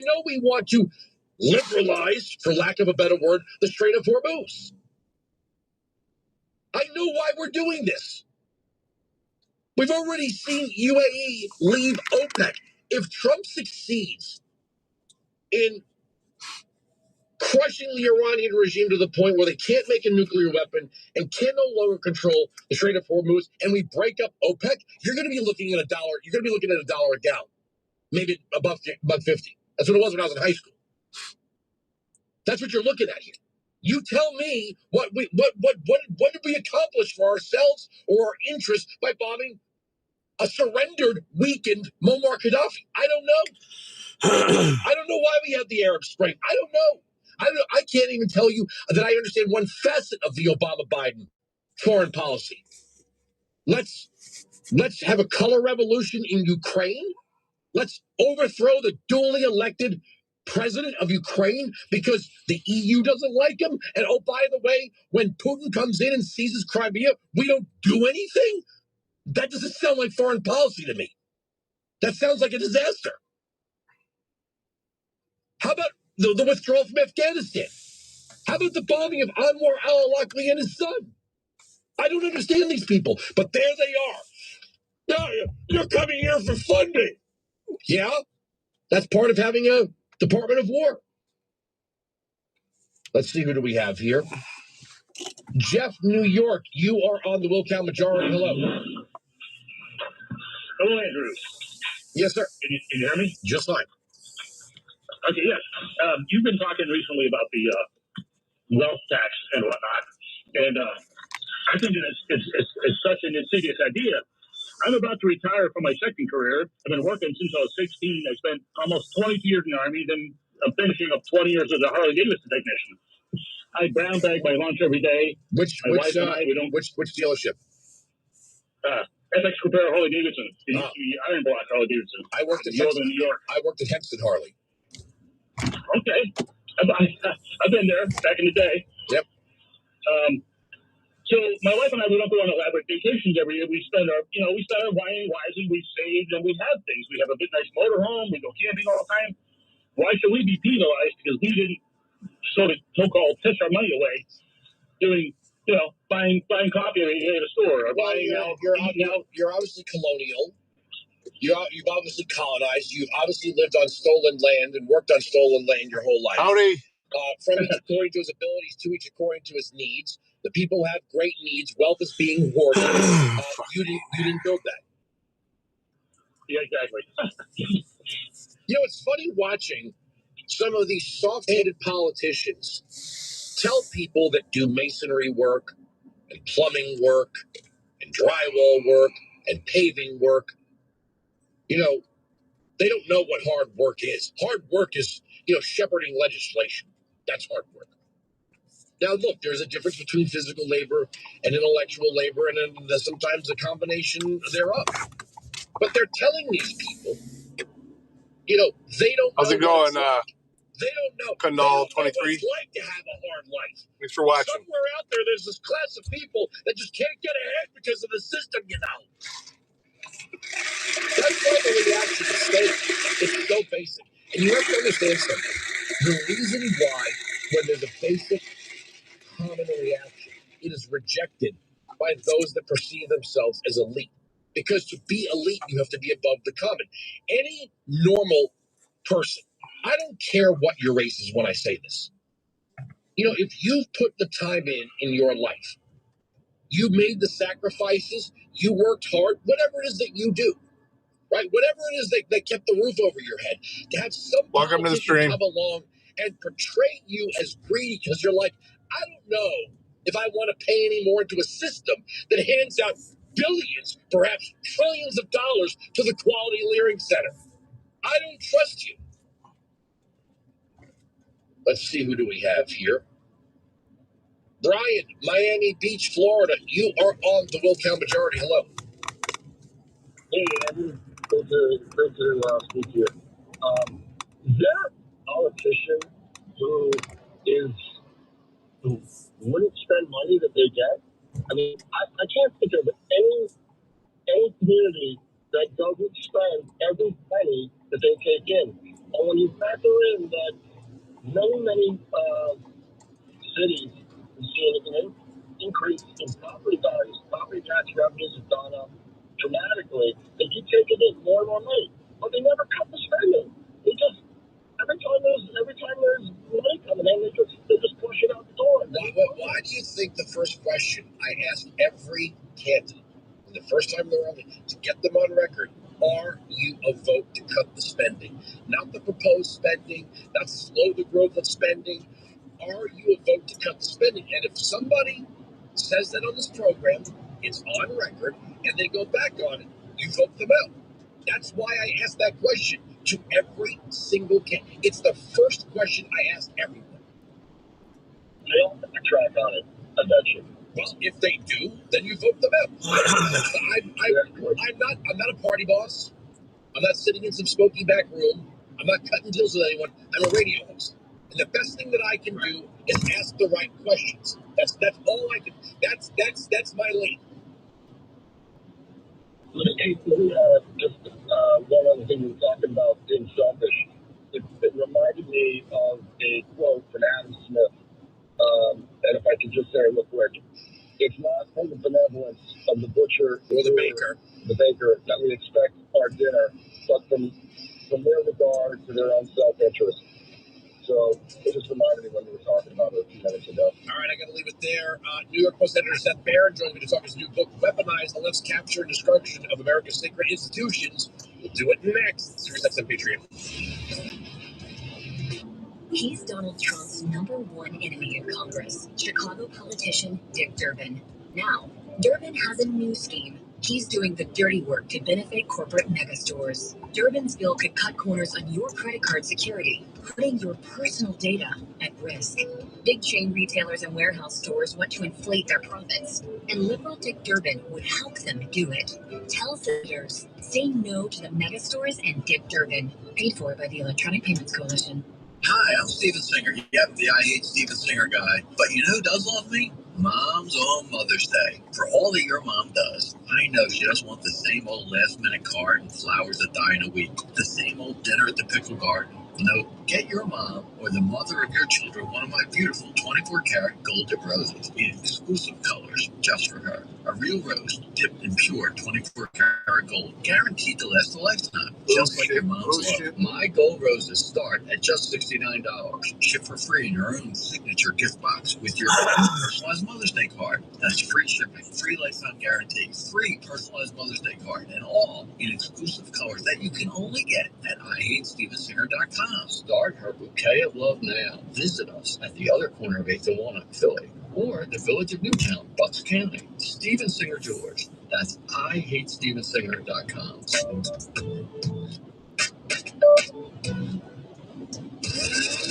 know we want to liberalize, for lack of a better word, the Strait of Hormuz. I know why we're doing this. We've already seen UAE leave OPEC. If Trump succeeds in crushing the Iranian regime to the point where they can't make a nuclear weapon and can no longer control the Strait of Hormuz, and we break up OPEC, you're going to be looking at $1. You're going to be looking at $1 a gallon, maybe above $1.50. That's what it was when I was in high school. That's what you're looking at here. You tell me what did we accomplish for ourselves or our interests by bombing a surrendered, weakened Muammar Gaddafi? I don't know. I don't know why we had the Arab Spring. I don't know. I can't even tell you that I understand one facet of the Obama-Biden foreign policy. Let's have a color revolution in Ukraine. Let's overthrow the duly elected president of Ukraine because the EU doesn't like him. And oh, by the way, when Putin comes in and seizes Crimea, we don't do anything? That doesn't sound like foreign policy to me. That sounds like a disaster. How about the withdrawal from Afghanistan? How about the bombing of Anwar al-Awlaki and his son? I don't understand these people, but there they are. No, you're coming here for funding. Yeah, that's part of having a Department of War. Let's see, who do we have here? Jeff, New York, you are on the Will Count Majority. Hello. Hello, Andrew. Yes, sir. Can you hear me? Just fine. Okay, yes. You've been talking recently about the wealth tax and whatnot, and I think it's such an insidious idea. I'm about to retire from my second career. I've been working since I was 16. I spent almost 22 years in the Army, then I'm finishing up 20 years as a Harley Davidson technician. I brown bag my lunch every day. Which dealership? FX Compare Harley Davidson. It used to be Iron Block Harley Davidson. I worked at Northern New York. I worked at Hempstead Harley. Okay, I've been there back in the day. Yep. So my wife and I, we don't go on elaborate vacations every year. We spend our wine wisely. We save and we have things. We have a big nice motorhome. We go camping all the time. Why should we be penalized because we didn't sort of so-called piss our money away doing, buying coffee at a store or buying You're obviously colonial. You've obviously colonized. You've obviously lived on stolen land and worked on stolen land your whole life. Howdy. From each according to his abilities, to each according to his needs. The people have great needs. Wealth is being hoarded. You didn't build that. Yeah, exactly. It's funny watching some of these soft-headed politicians tell people that do masonry work and plumbing work and drywall work and paving work. They don't know what hard work is. Hard work is, shepherding legislation. That's hard work. Now, look, there's a difference between physical labor and intellectual labor, and then sometimes a combination thereof. But they're telling these people, they don't How's know it going? They don't know. Canal They don't know 23. what it's like to have a hard life. Thanks for watching. Somewhere out there's this class of people that just can't get ahead because of the system, That's why the reaction to state is so basic. And you have to understand something. The reason why, when there's a basic common reaction, it is rejected by those that perceive themselves as elite. Because to be elite, you have to be above the common. Any normal person, I don't care what your race is when I say this. If you've put the time in your life, you made the sacrifices, you worked hard, whatever it is that you do, right? Whatever it is that kept the roof over your head, to have some Welcome to the stream. come along and portray you as greedy because you're like, I don't know if I want to pay any more into a system that hands out billions, perhaps trillions of dollars to the Quality Learning Center. I don't trust you. Let's see, who do we have here? Brian, Miami Beach, Florida. You are on the Will Count Majority. Hello. Hey, Andrew. Great to speak to you. Is there a politician who wouldn't spend money that they get? I mean, I can't think of any community that doesn't spend every penny that they take in. And when you factor worrying that many cities have seen an increase in property values. Property tax revenues have gone up dramatically. They keep taking in more and more money, but they never cut the spending. They just every time there's money coming in, they just push it out the door. Why do you think the first question I ask every candidate, the first time they're on, to get them on record, are you a vote to cut the spending? Not the proposed spending, not slow the growth of spending. Are you a vote to cut the spending? And if somebody says that on this program, it's on record, and they go back on it, you vote them out. That's why I ask that question to every single candidate. It's the first question I ask everyone. They all have to track on it, I bet you. Well, if they do, then you vote them out. I'm not a party boss. I'm not sitting in some smoky back room. I'm not cutting deals with anyone. I'm a radio host. And the best thing that I can do is ask the right questions. That's all I can. That's my lane. Let me just one other thing we were talking about being selfish. It reminded me of a quote from Adam Smith. And if I could just say it real quick, it's not from the benevolence of the butcher or the baker that we expect our dinner, but from their regard to their own self-interest. So it just reminded me when we were talking about it a few minutes ago. All right, I got to leave it there. New York Post editor Seth Barron joins me to talk his new book, Weaponize the Left's Capture and Destruction of America's Sacred Institutions. We'll do it next. SiriusXM Patriot. He's Donald Trump's #1 enemy in Congress, Chicago politician Dick Durbin. Now, Durbin has a new scheme. He's doing the dirty work to benefit corporate megastores. Durbin's bill could cut corners on your credit card security, putting your personal data at risk. Big chain retailers and warehouse stores want to inflate their profits, and liberal Dick Durbin would help them do it. Tell senators, say no to the megastores and Dick Durbin. Paid for by the Electronic Payments Coalition. Hi, I'm Steven Singer. Yep, the I Hate Steven Singer guy. But you know who does love me? Moms on Mother's Day. For all that your mom does, I know she doesn't want the same old last-minute card and flowers that die in a week. The same old dinner at the pickle garden. No, get your mom or the mother of your children one of my beautiful 24-karat gold dip roses in exclusive colors just for her. A real rose dipped in pure 24-karat gold, guaranteed to last a lifetime. Just like your mom's love. My gold roses start at just $69. Ship for free in your own signature gift box with your personalized Mother's Day card. That's free shipping, free lifetime guarantee, free personalized Mother's Day card, and all in exclusive colors that you can only get at IHateStevenSinger.com. Start her bouquet of love now. Visit us at the other corner of 8th and Walnut, Philly, or the village of Newtown, Bucks County. Steven Singer Jewelers. That's IHateStevenSinger.com.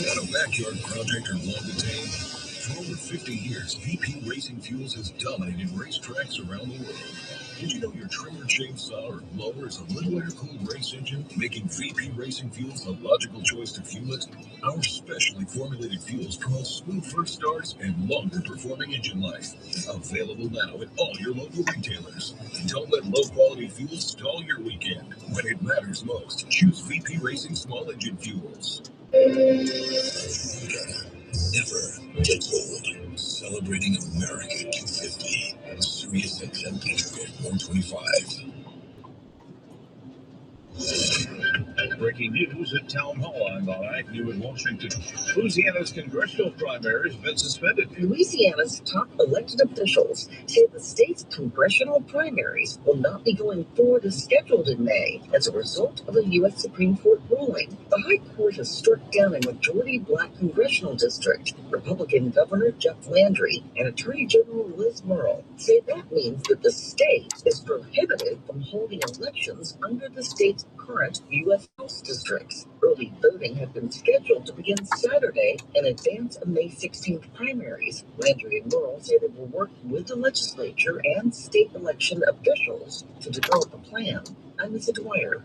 Got a backyard project or want to tame? For over 50 years, VP Racing Fuels has dominated racetracks around the world. Did you know your trimmer, chainsaw, or blower is a little air-cooled race engine, making VP Racing Fuels the logical choice to fuel it? Our specially formulated fuels promote smooth first starts and longer-performing engine life. Available now at all your local retailers. Don't let low-quality fuels stall your weekend. When it matters most, choose VP Racing Small Engine Fuels. Never gets old. Celebrating America 250. SiriusXM Patriot 125. Breaking news at Town Hall. I'm Bob Agnew in Washington. Louisiana's congressional primary has been suspended. Louisiana's top elected officials say the state's congressional primaries will not be going forward as scheduled in May as a result of a U.S. Supreme Court ruling. The High Court has struck down a majority-black congressional district. Republican Governor Jeff Landry and Attorney General Liz Murrell say that means that the state is prohibited from holding elections under the state's current U.S. House districts. Early voting had been scheduled to begin Saturday in advance of May 16th primaries. Landry and Murrell say they will work with the legislature and state election officials to develop a plan. I'm Lisa Dwyer.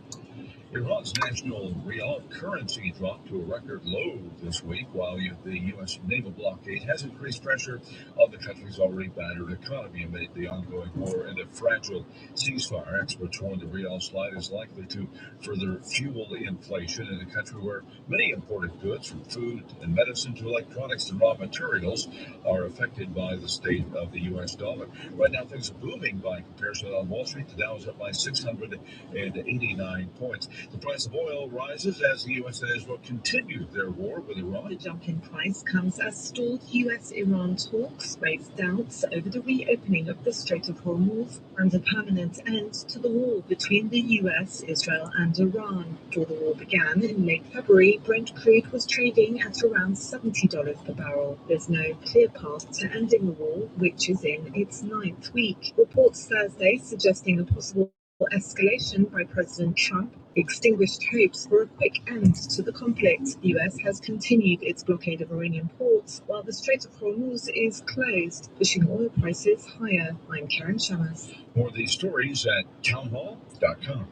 Iran's national real currency dropped to a record low this week, while the U.S. naval blockade has increased pressure on the country's already battered economy amid the ongoing war and a fragile ceasefire. Experts warn the real slide is likely to further fuel the inflation in a country where many imported goods, from food and medicine to electronics and raw materials, are affected by the state of the U.S. dollar. Right now, things are booming by comparison on Wall Street. The Dow is up by 689 points. The price of oil rises as the U.S. and Israel continue their war with Iran. The jump in price comes as stalled U.S.-Iran talks raise doubts over the reopening of the Strait of Hormuz and a permanent end to the war between the U.S., Israel, and Iran. Before the war began in late February, Brent crude was trading at around $70 per barrel. There's no clear path to ending the war, which is in its ninth week. Reports Thursday suggesting a possible escalation by President Trump extinguished hopes for a quick end to the conflict. The US has continued its blockade of Iranian ports, while the Strait of Hormuz is closed, pushing oil prices higher. I'm Karen Shamas. More of these stories at townhall.com.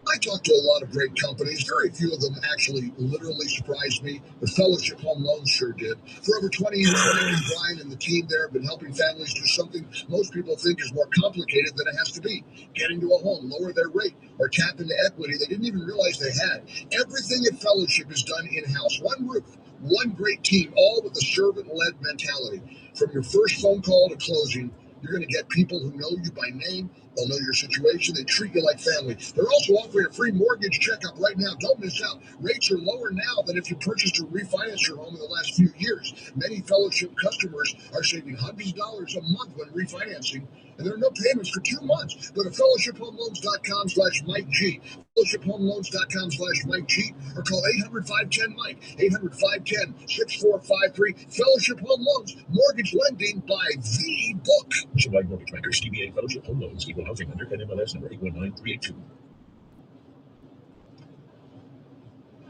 I talked to a lot of great companies. Very few of them actually literally surprised me. The Fellowship Home Loans sure did. For over 20 years, Mike and Brian and the team there have been helping families do something most people think is more complicated than it has to be. Get into a home, lower their rate, or tap into equity they didn't even realize they had. Everything at Fellowship is done in-house. One roof, one great team, all with a servant-led mentality. From your first phone call to closing, you're going to get people who know you by name. They'll know your situation. They treat you like family. They're also offering a free mortgage checkup right now. Don't miss out. Rates are lower now than if you purchased or refinanced your home in the last few years. Many Fellowship customers are saving hundreds of dollars a month when refinancing, and there are no payments for 2 months. Go to fellowshiphomeloans.com/Mike G. fellowshiphomeloans.com/Mike G, or call 800-510-MIKE, 800-510-6453. Fellowship Home Loans, mortgage lending by the book. Nationwide Mortgage Bankers, DBA Fellowship Home Loans, Equal Housing Lender, and MLS number 819382.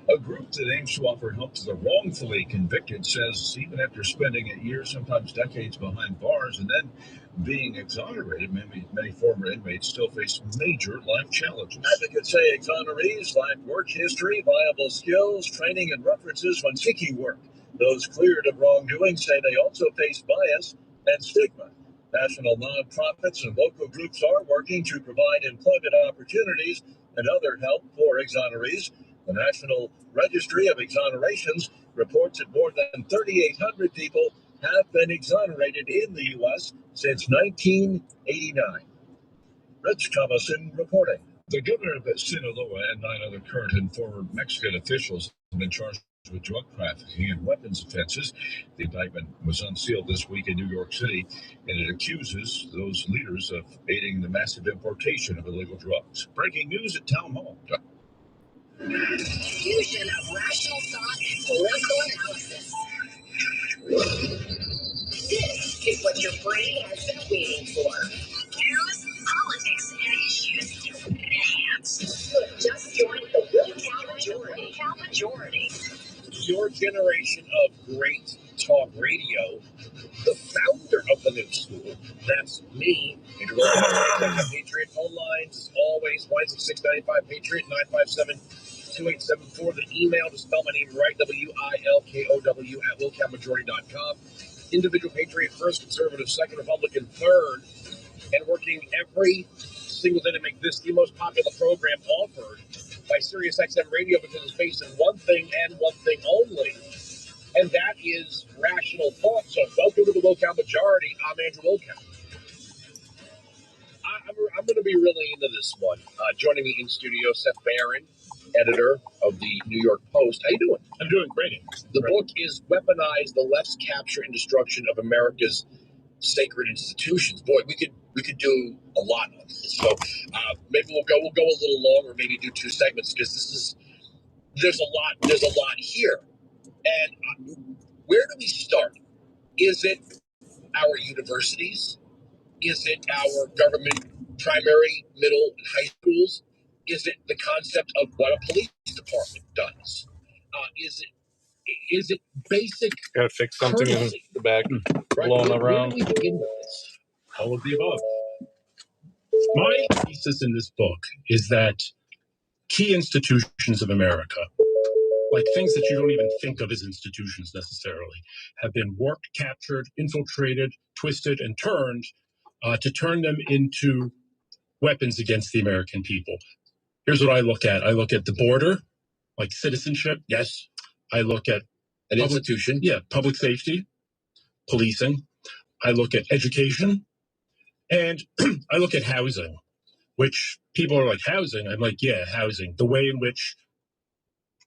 A group that aims to offer help to the wrongfully convicted says even after spending years, sometimes decades, behind bars and then being exonerated, many former inmates still face major life challenges. Advocates say exonerees lack work history, viable skills, training, and references when seeking work. Those cleared of wrongdoing say they also face bias and stigma. National nonprofits and local groups are working to provide employment opportunities and other help for exonerees. The National Registry of Exonerations reports that more than 3,800 people have been exonerated in the U.S. since 1989. Rich Thomason reporting. The governor of Sinaloa and 9 other current and former Mexican officials have been charged with drug trafficking and weapons offenses. The indictment was unsealed this week in New York City, and it accuses those leaders of aiding the massive importation of illegal drugs. Breaking news at Town Hall. Fusion of rational thought and political analysis. This is what your brain has been waiting for. News, politics, and issues enhanced. Just join the Will Cal Majority. Your generation of great talk radio, the founder of the new school, that's me. Patriot phone lines, as always, 1-695 Patriot 957-2874. The email to spell my name right, WILKOW at willcalmajority.com. Individual Patriot first, conservative second, Republican third, and working every single day to make this the most popular program offered by SiriusXM Radio, because it's based on one thing and one thing only, and that is rational thought. So welcome to the Will Cal Majority. I'm Andrew Wilkow. I'm going to be really into this one. Joining me in studio, Seth Barron, editor of the New York Post. How you doing? I'm doing great. The book is Weaponize the Left's Capture and Destruction of America's Sacred Institutions. Boy, we could do a lot on this. So maybe we'll go a little longer, maybe do 2 segments, because there's a lot here. And where do we start? Is it our universities? Is it our government primary, middle, and high schools? Is it the concept of what a police department does? Is it basic? Got to fix something in the back, blowing around. Where do we begin with this? All of the above. My thesis in this book is that key institutions of America, like things that you don't even think of as institutions necessarily, have been worked, captured, infiltrated, twisted, and turned to turn them into weapons against the American people. Here's what I look at. I look at the border, like citizenship. Yes. I look at an institution. Yeah, public safety, policing. I look at education, and I look at housing, which people are like, housing? I'm like, yeah, housing. The way in which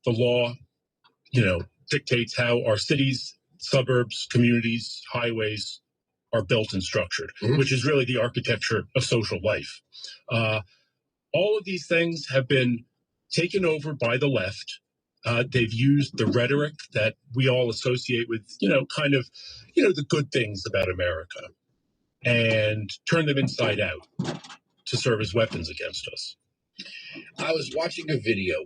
the law, dictates how our cities, suburbs, communities, highways are built and structured, which is really the architecture of social life. All of these things have been taken over by the left. They've used the rhetoric that we all associate with, the good things about America, and turned them inside out to serve as weapons against us. I was watching a video.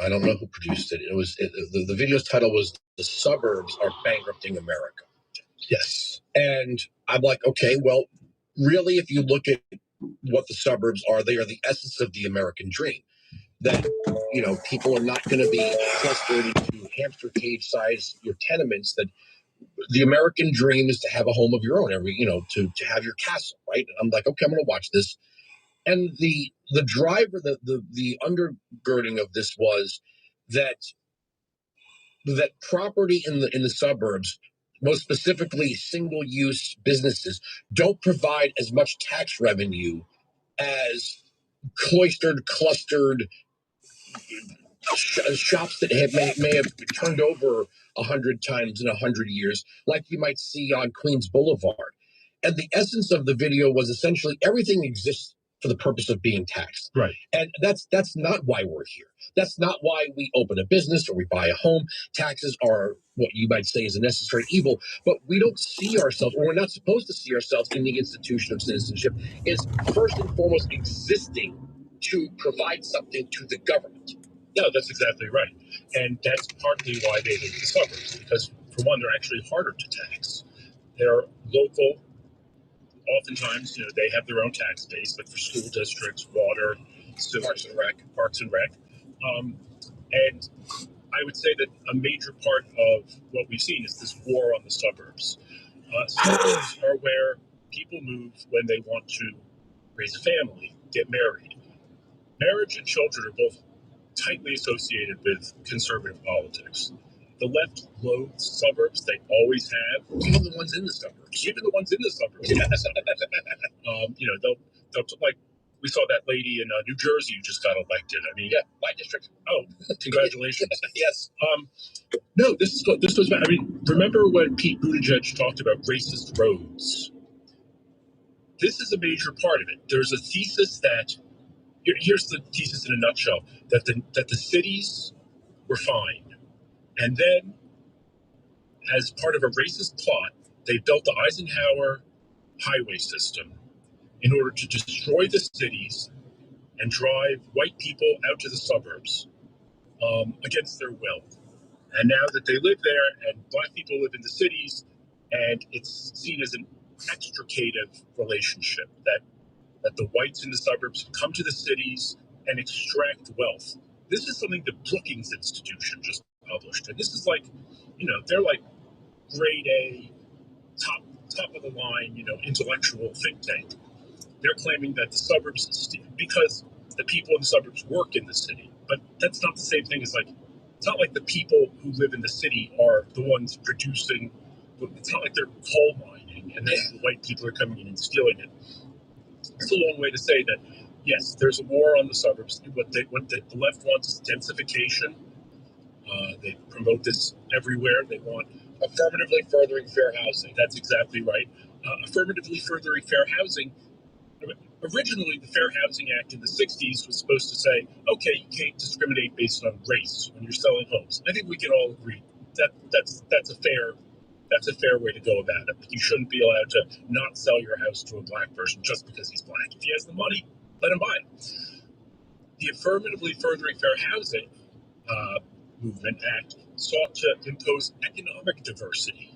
I don't know who produced it. The video's title was "The Suburbs Are Bankrupting America." Yes. And I'm like, okay, well, really, if you look at what the suburbs are, they are the essence of the American dream. That, people are not going to be clustered into hamster cage size tenements. That the American dream is to have a home of your own, to have your castle, right? And I'm like, okay, I'm going to watch this. And the driver, the undergirding of this was that property in the suburbs, most specifically single-use businesses, don't provide as much tax revenue as cloistered, clustered shops that may have turned over 100 times in 100 years, like you might see on Queens Boulevard. And the essence of the video was essentially everything exists for the purpose of being taxed. Right. And that's not why we're here. That's not why we open a business or we buy a home. Taxes are what you might say is a necessary evil, but we don't see ourselves, or we're not supposed to see ourselves in the institution of citizenship, is first and foremost existing to provide something to the government. No, that's exactly right. And that's partly why they hate the suburbs, because for one, they're actually harder to tax. They're local. Oftentimes, they have their own tax base, like for school districts, water, Parks and Rec. And I would say that a major part of what we've seen is this war on the suburbs. Suburbs are where people move when they want to raise a family, get married. Marriage and children are both tightly associated with conservative politics. The left loathes suburbs. They always have. Even the ones in the suburbs. Yes. They'll like, we saw that lady in New Jersey who just got elected. I mean, yeah, my district. Oh, congratulations. Yes. No, this goes back. I mean, remember when Pete Buttigieg talked about racist roads? This is a major part of it. There's a thesis that, here's the thesis in a nutshell, that the cities were fine. And then, as part of a racist plot, they built the Eisenhower highway system in order to destroy the cities and drive white people out to the suburbs against their will. And now that they live there and black people live in the cities, and it's seen as an extricative relationship, that the whites in the suburbs come to the cities and extract wealth. This is something the Brookings Institution just published. And this is like, they're like grade A, top of the line, intellectual think tank. They're claiming that the suburbs, because the people in the suburbs work in the city, but that's not the same thing as it's not like the people who live in the city are the ones producing. It's not like they're coal mining and then the white people are coming in and stealing it. It's a long way to say that, yes, there's a war on the suburbs. What the left wants is densification. They promote this everywhere. They want affirmatively furthering fair housing. That's exactly right. Affirmatively furthering fair housing. Originally, the Fair Housing Act in the 60s was supposed to say, okay, you can't discriminate based on race when you're selling homes. I think we can all agree that that's a fair way to go about it. You shouldn't be allowed to not sell your house to a black person just because he's black. If he has the money, let him buy it. The Affirmatively Furthering Fair Housing Movement Act sought to impose economic diversity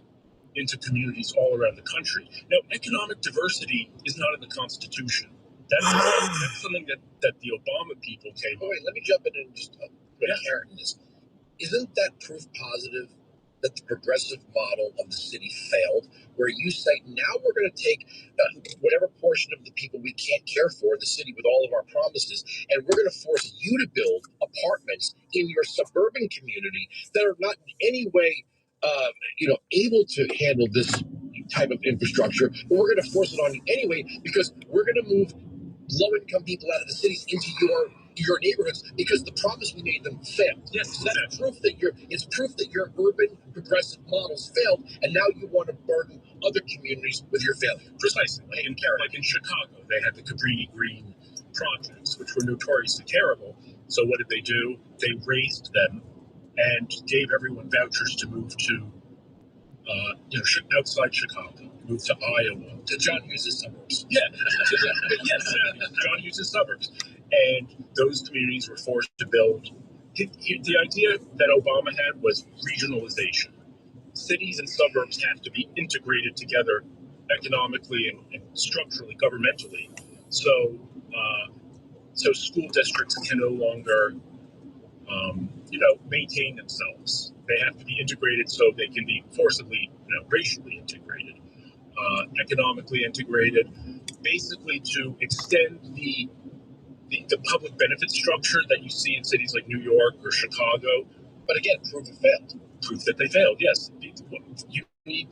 into communities all around the country. Now, economic diversity is not in the Constitution. That's something that the Obama people came. Oh, wait, let me jump in and just put a carrot in this. Isn't that proof positive that the progressive model of the city failed, where you say, now we're going to take whatever portion of the people we can't care for in the city with all of our promises, and we're going to force you to build apartments in your suburban community that are not in any way able to handle this type of infrastructure, but we're going to force it on you anyway because we're going to move low-income people out of the cities into your neighborhoods because the promise we made them failed. Yes, so that's proof that your urban progressive models failed, and now you want to burden other communities with your failure. Precisely. Like in Chicago, they had the Cabrini Green projects, which were notoriously terrible. So what did they do? They raised them and gave everyone vouchers to move to outside Chicago, moved to Iowa, To John Hughes' suburbs. yeah, yes, John Hughes' suburbs, and those communities were forced to build. The idea that Obama had was regionalization. Cities and suburbs have to be integrated together economically and structurally, governmentally. So, so school districts can no longer maintain themselves. They have to be integrated so they can be forcibly, racially integrated, economically integrated, basically to extend the public benefit structure that you see in cities like New York or Chicago. But again, proof it failed. Proof that they failed, yes. You need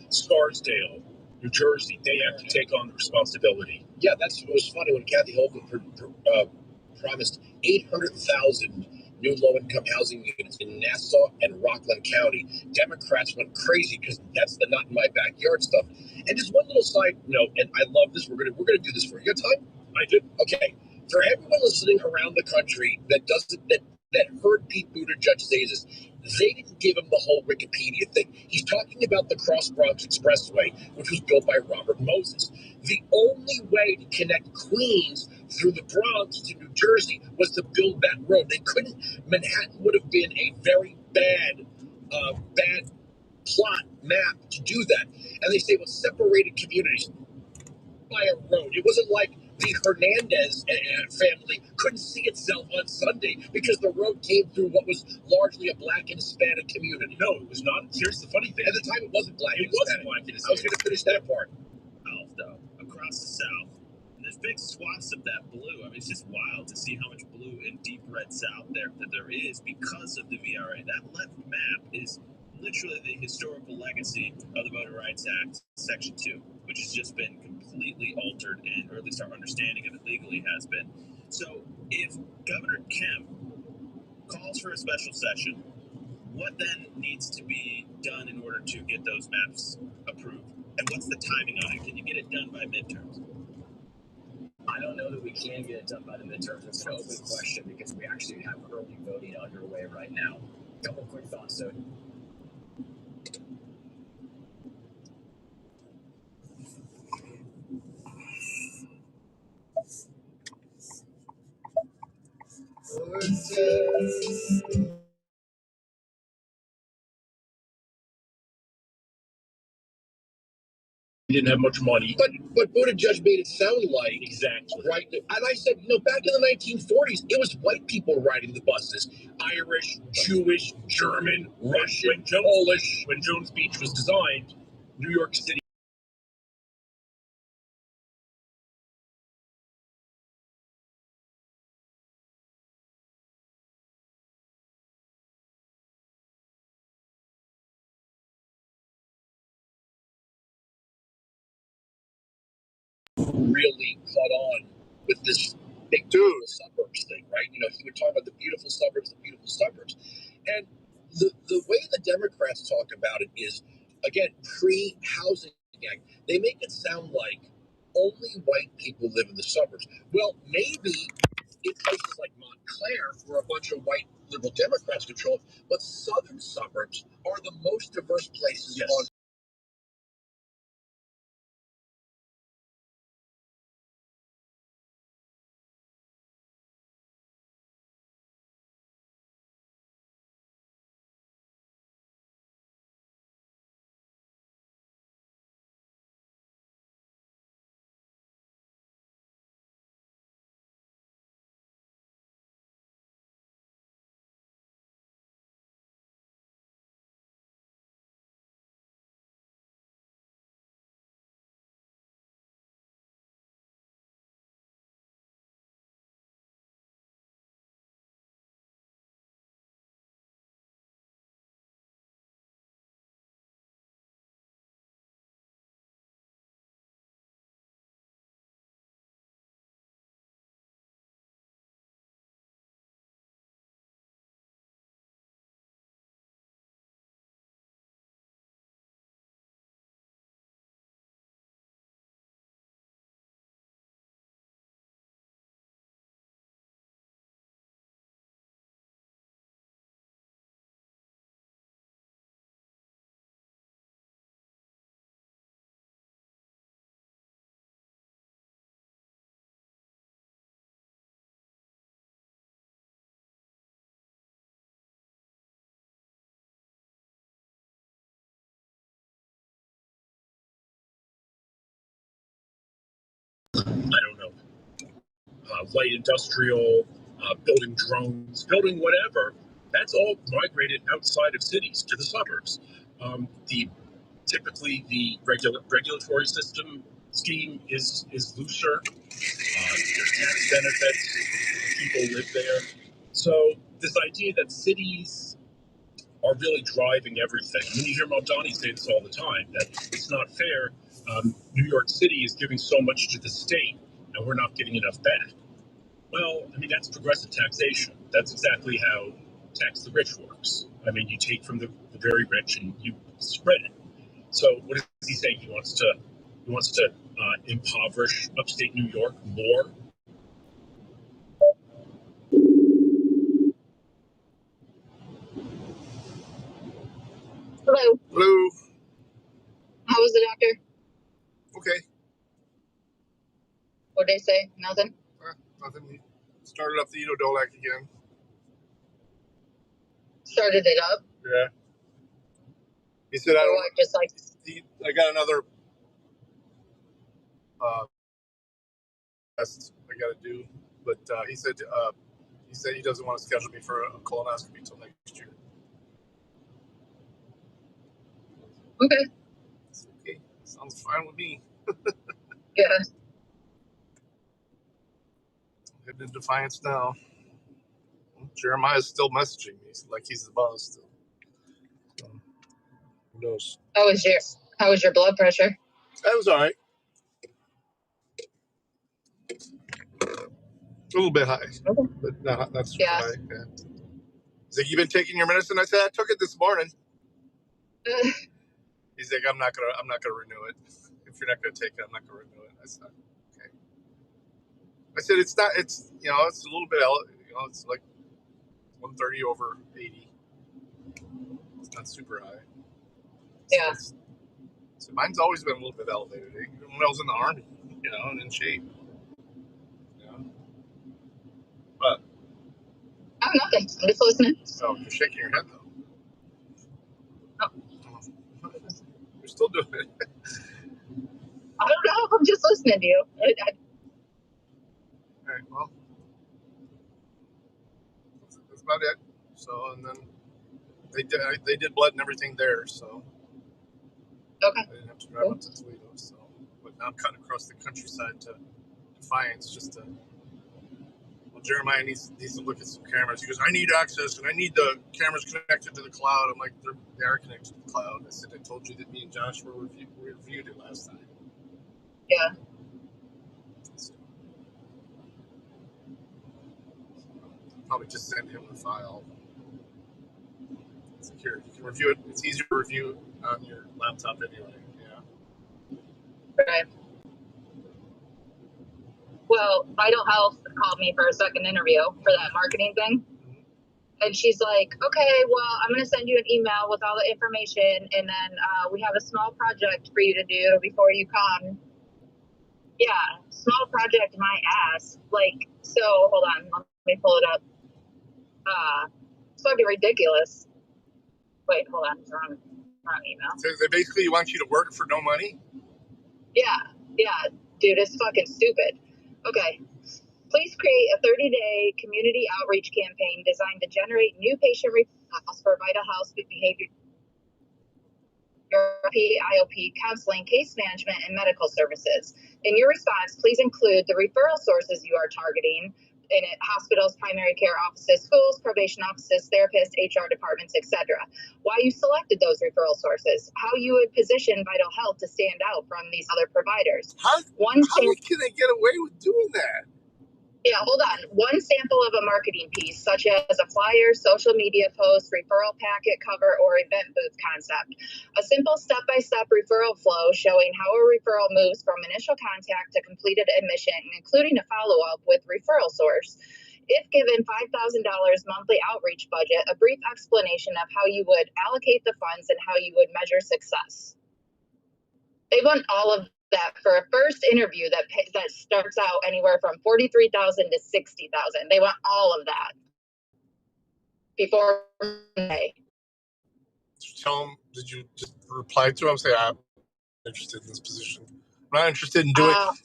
Scarsdale, New Jersey. They have to take on the responsibility. Yeah, it was funny when Kathy Hochul promised 800,000 new low-income housing units in Nassau and Rockland County. Democrats went crazy because that's the not in my backyard stuff. And just one little side note, and I love this. We're gonna do this for you. You got time? I did. Okay. For everyone listening around the country that heard Pete Buttigieg say this, they didn't give him the whole Wikipedia thing. He's talking about the Cross Bronx Expressway, which was built by Robert Moses. The only way to connect Queens through the Bronx to New Jersey was to build that road. They couldn't. Manhattan would have been a very bad plot map to do that. And they say, well, separated communities by a road. It wasn't like the Hernandez family couldn't see itself on Sunday because the road came through what was largely a Black and Hispanic community. No, it was not. Here's the funny thing. At the time, it wasn't Black and wasn't Hispanic. Black and I was going to finish that part. South, though, across the South. And there's big swaths of that blue. I mean, it's just wild to see how much blue and deep red South there is because of the VRA. That left map is literally the historical legacy of the Voter Rights Act, Section 2, which has just been completely altered, or at least our understanding of it legally has been. So if Governor Kemp calls for a special session, what then needs to be done in order to get those maps approved? And what's the timing on it? Can you get it done by midterms? I don't know that we can get it done by the midterms. It's an open question because we actually have early voting underway right now. A couple quick thoughts, though. He didn't have much money. But Buttigieg made it sound like Exactly. right. And I said, back in the 1940s, it was white people riding the buses: Irish, Jewish, German, Russian, Polish. When Jones Beach was designed, New York City Really caught on with this big suburbs thing, right? He would talk about the beautiful suburbs, and the way the Democrats talk about it is, again, pre-housing act. They make it sound like only white people live in the suburbs. Well, maybe in places like Montclair, where a bunch of white liberal Democrats control it, but southern suburbs are the most diverse places on I don't know, light industrial, building drones, building whatever, that's all migrated outside of cities to the suburbs. Typically the regulatory scheme is looser. There's tax benefits. People live there. So this idea that cities are really driving everything. I mean, you hear Maldani say this all the time, that it's not fair. New York City is giving so much to the state, and we're not getting enough back. Well, I mean, that's progressive taxation. That's exactly how tax the rich works. I mean, you take from the very rich and you spread it. So what does he say? He wants to impoverish upstate New York more. Hello. Hello. How was the doctor? Okay. What did they say? Nothing? Nothing. He started up the inDOCtriNATIONlive again. Started it up? Yeah. He said, I Or don't what, just like... I got another test I got to do. But he said he doesn't want to schedule me for a colonoscopy until next year. Okay. Okay. Sounds fine with me. Yeah. Heading to Defiance now. Jeremiah's still messaging me like he's the boss still. So, who knows? How was your blood pressure? That was all right. A little bit high, Okay. but not super Yeah. high. Yeah. He's like, "You been taking your medicine?" I said, "I took it this morning." He's like, I'm not gonna renew it. If you're not gonna take it, I'm not gonna renew it. I said, okay. I said, it's a little bit, it's like 130 over 80. It's not super high. Yeah. So mine's always been a little bit elevated, even when I was in the Army, and in shape. But Oh, nothing. I'm just listening. oh, you're shaking your head though. Oh. You're still doing it. I don't know if I'm just listening to you. All right, well, that's about it. So, and then they did blood and everything there, so Okay. I didn't have to drive up to Toledo. So, but now I'm cutting across the countryside to Defiance just to. Well, Jeremiah needs to look at some cameras. He goes, I need access, and I need the cameras connected to the cloud. I'm like, they are connected to the cloud. I said, I told you that me and Josh reviewed it last time. Yeah. So, probably just send him the file. It's like, here, you can review it. It's easier to review on your laptop anyway. Yeah. Right. Well, Vital Health called me for a second interview for that marketing thing. And she's like, okay, well, I'm going to send you an email with all the information. And then we have a small project for you to do before you come. Yeah, small project, my ass. Like, so hold on. Let me pull it up. It's fucking ridiculous. Wait, hold on. It's wrong email. So they basically want you to work for no money? Yeah, dude, it's fucking stupid. Okay. Please create a 30-day community outreach campaign designed to generate new patient referrals for Vital Health behavior, IOP, counseling, case management, and medical services. In your response, please include the referral sources you are targeting in it: hospitals, primary care offices, schools, probation offices, therapists, HR departments, etc. Why you selected those referral sources, how you would position Vital Health to stand out from these other providers. How can they get away with doing that? Yeah, hold on. One sample of a marketing piece, such as a flyer, social media post, referral packet cover, or event booth concept. A simple step-by-step referral flow showing how a referral moves from initial contact to completed admission, including a follow-up with referral source. If given $5,000 monthly outreach budget, a brief explanation of how you would allocate the funds and how you would measure success. They want all of that for a first interview that starts out anywhere from $43,000 to $60,000. They want all of that before May. Did you tell them? Did you just reply to them? Say, I'm interested in this position. I'm not interested in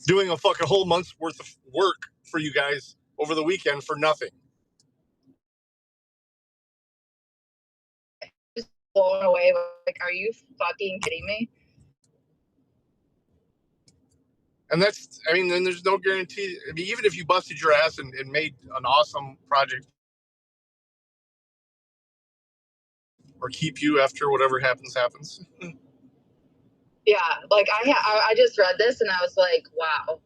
doing a fucking whole month's worth of work for you guys over the weekend for nothing. Just blown away. Like, are you fucking kidding me? And that's, I mean, then there's no guarantee. I mean, even if you busted your ass and made an awesome project or keep you after whatever happens. Yeah, like I just read this and I was like, wow.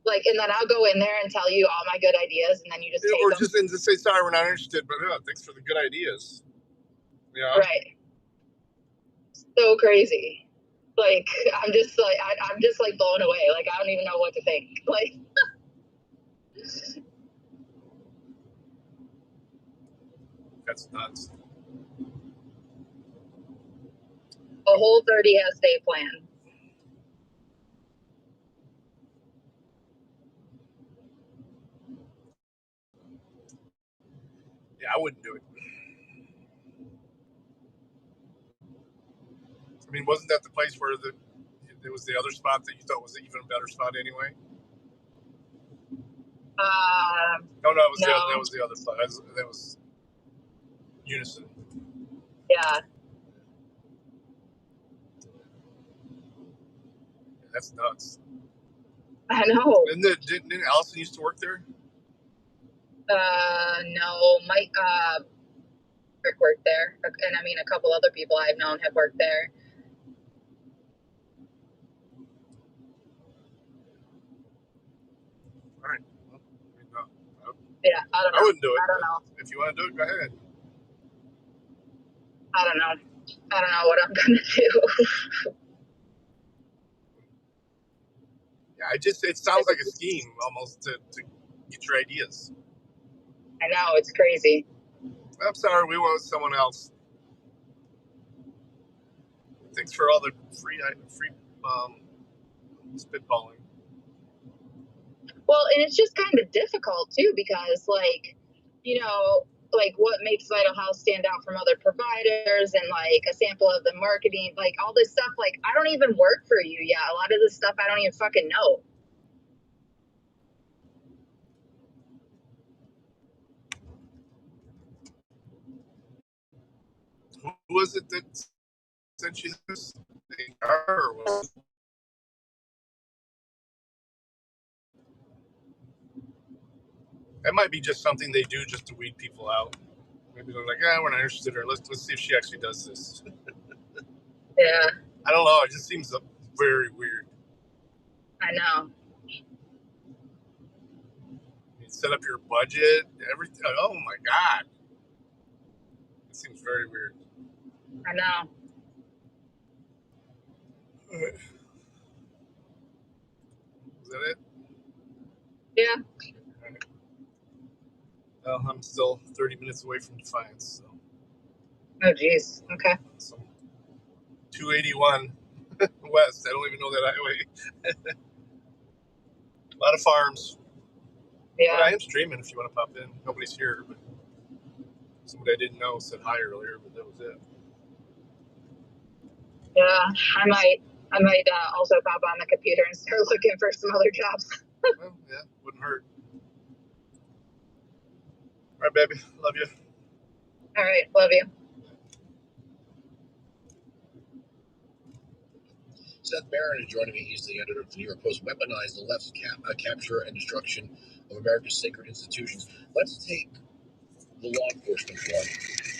Like, and then I'll go in there and tell you all my good ideas, and then you just take or them. just say, sorry, we're not interested, but thanks for the good ideas. Yeah. Right. So crazy. Like, I'm just like blown away. Like, I don't even know what to think. Like, That's nuts. a whole 30 has day plan. Yeah, I wouldn't do it. I mean, wasn't that the place where there was the other spot that you thought was an even better spot anyway? No, that was the other spot. That was Unison. Yeah. That's nuts. I know. Didn't Allison used to work there? No, Mike, Rick worked there, and I mean a couple other people I've known have worked there. All right. Well, no. Yeah, I don't know. I wouldn't do it. I don't know. If you want to do it, go ahead. I don't know. I don't know what I'm gonna do. Yeah, it sounds like a scheme almost to get your ideas. I know, it's crazy. I'm sorry, we went with someone else. Thanks for all the free spitballing. Well, and it's just kind of difficult too, because like, you know, like what makes Vital House stand out from other providers, and like a sample of the marketing, like all this stuff. Like, I don't even work for you yet. A lot of this stuff I don't even fucking know. Who was it that sent you this? Or was it? That might be just something they do just to weed people out. Maybe they're like, we're not interested, or let's see if she actually does this. Yeah. I don't know. It just seems very weird. I know. You set up your budget, everything. Oh my god, it seems very weird. I know. Is that it? Yeah. Right. Well, I'm still 30 minutes away from Defiance. So. Oh, geez. Okay. So 281 west. I don't even know that highway. A lot of farms. Yeah. But I am streaming if you want to pop in. Nobody's here, but somebody I didn't know said hi earlier, but that was it. Yeah, I might also pop on the computer and start looking for some other jobs. Well, yeah, wouldn't hurt. All right, baby. Love you. All right, love you. Seth Barron is joining me. He's the editor of the New York Post. Weaponize the left's capture and destruction of America's sacred institutions. Let's take the law enforcement one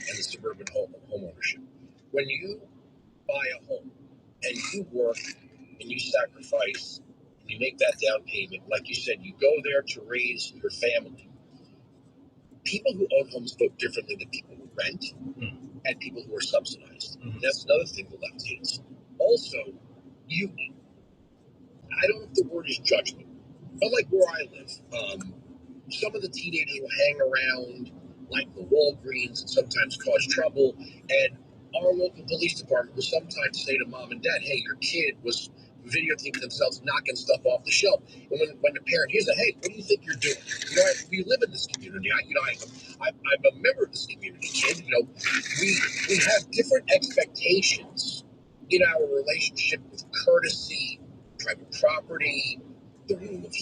and the suburban home ownership. When you buy a home and you work and you sacrifice and you make that down payment, like you said, you go there to raise your family. People who own homes vote differently than people who rent and people who are subsidized. And that's another thing the left hates. Also, I don't know if the word is judgment, but like where I live, some of the teenagers will hang around like the Walgreens and sometimes cause trouble. And our local police department will sometimes say to mom and dad, hey, your kid was videotaping themselves knocking stuff off the shelf. And when the parent hears that, hey, what do you think you're doing? You know, we live in this community. I'm a member of this community, kid. You know, we have different expectations in our relationship with courtesy, private property, the rule of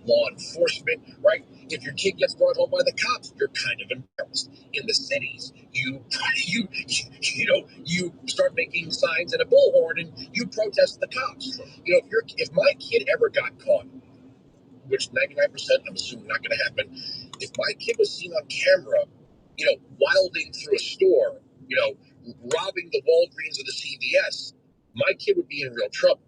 law enforcement, right? If your kid gets brought home by the cops, you're kind of embarrassed. In the cities, you start making signs and a bullhorn and you protest the cops. If my kid ever got caught, which 99% I'm assuming not going to happen, if my kid was seen on camera, wilding through a store, robbing the Walgreens or the CVS, my kid would be in real trouble.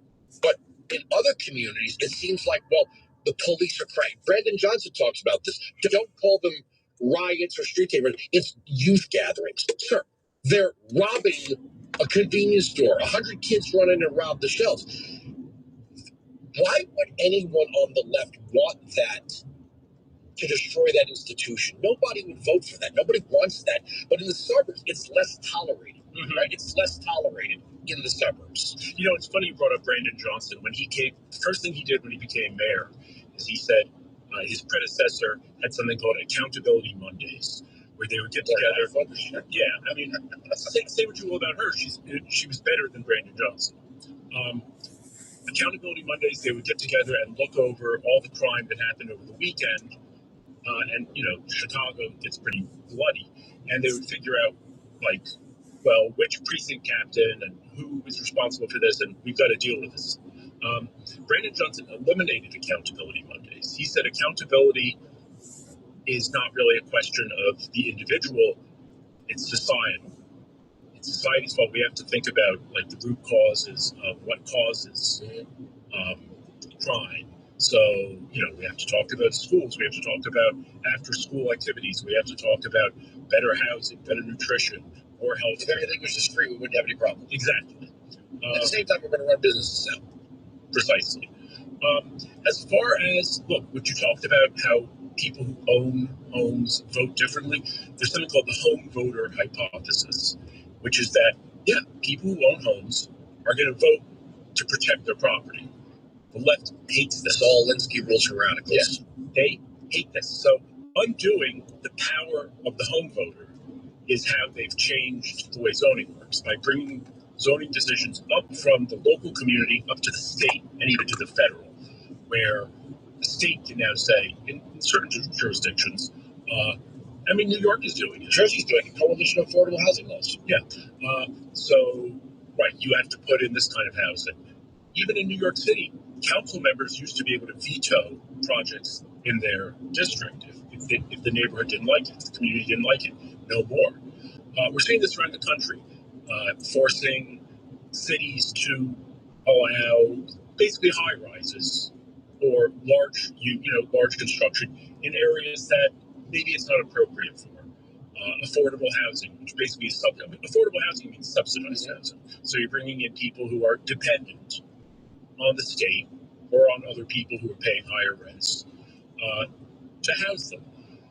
But in other communities, it seems like, well, the police are crying. Brandon Johnson talks about this. Don't call them riots or street neighborhoods. It's youth gatherings. Sir, they're robbing a convenience store. 100 kids run in and rob the shelves. Why would anyone on the left want that, to destroy that institution? Nobody would vote for that. Nobody wants that. But in the suburbs, it's less tolerated, right? It's less tolerated in the suburbs. It's funny you brought up Brandon Johnson. When he came, the first thing he did when he became mayor is he said his predecessor had something called Accountability Mondays, where they would get together. Yeah, I mean, say what you will about her. She was better than Brandon Johnson. Accountability Mondays, they would get together and look over all the crime that happened over the weekend. And Chicago gets pretty bloody, and they would figure out, which precinct captain and who is responsible for this, and we've got to deal with this. Brandon Johnson eliminated Accountability Mondays. He said accountability is not really a question of the individual, it's societal. It's society's fault. We have to think about the root causes of what causes crime. So, we have to talk about schools. We have to talk about after-school activities. We have to talk about better housing, better nutrition, more health. If everything was just free, we wouldn't have any problem. Exactly. At the same time, we're going to run businesses out. Precisely. As far as, what you talked about, how people who own homes vote differently, there's something called the home voter hypothesis, which is that, people who own homes are going to vote to protect their property. The left hates this. All Linsky rules are radicals. Yeah, they hate this. So undoing the power of the home voter is how they've changed the way zoning works, by bringing zoning decisions up from the local community up to the state and even to the federal, where the state can now say, in certain jurisdictions, New York is doing it. Jersey's doing it. Coalition of Affordable Housing Laws. Yeah. You have to put in this kind of housing. Even in New York City, council members used to be able to veto projects in their district if the neighborhood didn't like it, if the community didn't like it. No more. We're seeing this around the country, forcing cities to allow basically high rises or large construction in areas that maybe it's not appropriate for. Affordable housing, which basically is affordable housing means subsidized housing. So you're bringing in people who are dependent on the state or on other people who are paying higher rents to house them.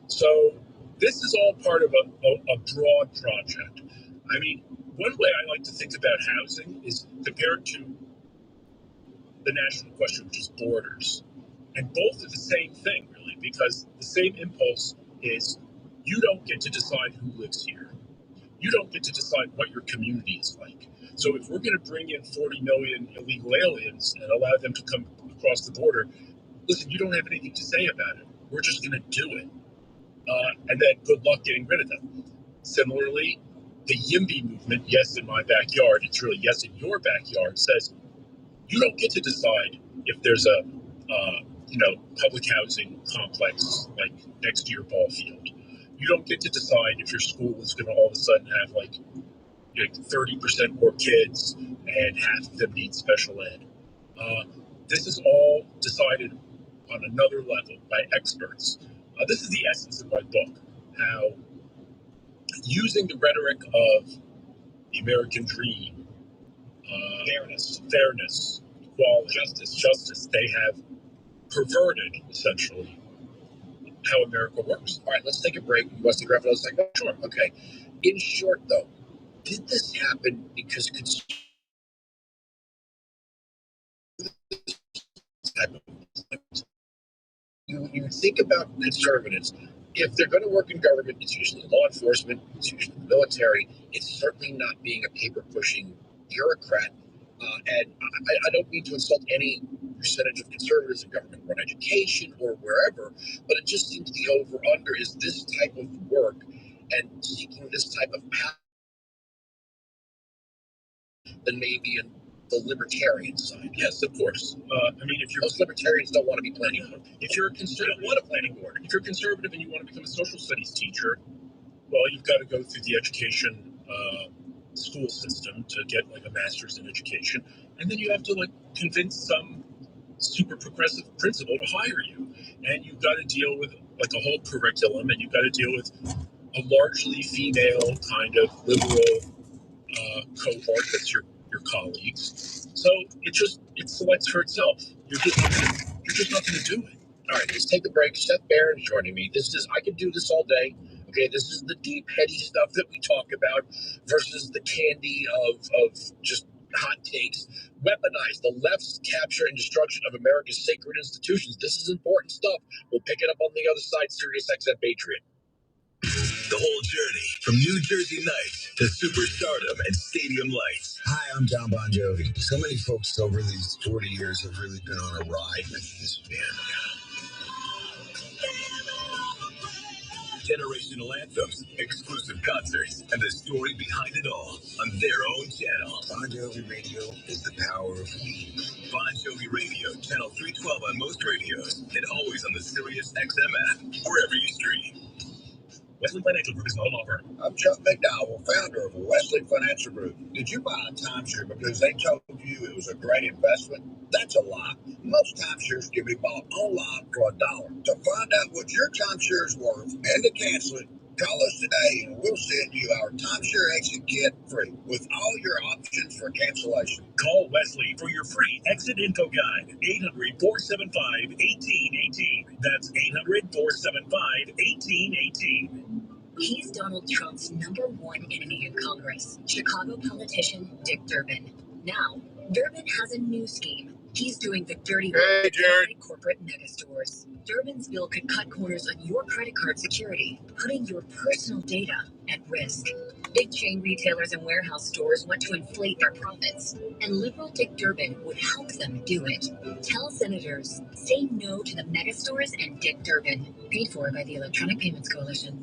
So this is all part of a broad project. One way I like to think about housing is compared to the national question, which is borders. And both are the same thing, really, because the same impulse is you don't get to decide who lives here. You don't get to decide what your community is like. So if we're going to bring in 40 million illegal aliens and allow them to come across the border, listen, you don't have anything to say about it. We're just going to do it. And then good luck getting rid of them. Similarly, the YIMBY movement, yes in my backyard, it's really yes in your backyard, says you don't get to decide if there's a public housing complex like next to your ball field. You don't get to decide if your school is going to all of a sudden have 30% more kids and half of them need special ed. This is all decided on another level by experts. This is the essence of my book, how using the rhetoric of the American dream, fairness, equality, justice, they have perverted, essentially, how America works. All right, let's take a break. You want to grab another second? Sure. Okay. In short, though, did this happen because you think about conservatives, if they're going to work in government, it's usually law enforcement, it's usually the military. It's certainly not being a paper-pushing bureaucrat And I don't mean to insult any percentage of conservatives in government run education or wherever, but it just seems the over-under is this type of work and seeking this type of path than maybe in the libertarian side. Yes, of course. I mean, if you're most libertarians don't want to be planning board. If you're a conservative, you don't want a planning board. If you're conservative and you want to become a social studies teacher, well, you've got to go through the education school system to get like a master's in education, and then you have to like convince some super progressive principal to hire you, and you've got to deal with like a whole curriculum, and you've got to deal with a largely female kind of liberal cohort that's your colleagues. So it selects for itself. You're just not going to do it. All right, let's take a break. Seth Barron's joining me. I could do this all day. Okay, this is the deep, heady stuff that we talk about versus the candy of just hot takes. Weaponize the left's capture and destruction of America's sacred institutions. This is important stuff. We'll pick it up on the other side. Sirius XM Patriot. The whole journey from New Jersey nights to superstardom and stadium lights. Hi, I'm John Bon Jovi. So many folks over these 40 years have really been on a ride with this band. Generational anthems, exclusive concerts, and the story behind it all on their own channel. Bon Jovi Radio is the power of we. Bon Jovi Radio, channel 312 on most radios, and always on the Sirius XM app, wherever you stream. Wesley Financial Group is not an law firm. I'm Chuck McDowell, founder of Wesley Financial Group. Did you buy a timeshare because they told you it was a great investment? That's a lie. Most timeshares can be bought online for $1. To find out what your timeshare is worth and to cancel it, call us today and we'll send you our timeshare exit kit free with all your options for cancellation. Call Wesley for your free exit info guide. 800-475-1818. That's 800-475-1818. He's Donald Trump's #1 enemy in Congress, Chicago politician Dick Durbin. Now, Durbin has a new scheme. He's doing the dirty work of corporate megastores. Durbin's bill could cut corners on your credit card security, putting your personal data at risk. Big chain retailers and warehouse stores want to inflate their profits, and liberal Dick Durbin would help them do it. Tell senators, say no to the megastores and Dick Durbin. Paid for by the Electronic Payments Coalition.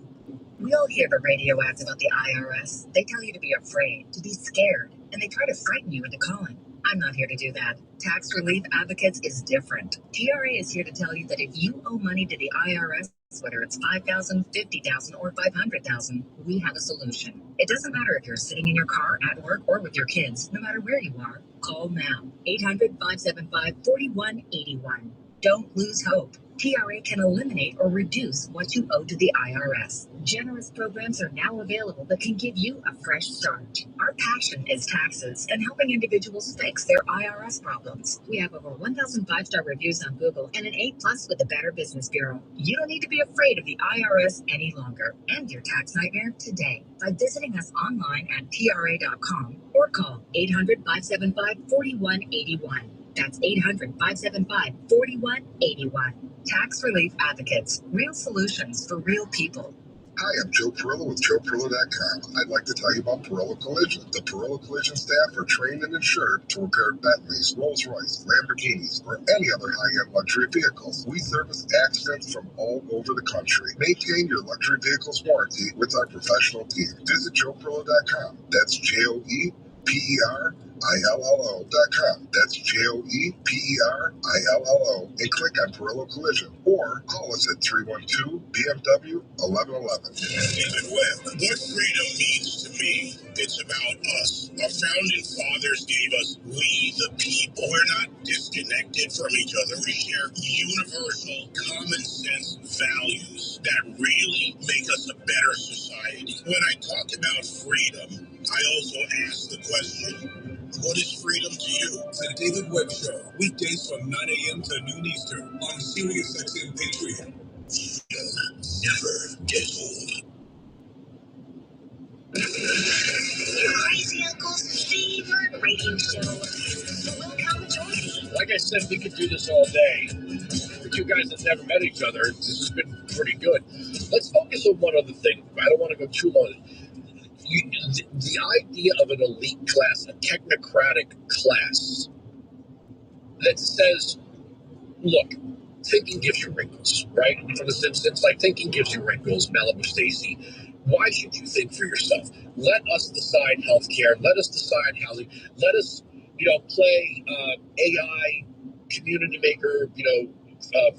We all hear the radio ads about the IRS. They tell you to be afraid, to be scared, and they try to frighten you into calling. I'm not here to do that. Tax Relief Advocates is different. TRA is here to tell you that if you owe money to the IRS, whether it's $5,000, $50,000, or $500,000, we have a solution. It doesn't matter if you're sitting in your car, at work, or with your kids. No matter where you are, call now. 800-575-4181. Don't lose hope. TRA can eliminate or reduce what you owe to the IRS. Generous programs are now available that can give you a fresh start. Our passion is taxes and helping individuals fix their IRS problems. We have over 1,000 5-star reviews on Google and an A+ with the Better Business Bureau. You don't need to be afraid of the IRS any longer. End your tax nightmare today by visiting us online at TRA.com or call 800-575-4181. That's 800-575-4181. Tax Relief Advocates. Real solutions for real people. Hi, I'm Joe Perillo with JoePerillo.com. I'd like to tell you about Perillo Collision. The Perillo Collision staff are trained and insured to repair Bentleys, Rolls-Royce, Lamborghinis, or any other high-end luxury vehicles. We service accidents from all over the country. Maintain your luxury vehicle's warranty with our professional team. Visit JoePerillo.com. That's JoePerillo.com. That's JoePerillo and click on Perillo Collision or call us at 312-BMW 1111. David Webb, what freedom means to me, it's about us. Our founding fathers gave us we the people. We're not disconnected from each other. We share universal common sense values that really make us a better society. When I talk about freedom, I also ask the question, what is freedom to you? The David Webb Show, weekdays from 9 a.m. to noon Eastern on Sirius XM Patriot. Never get old. Crazy Uncle's favorite radio show. Welcome, Jordan. Like I said, we could do this all day. For you guys that never met each other, this has been pretty good. Let's focus on one other thing. I don't want to go too long. The idea of an elite class, a technocratic class that says, look, thinking gives you wrinkles, right? From the Simpsons, like thinking gives you wrinkles, Malibu Stacy. Why should you think for yourself? Let us decide healthcare. Let us decide housing. Let us, play AI community maker,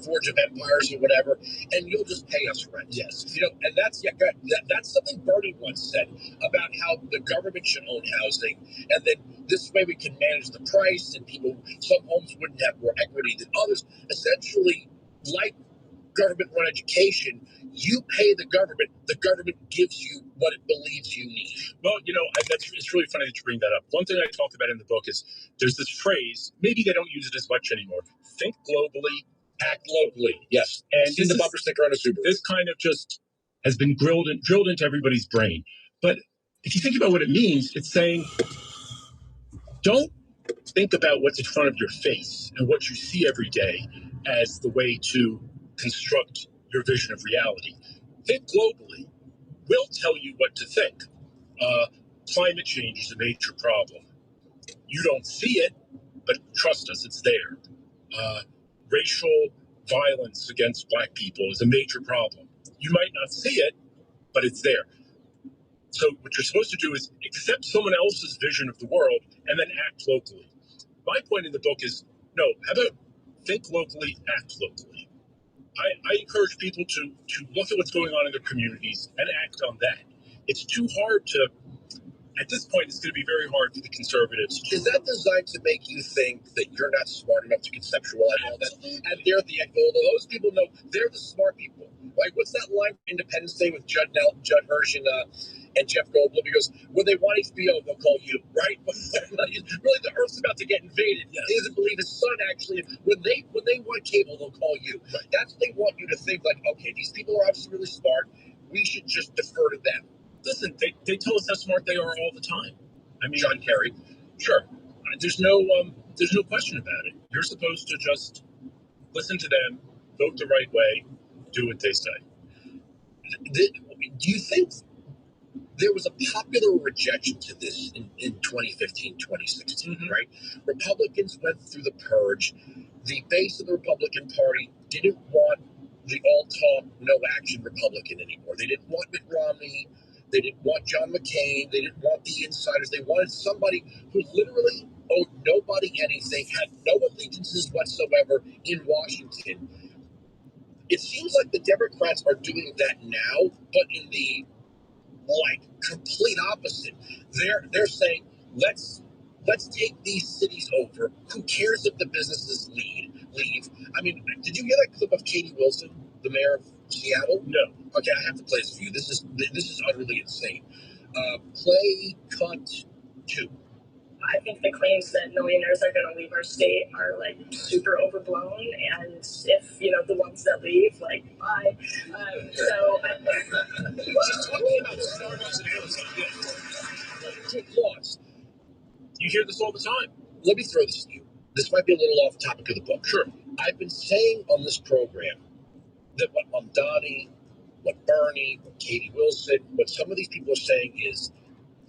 Forge of Empires or whatever, and you'll just pay us rent. Yes. And that's something Bernie once said about how the government should own housing, and then this way we can manage the price, and some homes wouldn't have more equity than others. Essentially, like government-run education, you pay the government gives you what it believes you need. Well, it's really funny that you bring that up. One thing I talked about in the book is there's this phrase, maybe they don't use it as much anymore, think globally, act locally. Yes. And See the bumper sticker on a Subaru. This kind of just has been drilled into everybody's brain. But if you think about what it means, it's saying, don't think about what's in front of your face and what you see every day as the way to construct your vision of reality. Think globally. We'll tell you what to think. Climate change is a major problem. You don't see it, but trust us, it's there. Racial violence against Black people is a major problem. You might not see it, but it's there. So what you're supposed to do is accept someone else's vision of the world and then act locally. My point in the book is, no, how about think locally, act locally. I encourage people to look at what's going on in their communities and act on that. It's too hard to, at this point, it's going to be very hard for the conservatives. Is that designed to make you think that you're not smart enough to conceptualize all that? And they're the end goal. Those people know they're the smart people. Like, what's that line from Independence Day with Judd Hirsch and Jeff Goldblum? He goes, when they want HBO, they'll call you, right? Really, the Earth's about to get invaded. Yes. He doesn't believe his son, actually. When they want cable, they'll call you. Right. That's what they want you to think, like, okay, these people are obviously really smart. We should just defer to them. Listen, they tell us how smart they are all the time. I mean, John Kerry. Sure. There's no question about it. You're supposed to just listen to them, vote the right way, do what they say. Do you think there was a popular rejection to this in 2015, 2016, right? Republicans went through the purge. The base of the Republican Party didn't want the all-talk, no-action Republican anymore. They didn't want Mitt Romney. They didn't want John McCain. They didn't want the insiders. They wanted somebody who literally owed nobody anything, had no allegiances whatsoever in Washington. It seems like the Democrats are doing that now, but in the complete opposite. They're saying let's take these cities over. Who cares if the businesses leave? I mean, did you hear that clip of Katie Wilson, the mayor of Seattle? No. Okay, I have to play this for you. This is utterly insane. Play cut 2. I think the claims that millionaires are going to leave our state are super overblown, and if the ones that leave, bye. She's talking about Starbucks and Amazon. Take laws. You hear this all the time. Let me throw this to you. This might be a little off topic of the book. Sure. I've been saying on this program that what Mamdani, what Bernie, what Katie Wilson, what some of these people are saying is,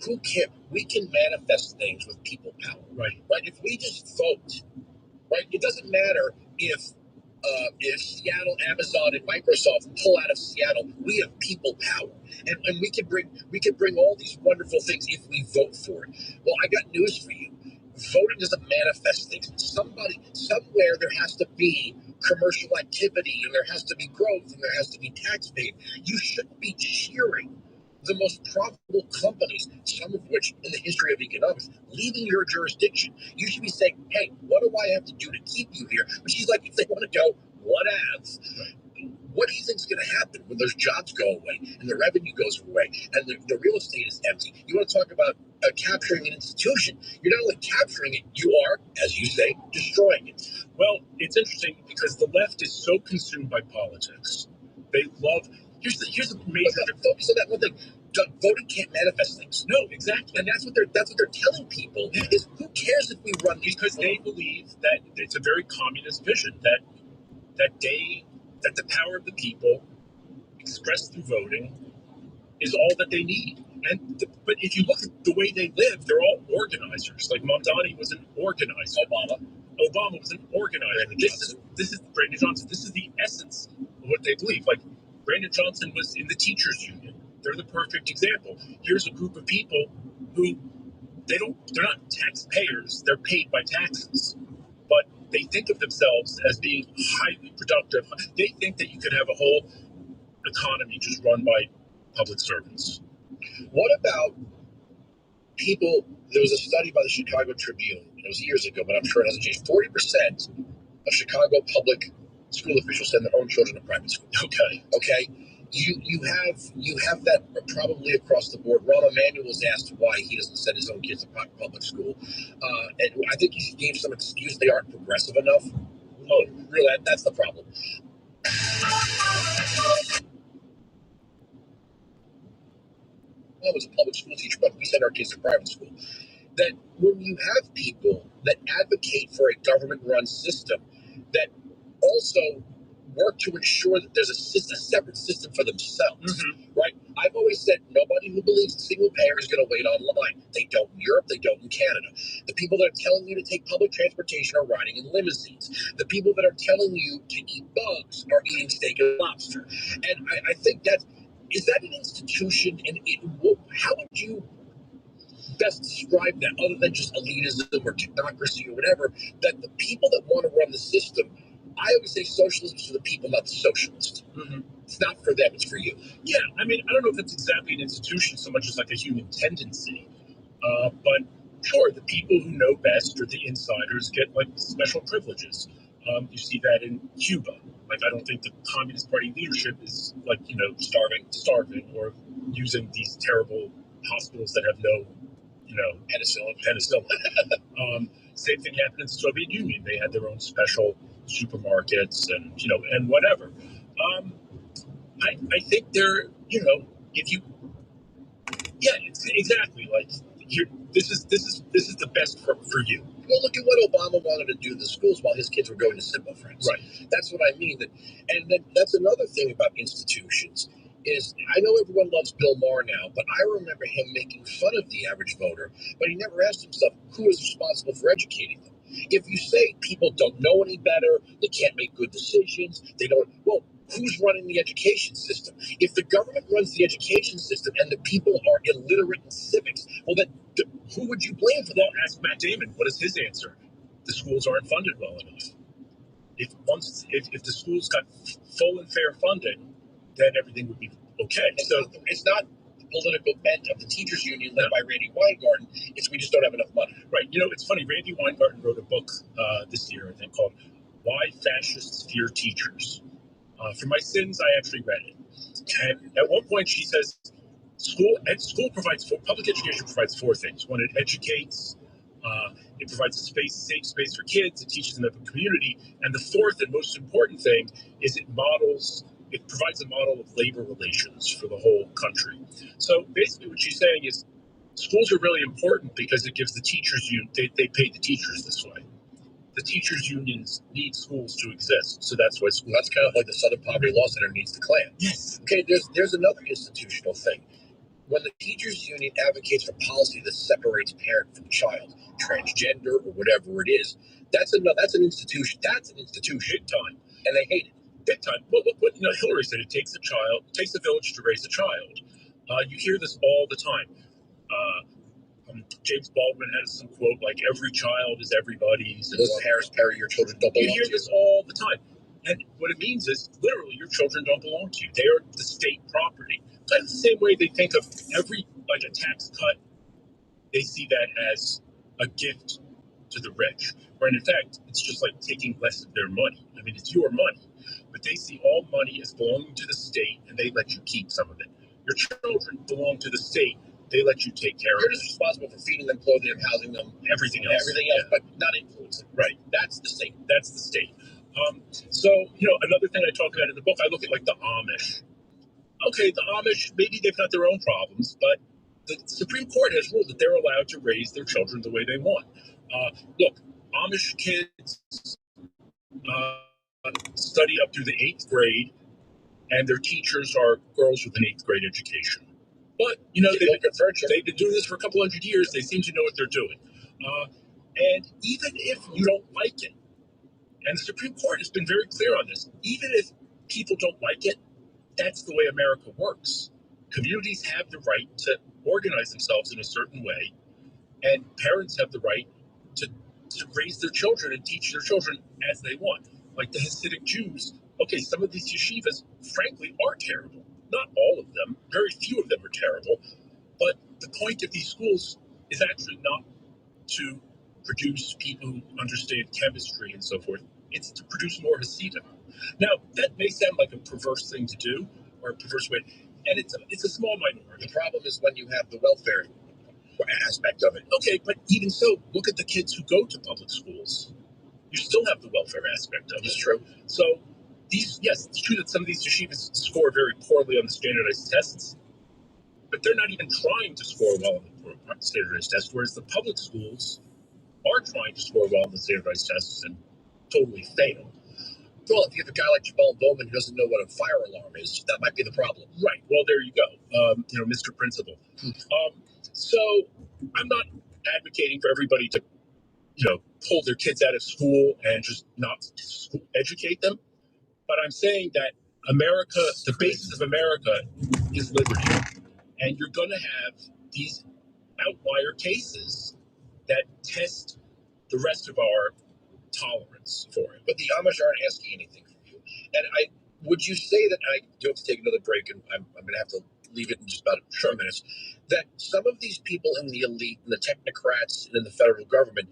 who cares? We can manifest things with people power. Right. If we just vote, right? It doesn't matter if Seattle, Amazon, and Microsoft pull out of Seattle. We have people power, and we can bring all these wonderful things if we vote for it. Well, I got news for you. Voting doesn't manifest things. Somewhere, there has to be commercial activity, and there has to be growth, and there has to be tax paid. You shouldn't be cheering the most profitable companies, some of which in the history of economics, leaving your jurisdiction. You should be saying, hey, what do I have to do to keep you here? But she's like, if they want to go, whatevs. Right. What do you think is going to happen when those jobs go away and the revenue goes away and the real estate is empty? You want to talk about capturing an institution. You're not only capturing it, you are, as you say, destroying it. Well, it's interesting because the left is so consumed by politics. They love... Here's a major... Focus on that one thing. Voting can't manifest things. No, exactly. And that's what they're telling people is, who cares if we run these? Because they believe that it's a very communist vision, that the power of the people expressed through voting is all that they need. But if you look at the way they live, they're all organizers. Like Mamdani was an organizer. Obama was an organizer. This is Brandon Johnson. This is the essence of what they believe. Like Brandon Johnson was in the teachers union. They're the perfect example. Here's a group of people who they're not taxpayers. They're paid by taxes, but they think of themselves as being highly productive. They think that you could have a whole economy just run by public servants. What about people? There was a study by the Chicago Tribune, and it was years ago, but I'm sure it hasn't changed. 40% of Chicago public school officials send their own children to private school. Okay. You have that probably across the board. Rahm Emanuel was asked why he doesn't send his own kids to public school, and I think he gave some excuse they aren't progressive enough. Oh, really? That's the problem. I was a public school teacher, but we send our kids to private school. That when you have people that advocate for a government-run system that also work to ensure that there's a separate system for themselves, right? I've always said nobody who believes in single payer is going to wait online. They don't in Europe, they don't in Canada. The people that are telling you to take public transportation are riding in limousines. The people that are telling you to eat bugs are eating steak and lobster. And I think is that an institution? And how would you best describe that, other than just elitism or technocracy or whatever, that the people that want to run the system, I always say socialism is for the people, not the socialists. It's not for them, it's for you. Yeah, I mean, I don't know if it's exactly an institution so much as like a human tendency. But sure, the people who know best or the insiders get like special privileges. You see that in Cuba. Like, I don't think the Communist Party leadership is like, starving or using these terrible hospitals that have no penicillin. Same thing happened in the Soviet Union. They had their own special supermarkets and whatever. I think they're, if you, yeah, it's exactly like this is the best for you. Well, look at what Obama wanted to do in the schools while his kids were going to Simba Friends. Right. That's what I mean. And that's another thing about institutions is I know everyone loves Bill Maher now, but I remember him making fun of the average voter, but he never asked himself who is responsible for educating them. If you say people don't know any better, they can't make good decisions, they don't, well, who's running the education system? If the government runs the education system and the people are illiterate in civics, well, then who would you blame for that? Well, ask Matt Damon. What is his answer? The schools aren't funded well enough. If the schools got full and fair funding, then everything would be okay. It's not the political bent of the teachers union led by Randy Weingarten. It's we just don't have enough money. Right. It's funny. Randy Weingarten wrote a book this year, I think, called "Why Fascists Fear Teachers." For my sins, I actually read it. And at one point, she says, public education provides four things. One, it educates. It provides a safe space for kids. It teaches them about community. And the fourth and most important thing is it provides a model of labor relations for the whole country. So basically what she's saying is schools are really important because it gives the teachers, they pay the teachers this way. The teachers unions need schools to exist, so that's why schools. That's kind of like the Southern Poverty Law Center needs the Klan. Yes. Okay, there's another institutional thing. When the teachers union advocates for policy that separates parent from child, transgender or whatever it is, that's an institution. That's an institution. Big time. And they hate it. Big time. Well, what Hillary said, it takes a village to raise a child. You hear this all the time. James Baldwin has some quote like "Every child is everybody's." Listen, Harris Perry, your children don't belong to you. You hear this all the time, and what it means is literally your children don't belong to you. They are the state property. Kind of the same way they think of every a tax cut. They see that as a gift to the rich, when in fact it's just like taking less of their money. I mean, it's your money, but they see all money as belonging to the state, and they let you keep some of it. Your children belong to the state. They let you take care of it. You're just responsible for feeding them, clothing them, housing them, everything else, but not influencing. Right. That's the state. That's the state. So, another thing I talk about in the book, I look at like the Amish. Okay, the Amish, maybe they've got their own problems, but the Supreme Court has ruled that they're allowed to raise their children the way they want. Look, Amish kids study up through the 8th grade, and their teachers are girls with an 8th grade education. But, they've been doing this for a couple hundred years. They seem to know what they're doing. And even if you don't like it, and the Supreme Court has been very clear on this, even if people don't like it, that's the way America works. Communities have the right to organize themselves in a certain way, and parents have the right to raise their children and teach their children as they want. Like the Hasidic Jews, okay, some of these yeshivas, frankly, are terrible. Not all of them, very few of them are terrible, but the point of these schools is actually not to produce people who understand chemistry and so forth. It's to produce more Hasidim. Now, that may sound like a perverse thing to do, or a perverse way, and it's a small minority. The problem is when you have the welfare aspect of it. Okay, but even so, look at the kids who go to public schools. You still have the welfare aspect of it. It's true. So yes, it's true that some of these yeshivas score very poorly on the standardized tests, but they're not even trying to score well on the standardized tests, whereas the public schools are trying to score well on the standardized tests and totally fail. Well, if you have a guy like Jamal Bowman who doesn't know what a fire alarm is, that might be the problem. Right. Well, there you go. Mr. Principal. So I'm not advocating for everybody to, pull their kids out of school and just not educate them. But I'm saying that America, the basis of America is liberty. And you're going to have these outlier cases that test the rest of our tolerance for it. But the Amish aren't asking anything from you. And would you say that, I do have to take another break, and I'm going to have to leave it in just about 4 minutes, that some of these people in the elite and the technocrats and in the federal government,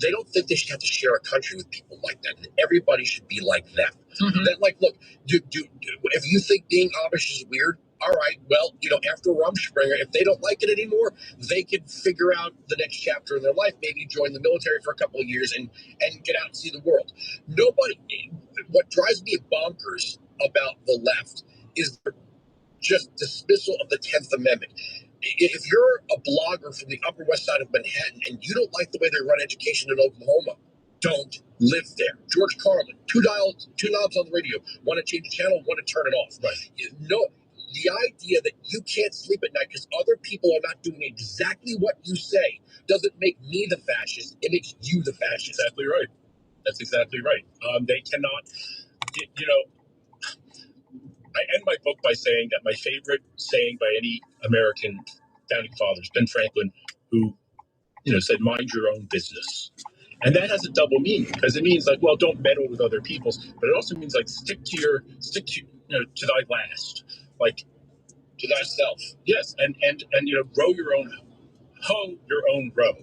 they don't think they should have to share a country with people like that. Everybody should be like them. Mm-hmm. That, like, look, if you think being Amish is weird, all right, well, after Rumspringa, if they don't like it anymore, they can figure out the next chapter in their life, maybe join the military for a couple of years and get out and see the world. What drives me bonkers about the left is their just dismissal of the 10th Amendment. If you're a blogger from the Upper West Side of Manhattan and you don't like the way they run education in Oklahoma, don't live there. George Carlin, two knobs on the radio. Want to change the channel, want to turn it off. Right. No, the idea that you can't sleep at night because other people are not doing exactly what you say doesn't make me the fascist. It makes you the fascist. Exactly right. That's exactly right. They cannot, I end my book by saying that my favorite saying by any American founding fathers, Ben Franklin, who, said, mind your own business. And that has a double meaning, because it means, like, well, don't meddle with other people's, but it also means, like, stick to thy last, like, to thyself. Yes. And row your own, hoe your own row.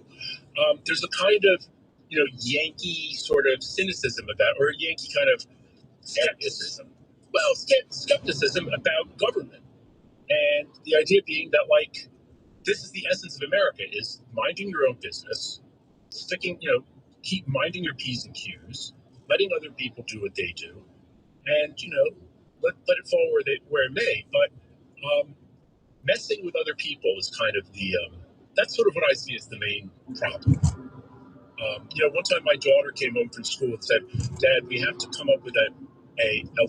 There's a kind of, Yankee sort of cynicism about, or Yankee kind of skepticism. Well, skepticism about government. And the idea being that, like, this is the essence of America, is minding your own business, keep minding your P's and Q's, letting other people do what they do, and, let it fall where it may. But messing with other people is kind of that's sort of what I see as the main problem. One time my daughter came home from school and said, "Dad, we have to come up with a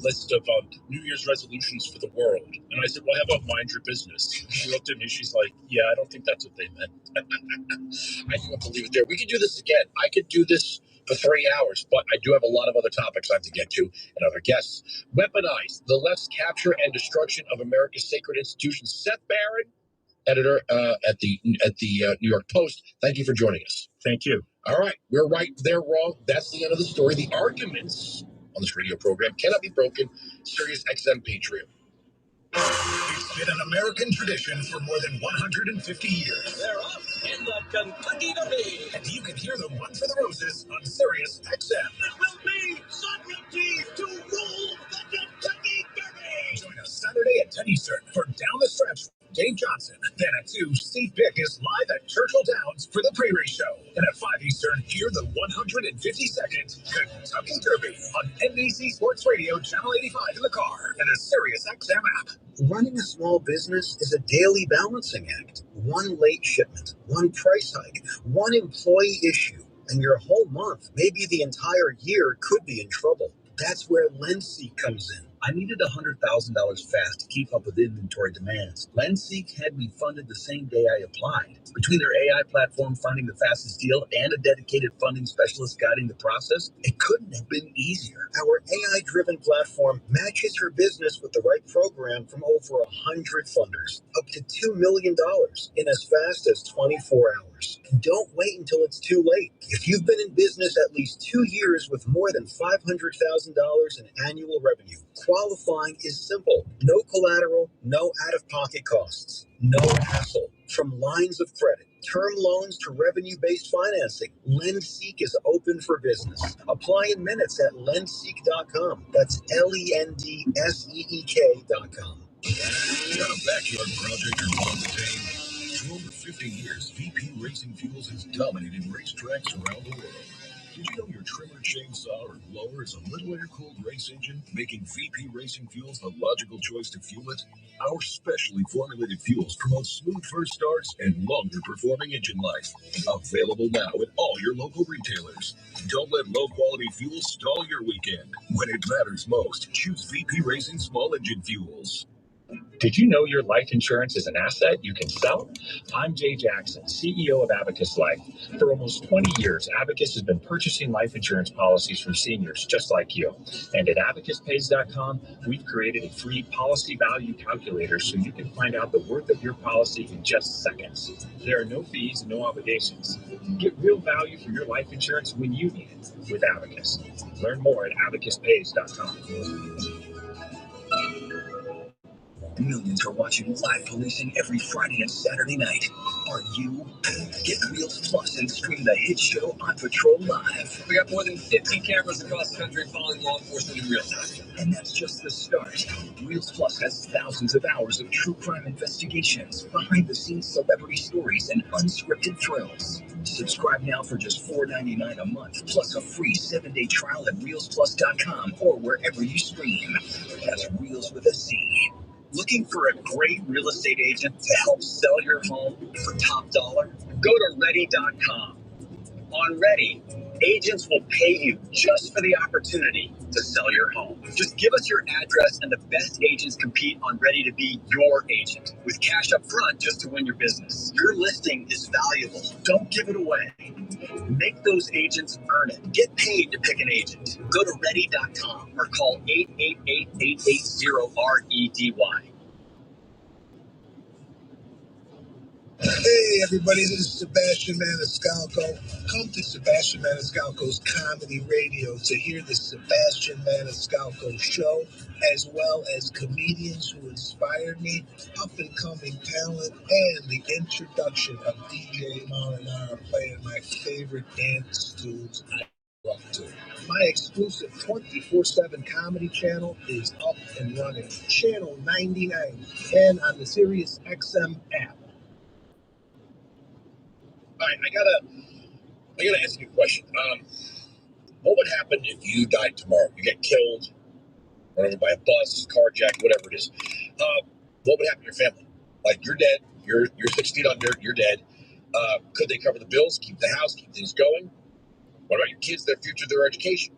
list of New Year's resolutions for the world." And I said, "Well, how about mind your business?" She looked at me, she's like, "Yeah, I don't think that's what they meant." I do have to leave it there. We could do this again. I could do this for 3 hours, but I do have a lot of other topics I have to get to and other guests. Weaponize the left's capture and destruction of America's sacred institutions. Seth Barron, editor at the New York Post. Thank you for joining us. Thank you. All right, we're right, they're wrong. That's the end of the story. The arguments on this radio program cannot be broken. Sirius XM Patriot. It's been an American tradition for more than 150 years. They're off in the Kentucky Derby. And you can hear them run for the roses on Sirius XM. It will be Socrates to rule the Kentucky Derby. Join us Saturday at 10 Eastern for Down the Stretch. Dave Johnson. Then at 2, Steve Pick is live at Churchill Downs for the pre-race show. And at 5 Eastern, hear the 152nd Kentucky Derby on NBC Sports Radio, Channel 85 in the car and the Sirius XM app. Running a small business is a daily balancing act. One late shipment, one price hike, one employee issue, and your whole month, maybe the entire year, could be in trouble. That's where Lency comes in. I needed $100,000 fast to keep up with inventory demands. LendSeek had me funded the same day I applied. Between their AI platform finding the fastest deal and a dedicated funding specialist guiding the process, it couldn't have been easier. Our AI-driven platform matches your business with the right program from over 100 funders, up to $2 million in as fast as 24 hours. Don't wait until it's too late. If you've been in business at least 2 years with more than $500,000 in annual revenue, qualifying is simple. No collateral, no out-of-pocket costs, no hassle. From lines of credit, term loans to revenue-based financing, LendSeek is open for business. Apply in minutes at lendseek.com. That's LENDSEEK.com. Got a backyard project or lawn to tame? For over 50 years, VP Racing Fuels has dominated racetracks around the world. Did you know your trimmer, chainsaw, or blower is a little air-cooled race engine, making VP Racing Fuels the logical choice to fuel it? Our specially formulated fuels promote smooth first starts and longer-performing engine life. Available now at all your local retailers. Don't let low-quality fuels stall your weekend. When it matters most, choose VP Racing Small Engine Fuels. Did you know your life insurance is an asset you can sell? I'm Jay Jackson, CEO of Abacus Life. For almost 20 years, Abacus has been purchasing life insurance policies from seniors just like you. And at abacuspays.com, we've created a free policy value calculator so you can find out the worth of your policy in just seconds. There are no fees and no obligations. Get real value for your life insurance when you need it with Abacus. Learn more at abacuspays.com. Millions are watching live policing every Friday and Saturday night. Are you? Get Reels Plus and stream the hit show On Patrol Live. We got more than 50 cameras across the country following law enforcement in real time. And that's just the start. Reels Plus has thousands of hours of true crime investigations, behind-the-scenes celebrity stories, and unscripted thrills. Subscribe now for just $4.99 a month, plus a free 7-day trial at ReelsPlus.com or wherever you stream. That's Reels with a Z. Looking for a great real estate agent to help sell your home for top dollar? Go to Ready.com. On Ready, agents will pay you just for the opportunity to sell your home. Just give us your address and the best agents compete on Ready to be your agent with cash up front just to win your business. Your listing is valuable. Don't give it away. Make those agents earn it. Get paid to pick an agent. Go to Ready.com or call 888-880-REDY. Hey everybody, this is Sebastian Maniscalco. Come to Sebastian Maniscalco's Comedy Radio to hear the Sebastian Maniscalco Show, as well as comedians who inspired me, up-and-coming talent, and the introduction of DJ Molinaro playing my favorite dance tunes I love to. My exclusive 24/7 comedy channel is up and running, channel 99, and on the Sirius XM app. All right, I gotta ask you a question. What would happen if you died tomorrow? You get killed, run over by a bus, carjacked, whatever it is. What would happen to your family? Like, you're dead. You're 6 feet under. You're dead. Could they cover the bills, keep the house, keep things going? What about your kids, their future, their education?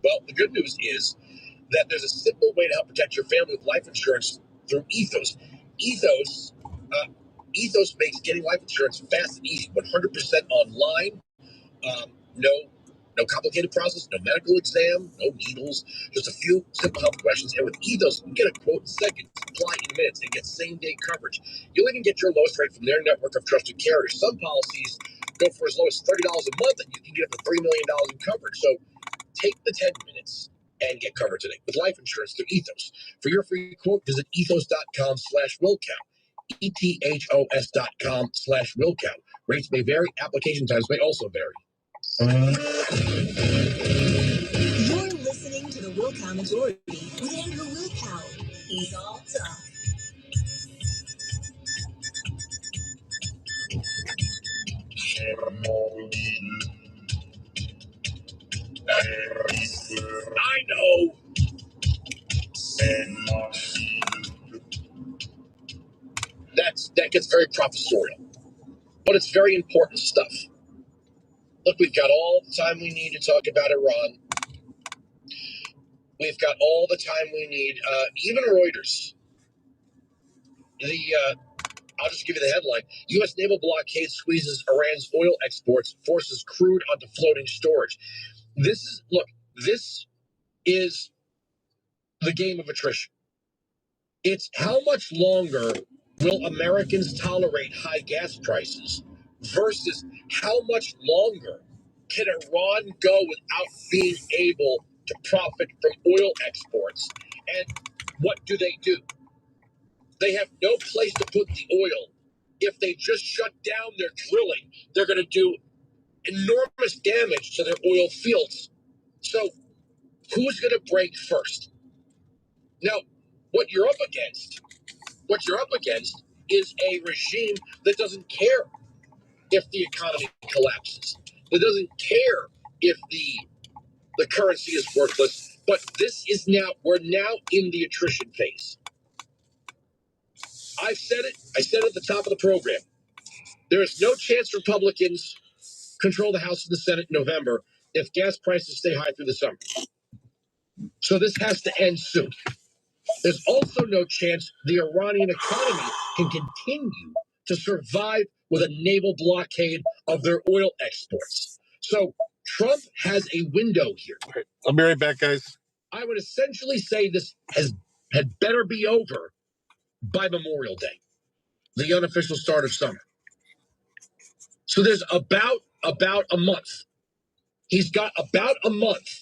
Well, the good news is that there's a simple way to help protect your family with life insurance through Ethos. Ethos makes getting life insurance fast and easy, 100% online. No complicated process, no medical exam, no needles, just a few simple health questions. And with Ethos, you get a quote in seconds, apply in minutes, and get same-day coverage. You'll even get your lowest rate from their network of trusted carriers. Some policies go for as low as $30 a month, and you can get up to $3 million in coverage. So take the 10 minutes and get covered today with life insurance through Ethos. For your free quote, visit ethos.com/willcount. ETHOS.com/willcount. Rates may vary, application times may also vary. You're listening to the Willcow Majority with Andrew Willcow. He's all talk. I know. That gets very professorial, but it's very important stuff. Look, we've got all the time we need to talk about Iran. We've got all the time we need. Even Reuters. I'll just give you the headline. U.S. naval blockade squeezes Iran's oil exports, forces crude onto floating storage. This is the game of attrition. It's how much longer will Americans tolerate high gas prices versus how much longer can Iran go without being able to profit from oil exports. And what do? They have no place to put the oil. If they just shut down their drilling, they're going to do enormous damage to their oil fields. So who's going to break first? Now, what you're up against is a regime that doesn't care if the economy collapses. That doesn't care if the currency is worthless. But we're now in the attrition phase. I said at the top of the program. There is no chance Republicans control the House and the Senate in November if gas prices stay high through the summer. So this has to end soon. There's also no chance the Iranian economy can continue to survive with a naval blockade of their oil exports. So Trump has a window here. Okay, I'll be right back, guys. I would essentially say this had better be over by Memorial Day, the unofficial start of summer. So there's about a month. He's got about a month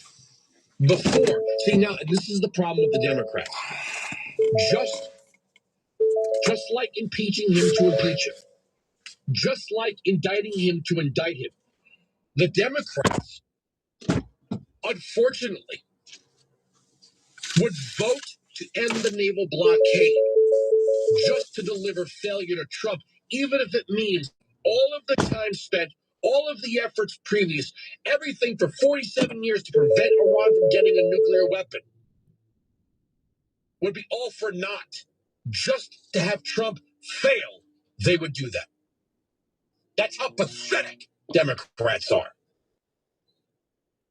before. See, now this is the problem with the Democrats. Just like impeaching him to impeach him, just like indicting him to indict him, the Democrats, unfortunately, would vote to end the naval blockade just to deliver failure to Trump, even if it means all of the time spent, all of the efforts previous, everything for 47 years to prevent Iran from getting a nuclear weapon would be all for naught. Just to have Trump fail, they would do that. That's how pathetic Democrats are.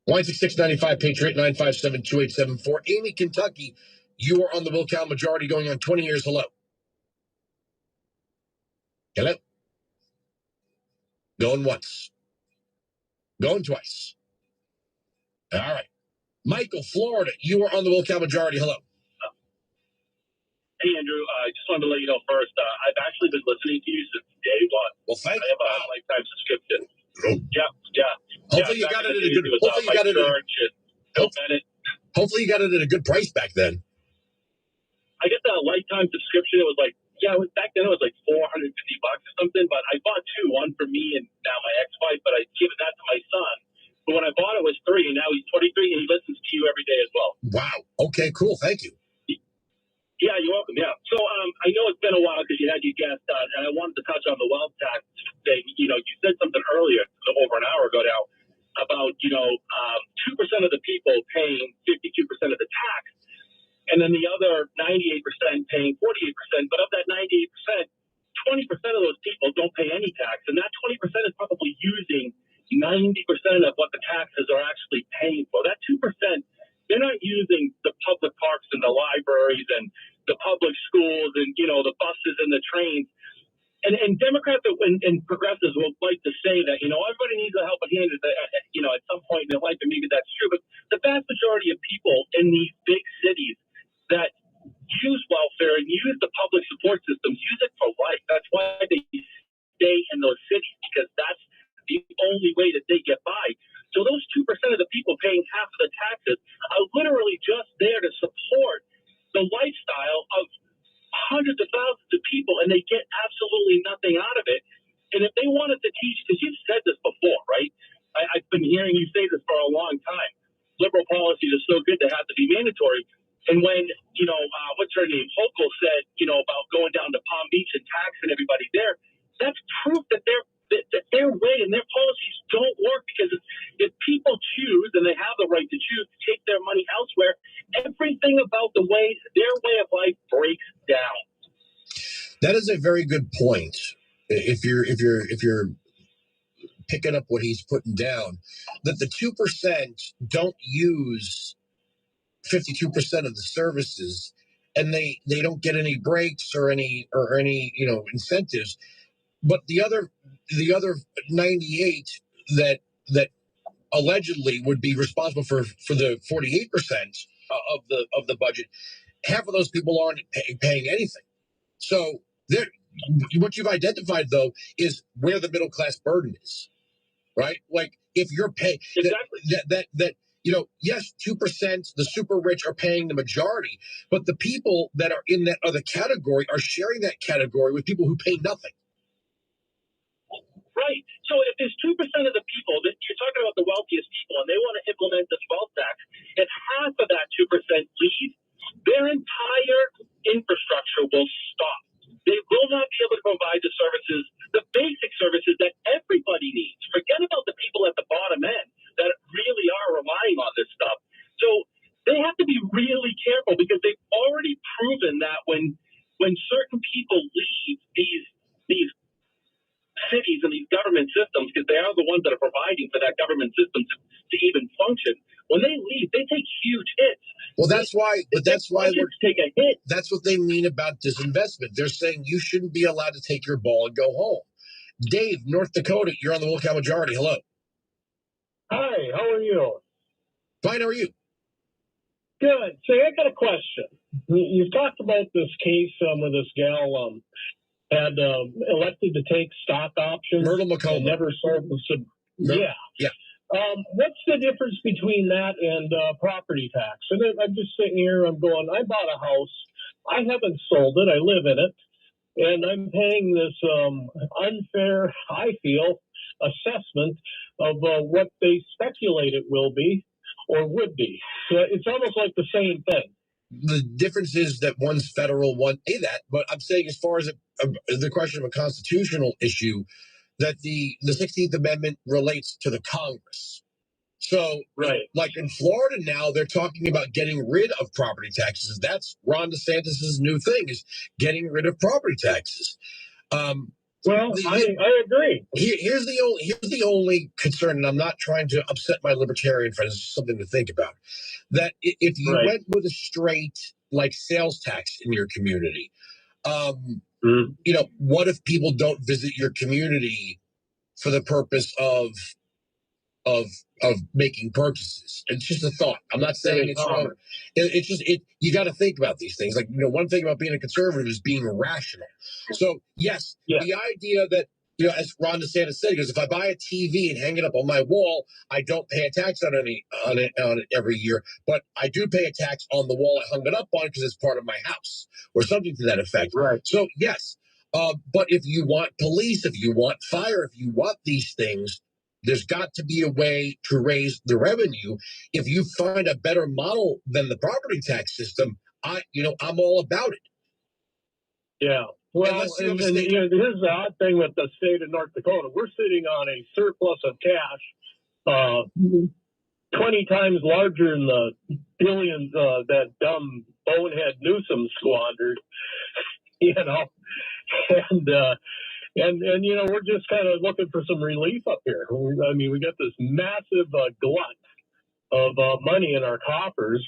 16695 Patriot 957-2874. Amy, Kentucky, you are on the Will Count Majority going on 20 years. Hello. Hello. Going once. Going twice. All right. Michael, Florida, you are on the Will Count Majority. Hello. Hey, Andrew, I just wanted to let you know first, I've actually been listening to you since day one. Well, thank I you. have a lifetime subscription. Oh. Yeah. Hopefully you got it at a good Hopefully you got it at a good price back then. I get the lifetime subscription. It was like, back then it was like $450 or something, but I bought two, one for me and now my ex-wife, but I gave that to my son. But when I bought it was 3, and now he's 23 and he listens to you every day as well. Wow. Okay, cool. Thank you. Yeah, you're welcome. Yeah. So I know it's been a while because you had your guest on, and I wanted to touch on the wealth tax thing. You said something earlier, over an hour ago now, about 2% of the people paying 52% of the tax, and then the other 98% paying 48%. But of that 98%, 20% of those people don't pay any tax, and that 20% is probably using 90% of what the taxes are actually paying for. That 2%. They're not using the public parks and the libraries and the public schools and, the buses and the trains. And Democrats and progressives will like to say that, everybody needs a helping hand at some point in their life, and maybe that's true. But the vast majority of people in these big cities that use welfare and use the public support systems use it for life. That's why they stay in those cities, because that's the only way that they get by. So those 2% of the people paying half of the taxes are literally just there to support the lifestyle of hundreds of thousands of people, and they get absolutely nothing out of it. And if they wanted to teach, because you've said this before, right? I've been hearing you say this for a long time. Liberal policies are so good they have to be mandatory. And when, what's her name, Hochul said, about going down to Palm Beach and taxing everybody there, that's proof that their way and their policies don't work, because if people choose, and they have the right to choose, to take their money elsewhere, everything about their way of life breaks down. That is a very good point. If you're picking up what he's putting down, that the 2% don't use 52% of the services, and they don't get any breaks or any incentives. But the other 98 that allegedly would be responsible for the 48% of the budget, half of those people aren't paying anything. So what you've identified though is where the middle class burden is, right? Like if you're paying Exactly. that yes, 2%, the super rich are paying the majority, but the people that are in that other category are sharing that category with people who pay nothing. Right. So if there's 2% of the people that you're talking about, the wealthiest people, and they want to implement this wealth tax, if half of that 2% leave, their entire infrastructure will stop. They will not be able to provide the services, the basic services that everybody needs. Forget about the people at the bottom end that really are relying on this stuff. So they have to be really careful because they've already proven that when certain people leave these cities and these government systems, because they are the ones that are providing for that government system to even function, when they leave, they take huge hits. Well, that's why we're take a hit. That's what they mean about disinvestment. They're saying you shouldn't be allowed to take your ball and go home. Dave, North Dakota, you're on the Will Count Majority. Hello. Hi, how are you? Fine, how are you? Good. So I got a question. You've talked about this case where this gal had elected to take stock options. Myrtle McComb. Never sold the Yeah. What's the difference between that and property tax? And I'm just sitting here, I'm going, I bought a house. I haven't sold it. I live in it. And I'm paying this unfair, I feel, assessment of what they speculate it will be or would be. So it's almost like the same thing. The difference is that one's federal, one that. But I'm saying, as far as the question of a constitutional issue, that the 16th Amendment relates to the Congress. So, right, like in Florida now, they're talking about getting rid of property taxes. That's Ron DeSantis' new thing, is getting rid of property taxes. Well, I agree. Here's the only concern, and I'm not trying to upset my libertarian friends. It's something to think about. That if you went with a straight like sales tax in your community, what if people don't visit your community for the purpose of making purchases? It's just a thought. I'm not saying it's wrong. It's just you got to think about these things. Like, one thing about being a conservative is being rational. So yes, the idea that, as Ron DeSantis said, he goes, if I buy a TV and hang it up on my wall, I don't pay a tax on it every year, but I do pay a tax on the wall I hung it up on because it's part of my house, or something to that effect. Right. So yes, but if you want police, if you want fire, if you want these things, there's got to be a way to raise the revenue. If you find a better model than the property tax system, I'm all about it. Yeah. Well, and here's the odd thing with the state of North Dakota. We're sitting on a surplus of cash, 20 times larger than the billions that dumb bonehead Newsom squandered, and we're just kind of looking for some relief up here. I mean, we got this massive glut of money in our coffers,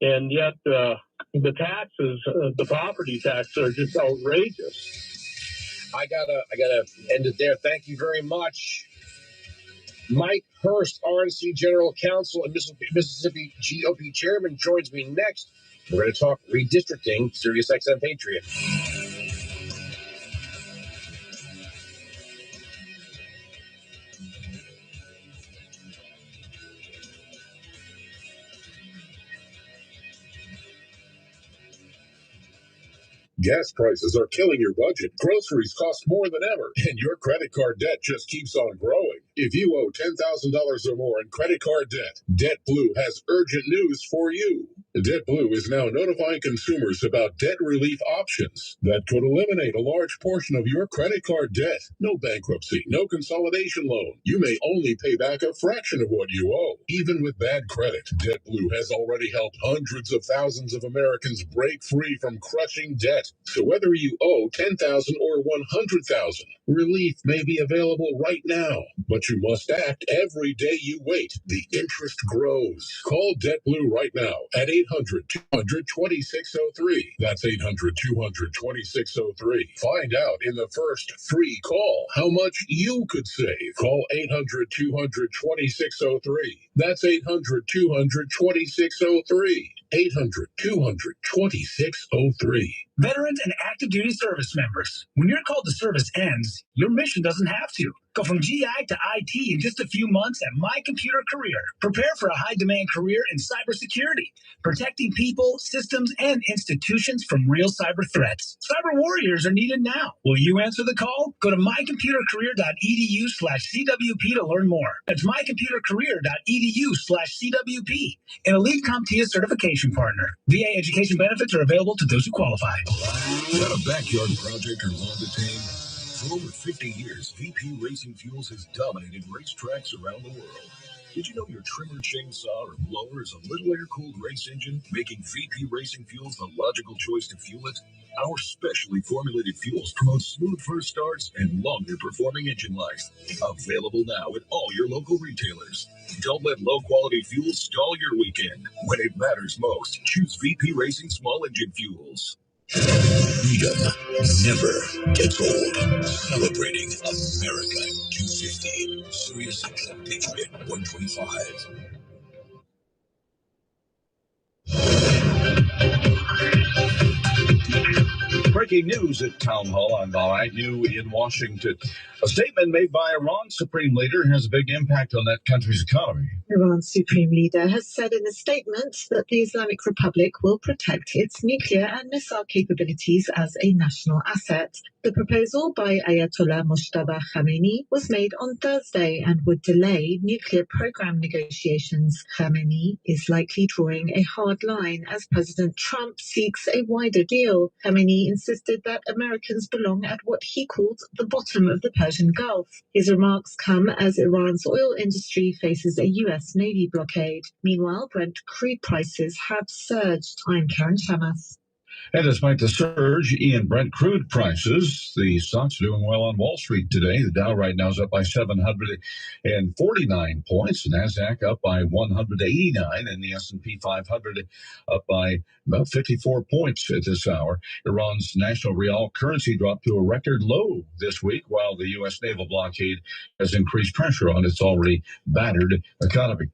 and yet the taxes, the property taxes, are just outrageous. I gotta end it there. Thank you very much, Mike Hurst, RNC General Counsel and Mississippi GOP Chairman, joins me next. We're going to talk redistricting. Sirius XM Patriot. Gas prices are killing your budget. Groceries cost more than ever, and your credit card debt just keeps on growing. If you owe $10,000 or more in credit card debt, DebtBlue has urgent news for you. JetBlue is now notifying consumers about debt relief options that could eliminate a large portion of your credit card debt. No bankruptcy, no consolidation loan. You may only pay back a fraction of what you owe. Even with bad credit, JetBlue has already helped hundreds of thousands of Americans break free from crushing debt. So whether you owe $10,000 or $100,000, relief may be available right now. But you must act every day you wait. The interest grows. Call JetBlue right now at 800-200-2603. That's 800-200-2603. Find out in the first free call how much you could save. Call 800-200-2603. That's 800-200-2603. 800-200-2603. Veterans and active duty service members, when your call to service ends, your mission doesn't have to. Go from GI to IT in just a few months at My Computer Career. Prepare for a high-demand career in cybersecurity, protecting people, systems, and institutions from real cyber threats. Cyber warriors are needed now. Will you answer the call? Go to mycomputercareer.edu/CWP to learn more. That's mycomputercareer.edu/CWP. An elite CompTIA certification partner. VA education benefits are available to those who qualify. Got a backyard project or lawn to tame? For over 50 years, VP Racing Fuels has dominated racetracks around the world. Did you know your trimmer, chainsaw, or blower is a little air-cooled race engine, making VP Racing Fuels the logical choice to fuel it? Our specially formulated fuels promote smooth first starts and longer-performing engine life. Available now at all your local retailers. Don't let low-quality fuels stall your weekend. When it matters most, choose VP Racing Small Engine Fuels. Freedom never gets old. Celebrating America 250. Sirius XM Patriot 125. Breaking news at Town Hall. I'm Bob Agnew in Washington. A statement made by Iran's supreme leader has a big impact on that country's economy. Iran's supreme leader has said in a statement that the Islamic Republic will protect its nuclear and missile capabilities as a national asset. The proposal by Ayatollah Mojtaba Khamenei was made on Thursday and would delay nuclear program negotiations. Khamenei is likely drawing a hard line as President Trump seeks a wider deal. Khamenei insisted that Americans belong at what he called the bottom of the Persian Gulf. His remarks come as Iran's oil industry faces a U.S. Navy blockade. Meanwhile, Brent crude prices have surged. I'm Karen Shamas. And despite the surge in Brent crude prices, the stock's doing well on Wall Street today. The Dow right now is up by 749 points. The NASDAQ up by 189, and the S&P 500 up by about 54 points at this hour. Iran's national real currency dropped to a record low this week, while the U.S. naval blockade has increased pressure on its already battered economy.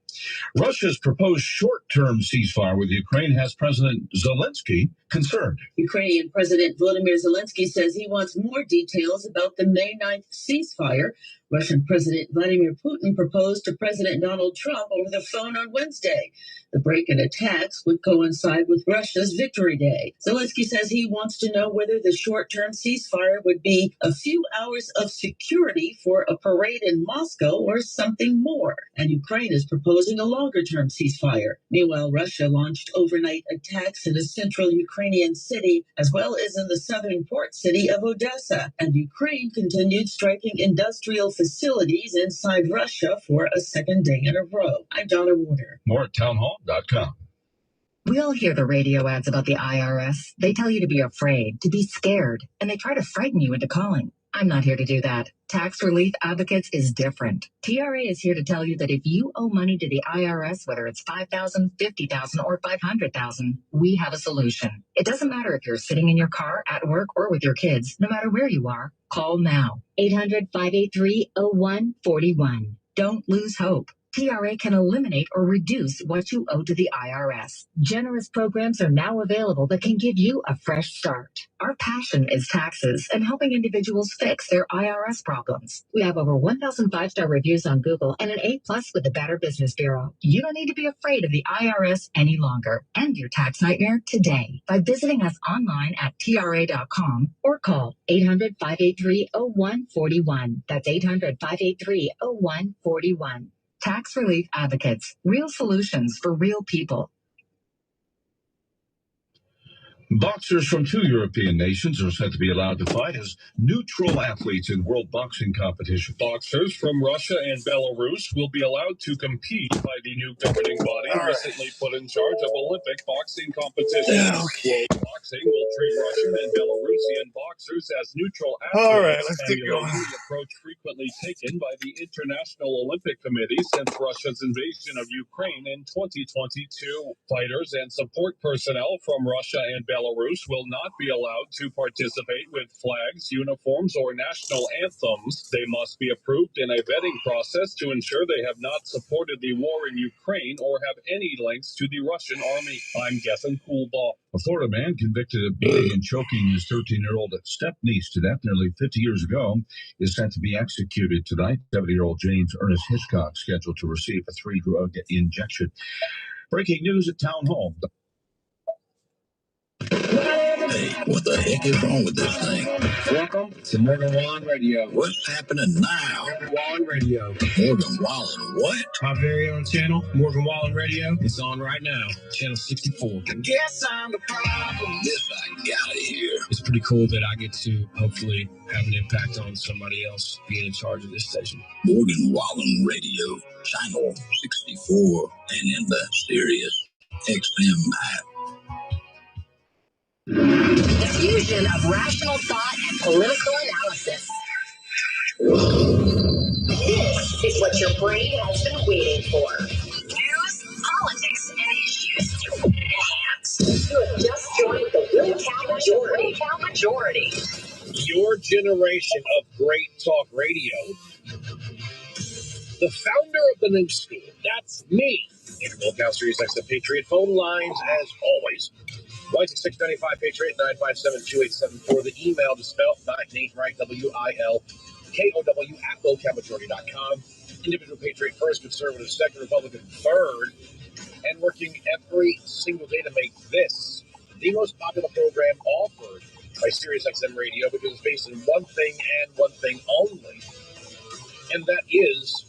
Russia's proposed short-term ceasefire with Ukraine has President Zelensky concerned. Ukrainian President Volodymyr Zelensky says he wants more details about the May 9th ceasefire. Russian President Vladimir Putin proposed to President Donald Trump over the phone on Wednesday. The break in attacks would coincide with Russia's Victory Day. Zelensky says he wants to know whether the short-term ceasefire would be a few hours of security for a parade in Moscow or something more. And Ukraine is proposing a longer-term ceasefire. Meanwhile, Russia launched overnight attacks in a central Ukrainian city, as well as in the southern port city of Odessa. And Ukraine continued striking industrial facilities inside Russia for a second day in a row. I'm Donna Warner. More at townhall.com. We all hear the radio ads about the IRS. They tell you to be afraid, to be scared, and they try to frighten you into calling. I'm not here to do that. Tax Relief Advocates is different. TRA is here to tell you that if you owe money to the IRS, whether it's $5,000, $50,000, or $500,000, we have a solution. It doesn't matter if you're sitting in your car, at work, or with your kids. No matter where you are, call now. 800-583-0141. Don't lose hope. TRA can eliminate or reduce what you owe to the IRS. Generous programs are now available that can give you a fresh start. Our passion is taxes and helping individuals fix their IRS problems. We have over 1,000 5-star reviews on Google and an A+ with the Better Business Bureau. You don't need to be afraid of the IRS any longer. End your tax nightmare today by visiting us online at TRA.com or call 800-583-0141. That's 800-583-0141. Tax Relief Advocates, real solutions for real people. Boxers from 2 European nations are set to be allowed to fight as neutral athletes in world boxing competition. Boxers from Russia and Belarus will be allowed to compete by the new governing body recently put in charge of Olympic boxing competitions. World Boxing will treat Russian and Belarusian boxers as neutral athletes. All right, let's get going. The approach frequently taken by the International Olympic Committee since Russia's invasion of Ukraine in 2022. Fighters and support personnel from Russia and Belarus will not be allowed to participate with flags, uniforms, or national anthems. They must be approved in a vetting process to ensure they have not supported the war in Ukraine or have any links to the Russian army. I'm Gethin Coolbaugh. A Florida man convicted of beating and choking his 13-year-old step-niece to death nearly 50 years ago is set to be executed tonight. 70-year-old James Ernest Hitchcock scheduled to receive a 3-drug injection. Breaking news at Town Hall. Hey, what the heck is wrong with this thing? Welcome to Morgan Wallen Radio. What's happening now? Morgan Wallen Radio. Morgan Wallen, what? My very own channel, Morgan Wallen Radio. It's on right now, channel 64. Guess I'm the problem. This I gotta hear. It's pretty cool that I get to hopefully have an impact on somebody else being in charge of this station. Morgan Wallen Radio, channel 64, and in the Sirius XM app. The fusion of rational thought and political analysis. This is what your brain has been waiting for. News, politics, and issues. Enhanced. You have just joined the Will Count Majority. Your generation of great talk radio. The founder of the new school. That's me. Andrew Will Count, Sirius XM Patriot. Phone lines, as always. 16695 Patriot 957-2874. The email to spell Nate right WILKOW at WillCountMajority.com. Individual Patriot first, conservative second, Republican third, and working every single day to make this the most popular program offered by Sirius XM Radio because it's based on one thing and one thing only, and that is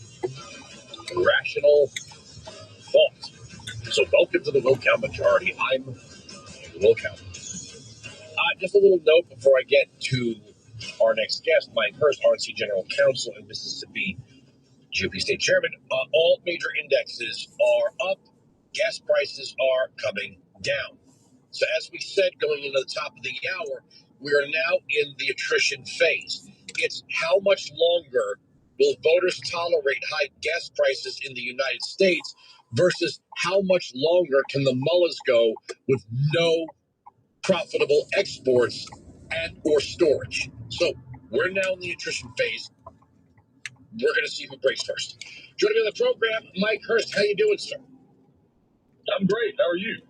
rational thought. So welcome to the Will Count Majority. I'm Will Count. Just a little note before I get to our next guest, Mike Hurst, RNC General Counsel and Mississippi GOP State Chairman. All major indexes are up. Gas prices are coming down. So as we said, going into the top of the hour, we are now in the attrition phase. It's how much longer will voters tolerate high gas prices in the United States versus how much longer can the mullahs go with no profitable exports and or storage. So we're now in the attrition phase. We're going to see who breaks first. Joining me on the program, Mike Hurst. How you doing, sir? I'm great. How are you?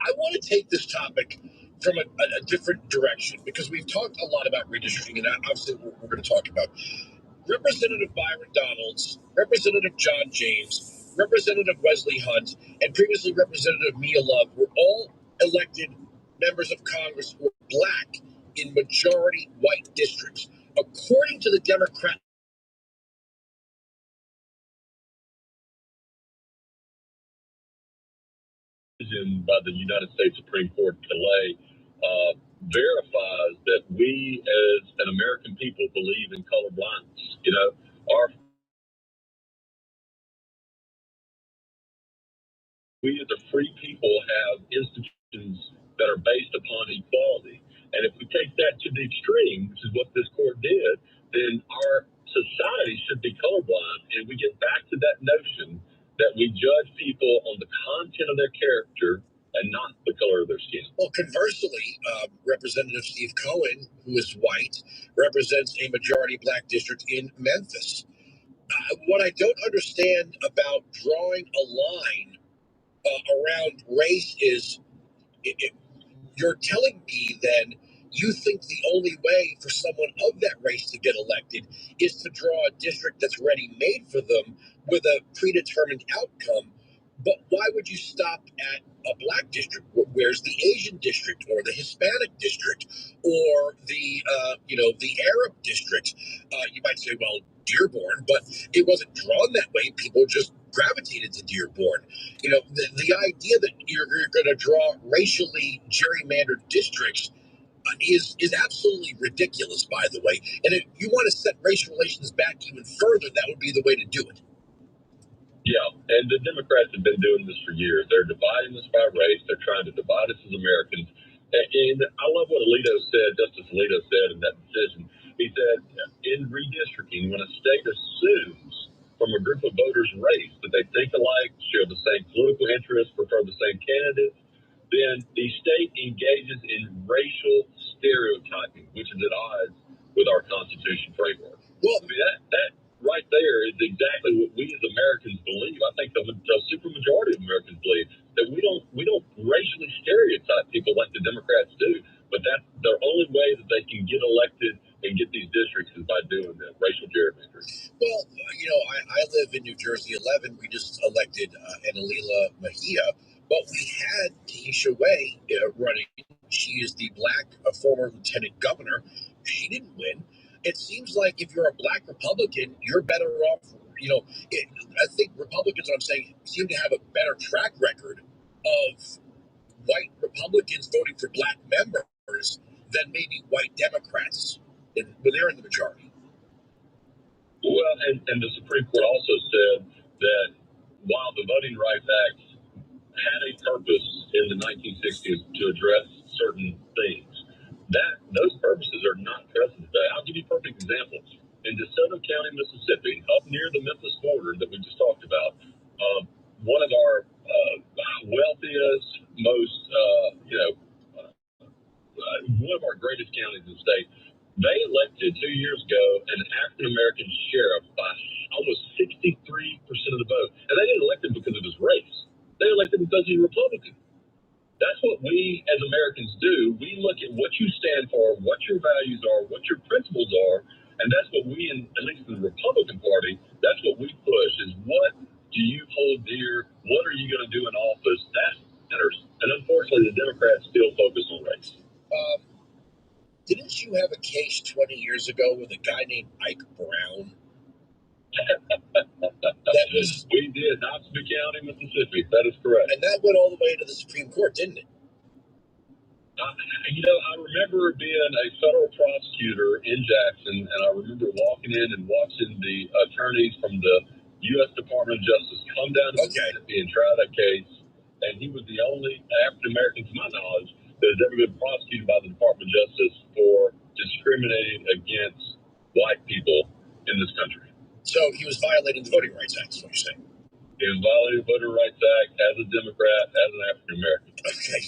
I want to take this topic from a different direction because we've talked a lot about redistricting, and obviously we're going to talk about Representative Byron Donalds, Representative John James, Representative Wesley Hunt, and previously Representative Mia Love were all elected members of Congress who were black in majority white districts. According to the Democrat by the United States Supreme Court delay verifies that we as an American people believe in color blindness. You know, we as a free people have institutions that are based upon equality. And if we take that to the extreme, which is what this court did, then our society should be colorblind. And we get back to that notion that we judge people on the content of their character and not the color of their skin. Well, conversely, Representative Steve Cohen, who is white, represents a majority black district in Memphis. What I don't understand about drawing a line around race is you're telling me then you think the only way for someone of that race to get elected is to draw a district that's ready made for them with a predetermined outcome. But why would you stop at a black district? Where's the Asian district or the Hispanic district or the Arab district? You might say, well, Dearborn, but it wasn't drawn that way. People just gravitated to Dearborn. The idea that you're going to draw racially gerrymandered districts is absolutely ridiculous, by the way. And if you want to set race relations back even further, that would be the way to do it. Yeah, and the Democrats have been doing this for years. They're dividing us by race. They're trying to divide us as Americans. And I love what Justice Alito said in that decision. He said, in redistricting, when a state assumes from a group of voters race that they think alike, share the same political interests, prefer the same candidates, then the state engages in racial stereotyping, which is at odds with our Constitution framework. Well, I mean, that right there is exactly what we as Americans believe. I think the supermajority of Americans believe that we don't racially stereotype people like the Democrats do. But that's the only way that they can get elected and get these districts is by doing that, racial gerrymandering. Well, I live in New Jersey 11. We just elected Annalila Mejia, but we had Keisha Way running. She is the black former lieutenant governor. She didn't win. It seems like if you're a black Republican, you're better off. I think Republicans, what I'm saying, seem to have a better track record of white Republicans voting for black members than maybe white Democrats when they're in the majority. Well, and the Supreme Court also said that while the Voting Rights Act had a purpose in the 1960s to address certain things, those purposes are not present today. I'll give you a perfect example. In DeSoto County, Mississippi, up near the Memphis border that we just talked about, one of our wealthiest, most, one of our greatest counties in the state, they elected 2 years ago an African-American sheriff by almost 63% of the vote. And they didn't elect him because of his race. They elected him because he's a Republican. That's what we as Americans do. We look at what you stand for, what your values are, what your principles are, and that's what we, at least in the Republican Party, that's what we push is what do you hold dear? What are you going to do in office? That matters. And unfortunately, the Democrats still focus on race. Didn't you have a case 20 years ago with a guy named Ike Brown? We did, Knoxville County, Mississippi. That is correct. And that went all the way to the Supreme Court, didn't it? I remember being a federal prosecutor in Jackson, and I remember walking in and watching the attorneys from the U.S. Department of Justice come down to Mississippi and try that case. And he was the only African American, to my knowledge, that has ever been prosecuted by the Department of Justice for discriminating against white people in this country. So he was violating the Voting Rights Act, is what you're saying? He was violating the Voting Rights Act as a Democrat, as an African American. Okay,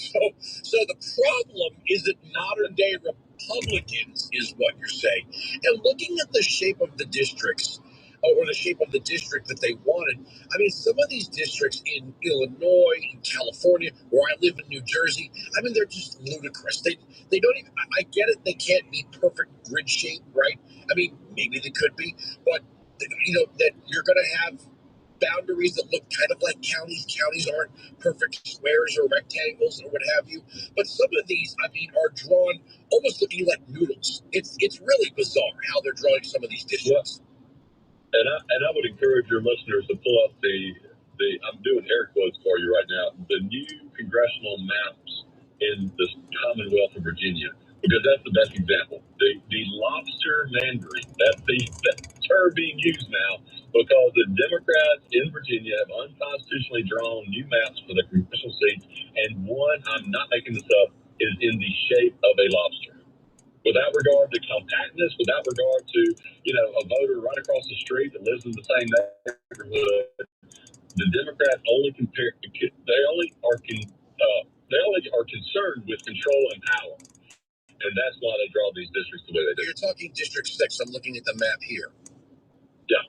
so the problem is that modern day Republicans is what you're saying. And looking at the shape of the districts, or the shape of the district that they wanted, I mean, some of these districts in Illinois, in California, where I live in New Jersey, I mean, they're just ludicrous. They don't even, I get it, they can't be perfect grid shape, right? I mean, maybe they could be, but, that you're going to have boundaries that look kind of like counties. Counties aren't perfect squares or rectangles or what have you. But some of these, I mean, are drawn almost looking like noodles. It's really bizarre how they're drawing some of these districts. Yeah. And I would encourage your listeners to pull up the I'm doing air quotes for you right now, the new congressional maps in the Commonwealth of Virginia, because that's the best example. The lobster mandarin, that's the term being used now, because the Democrats in Virginia have unconstitutionally drawn new maps for the congressional seats, and one, I'm not making this up, is in the shape of a lobster. Without regard to compactness, without regard to, a voter right across the street that lives in the same neighborhood, the Democrats only are concerned with control and power. And that's why they draw these districts the way they do. You're talking District 6. I'm looking at the map here. Yeah.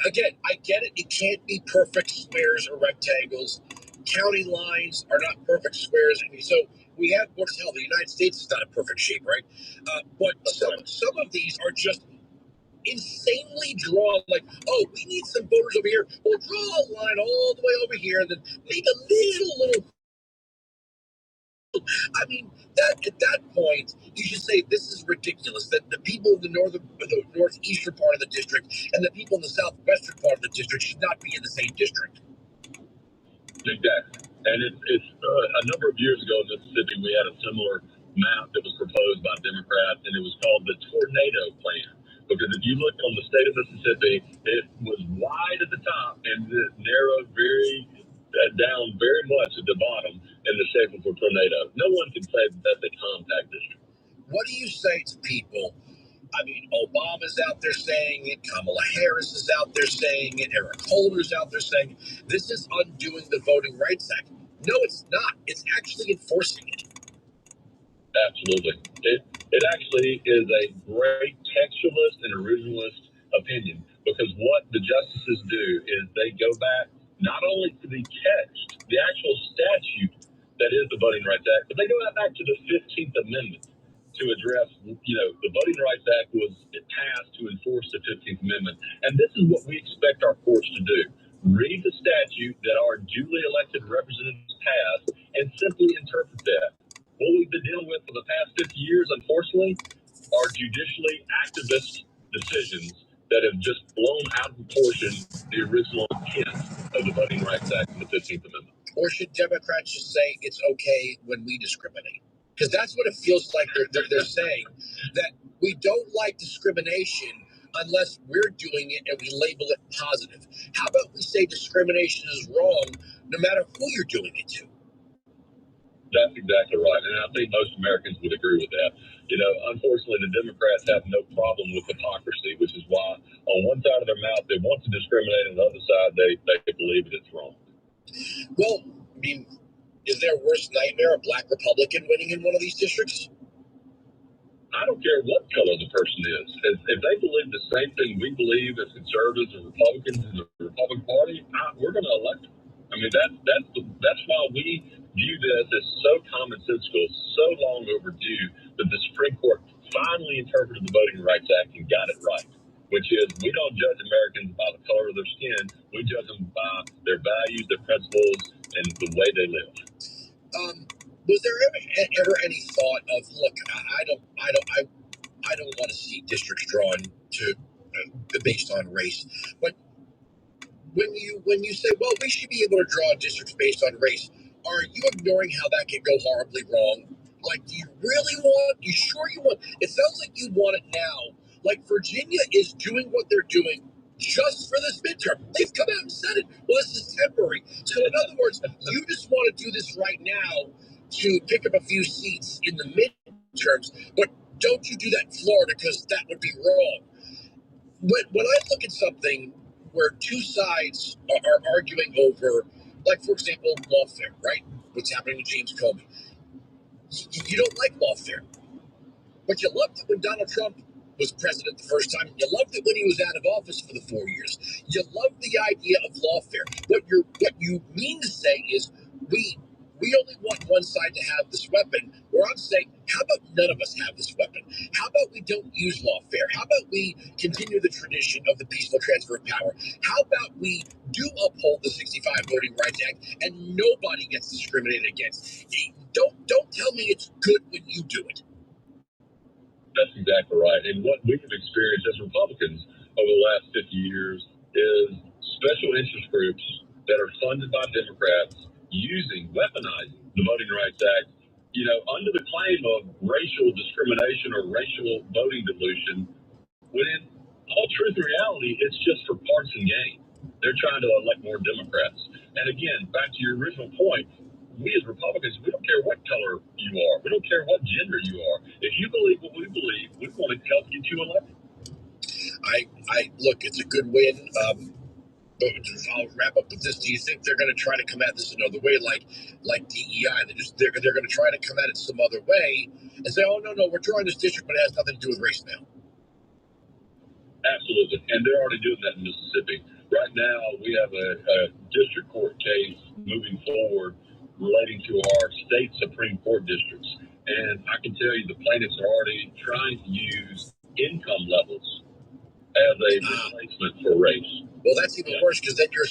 Again, I get it. It can't be perfect squares or rectangles. County lines are not perfect squares. So we have, what the hell, the United States is not a perfect shape, right? But some of these are just insanely drawn, like, oh, we need some voters over here. We'll draw a line all the way over here and then make a little I mean, that at that point, you should say this is ridiculous. That the people in the northeastern part of the district and the people in the southwestern part of the district should not be in the same district. Exactly. And it's a number of years ago in Mississippi, we had a similar map that was proposed by Democrats, and it was called the Tornado Plan. Because if you look on the state of Mississippi, it was wide at the top and it narrowed down very much at the bottom in the shape of a tornado. No one can say that that's a compact district. What do you say to people? I mean, Obama's out there saying it, Kamala Harris is out there saying it, Eric Holder's out there saying it. This is undoing the Voting Rights Act. No, it's not. It's actually enforcing it. Absolutely. It actually is a great textualist and originalist opinion, because what the justices do is they go back not only to the text, the actual statute that is the Voting Rights Act, but they go back to the 15th Amendment to address, the Voting Rights Act was passed to enforce the 15th Amendment. And this is what we expect our courts to do. Read the statute that our duly elected representatives pass and simply interpret that. What we've been dealing with for the past 50 years, unfortunately, are judicially activist decisions that have just blown out of proportion the original intent of the Voting Rights Act and the 15th Amendment. Or should Democrats just say it's okay when we discriminate? Because that's what it feels like they're saying, that we don't like discrimination unless we're doing it and we label it positive. How about we say discrimination is wrong no matter who you're doing it to? That's exactly right. And I think most Americans would agree with that. Unfortunately, the Democrats have no problem with hypocrisy, which is why on one side of their mouth, they want to discriminate, and on the other side, they believe that it's wrong. Well, I mean, is there a worse nightmare, a black Republican winning in one of these districts? I don't care what color the person is. If they believe the same thing we believe as conservatives and Republicans in the Republican Party, we're going to elect them. I mean, that's why we view this as so commonsensical, so long overdue, that the Supreme Court finally interpreted the Voting Rights Act and got it right, which is we don't judge Americans by the color of their skin. We judge them by their values, their principles, and the way they live. Was there ever any thought of, look, I don't want to see districts drawn to based on race, but when you say, well, we should be able to draw districts based on race, are you ignoring how that could go horribly wrong? Like, do you really want? You sure you want? It sounds like you want it now. Like Virginia is doing what they're doing just for this midterm. They've come out and said it. Well, this is temporary. So in other words, you just want to do this right now to pick up a few seats in the midterms, but don't you do that in Florida, because that would be wrong. When I look at something where two sides are arguing over, like, for example, lawfare, right? What's happening with James Comey. You don't like lawfare, but you loved it when Donald Trump was president the first time. You loved it when he was out of office for the 4 years. You loved the idea of lawfare. What you mean to say is we only want one side to have this weapon, where I'm saying, how about none of us have this weapon? How about we don't use lawfare? How about we continue the tradition of the peaceful transfer of power? How about we do uphold the 65 Voting Rights Act and nobody gets discriminated against? Don't tell me it's good when you do it. That's exactly right. And what we have experienced as Republicans over the last 50 years is special interest groups that are funded by Democrats weaponizing the Voting Rights Act, under the claim of racial discrimination or racial voting dilution, when in all truth and reality, it's just for partisan gain. They're trying to elect more Democrats. And again, back to your original point, we as Republicans, we don't care what color you are. We don't care what gender you are. If you believe what we believe, we want to help get you elected. I look, it's a good win. I'll wrap up with this. Do you think they're going to try to come at this another way, like DEI? They're going to try to come at it some other way and say, oh, no, we're drawing this district, but it has nothing to do with race now. Absolutely. And they're already doing that in Mississippi. Right now, we have a district court case moving forward relating to our state Supreme Court districts. And I can tell you the plaintiffs are already trying to use income levels as a replacement for race. Well, that's even worse, because then you're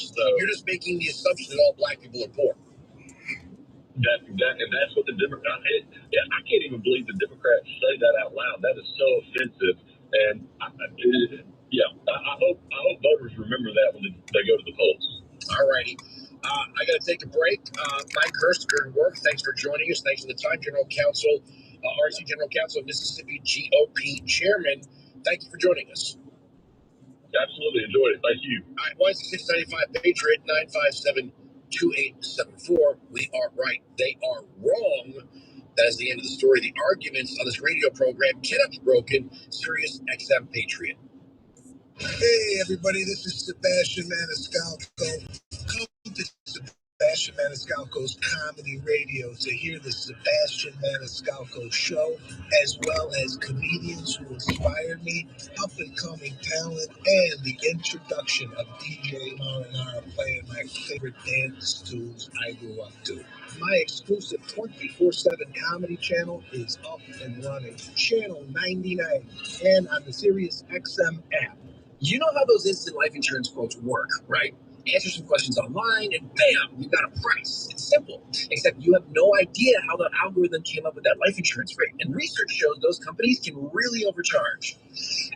just making the assumption that all black people are poor. That's what the Democrats. I can't even believe the Democrats say that out loud. That is so offensive. And I hope voters remember that when they go to the polls. All righty. I got to take a break. Mike Hurst, good work. Thanks for joining us. Thanks for the time, General Counsel, RC General Counsel of Mississippi GOP Chairman. Thank you for joining us. Absolutely enjoyed it. Thank you. All right, 16695 Patriot 957-2874. We are right. They are wrong. That is the end of the story. The arguments on this radio program cannot be broken. Sirius XM Patriot. Hey, everybody, this is Sebastian Maniscalco. Come to Sebastian Maniscalco's Comedy Radio to hear the Sebastian Maniscalco Show, as well as comedians who inspired me, up-and-coming talent, and the introduction of DJ Marinara playing my favorite dance tunes I grew up to. My exclusive 24/7 comedy channel is up and running, Channel 99, and on the Sirius XM app. You know how those instant life insurance quotes work, right? Answer some questions online and bam, you got a price. It's simple, except you have no idea how the algorithm came up with that life insurance rate. And research shows those companies can really overcharge.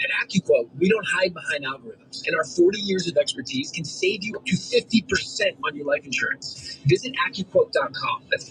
At AccuQuote, we don't hide behind algorithms, and our 40 years of expertise can save you up to 50% on your life insurance. Visit AccuQuote.com. That's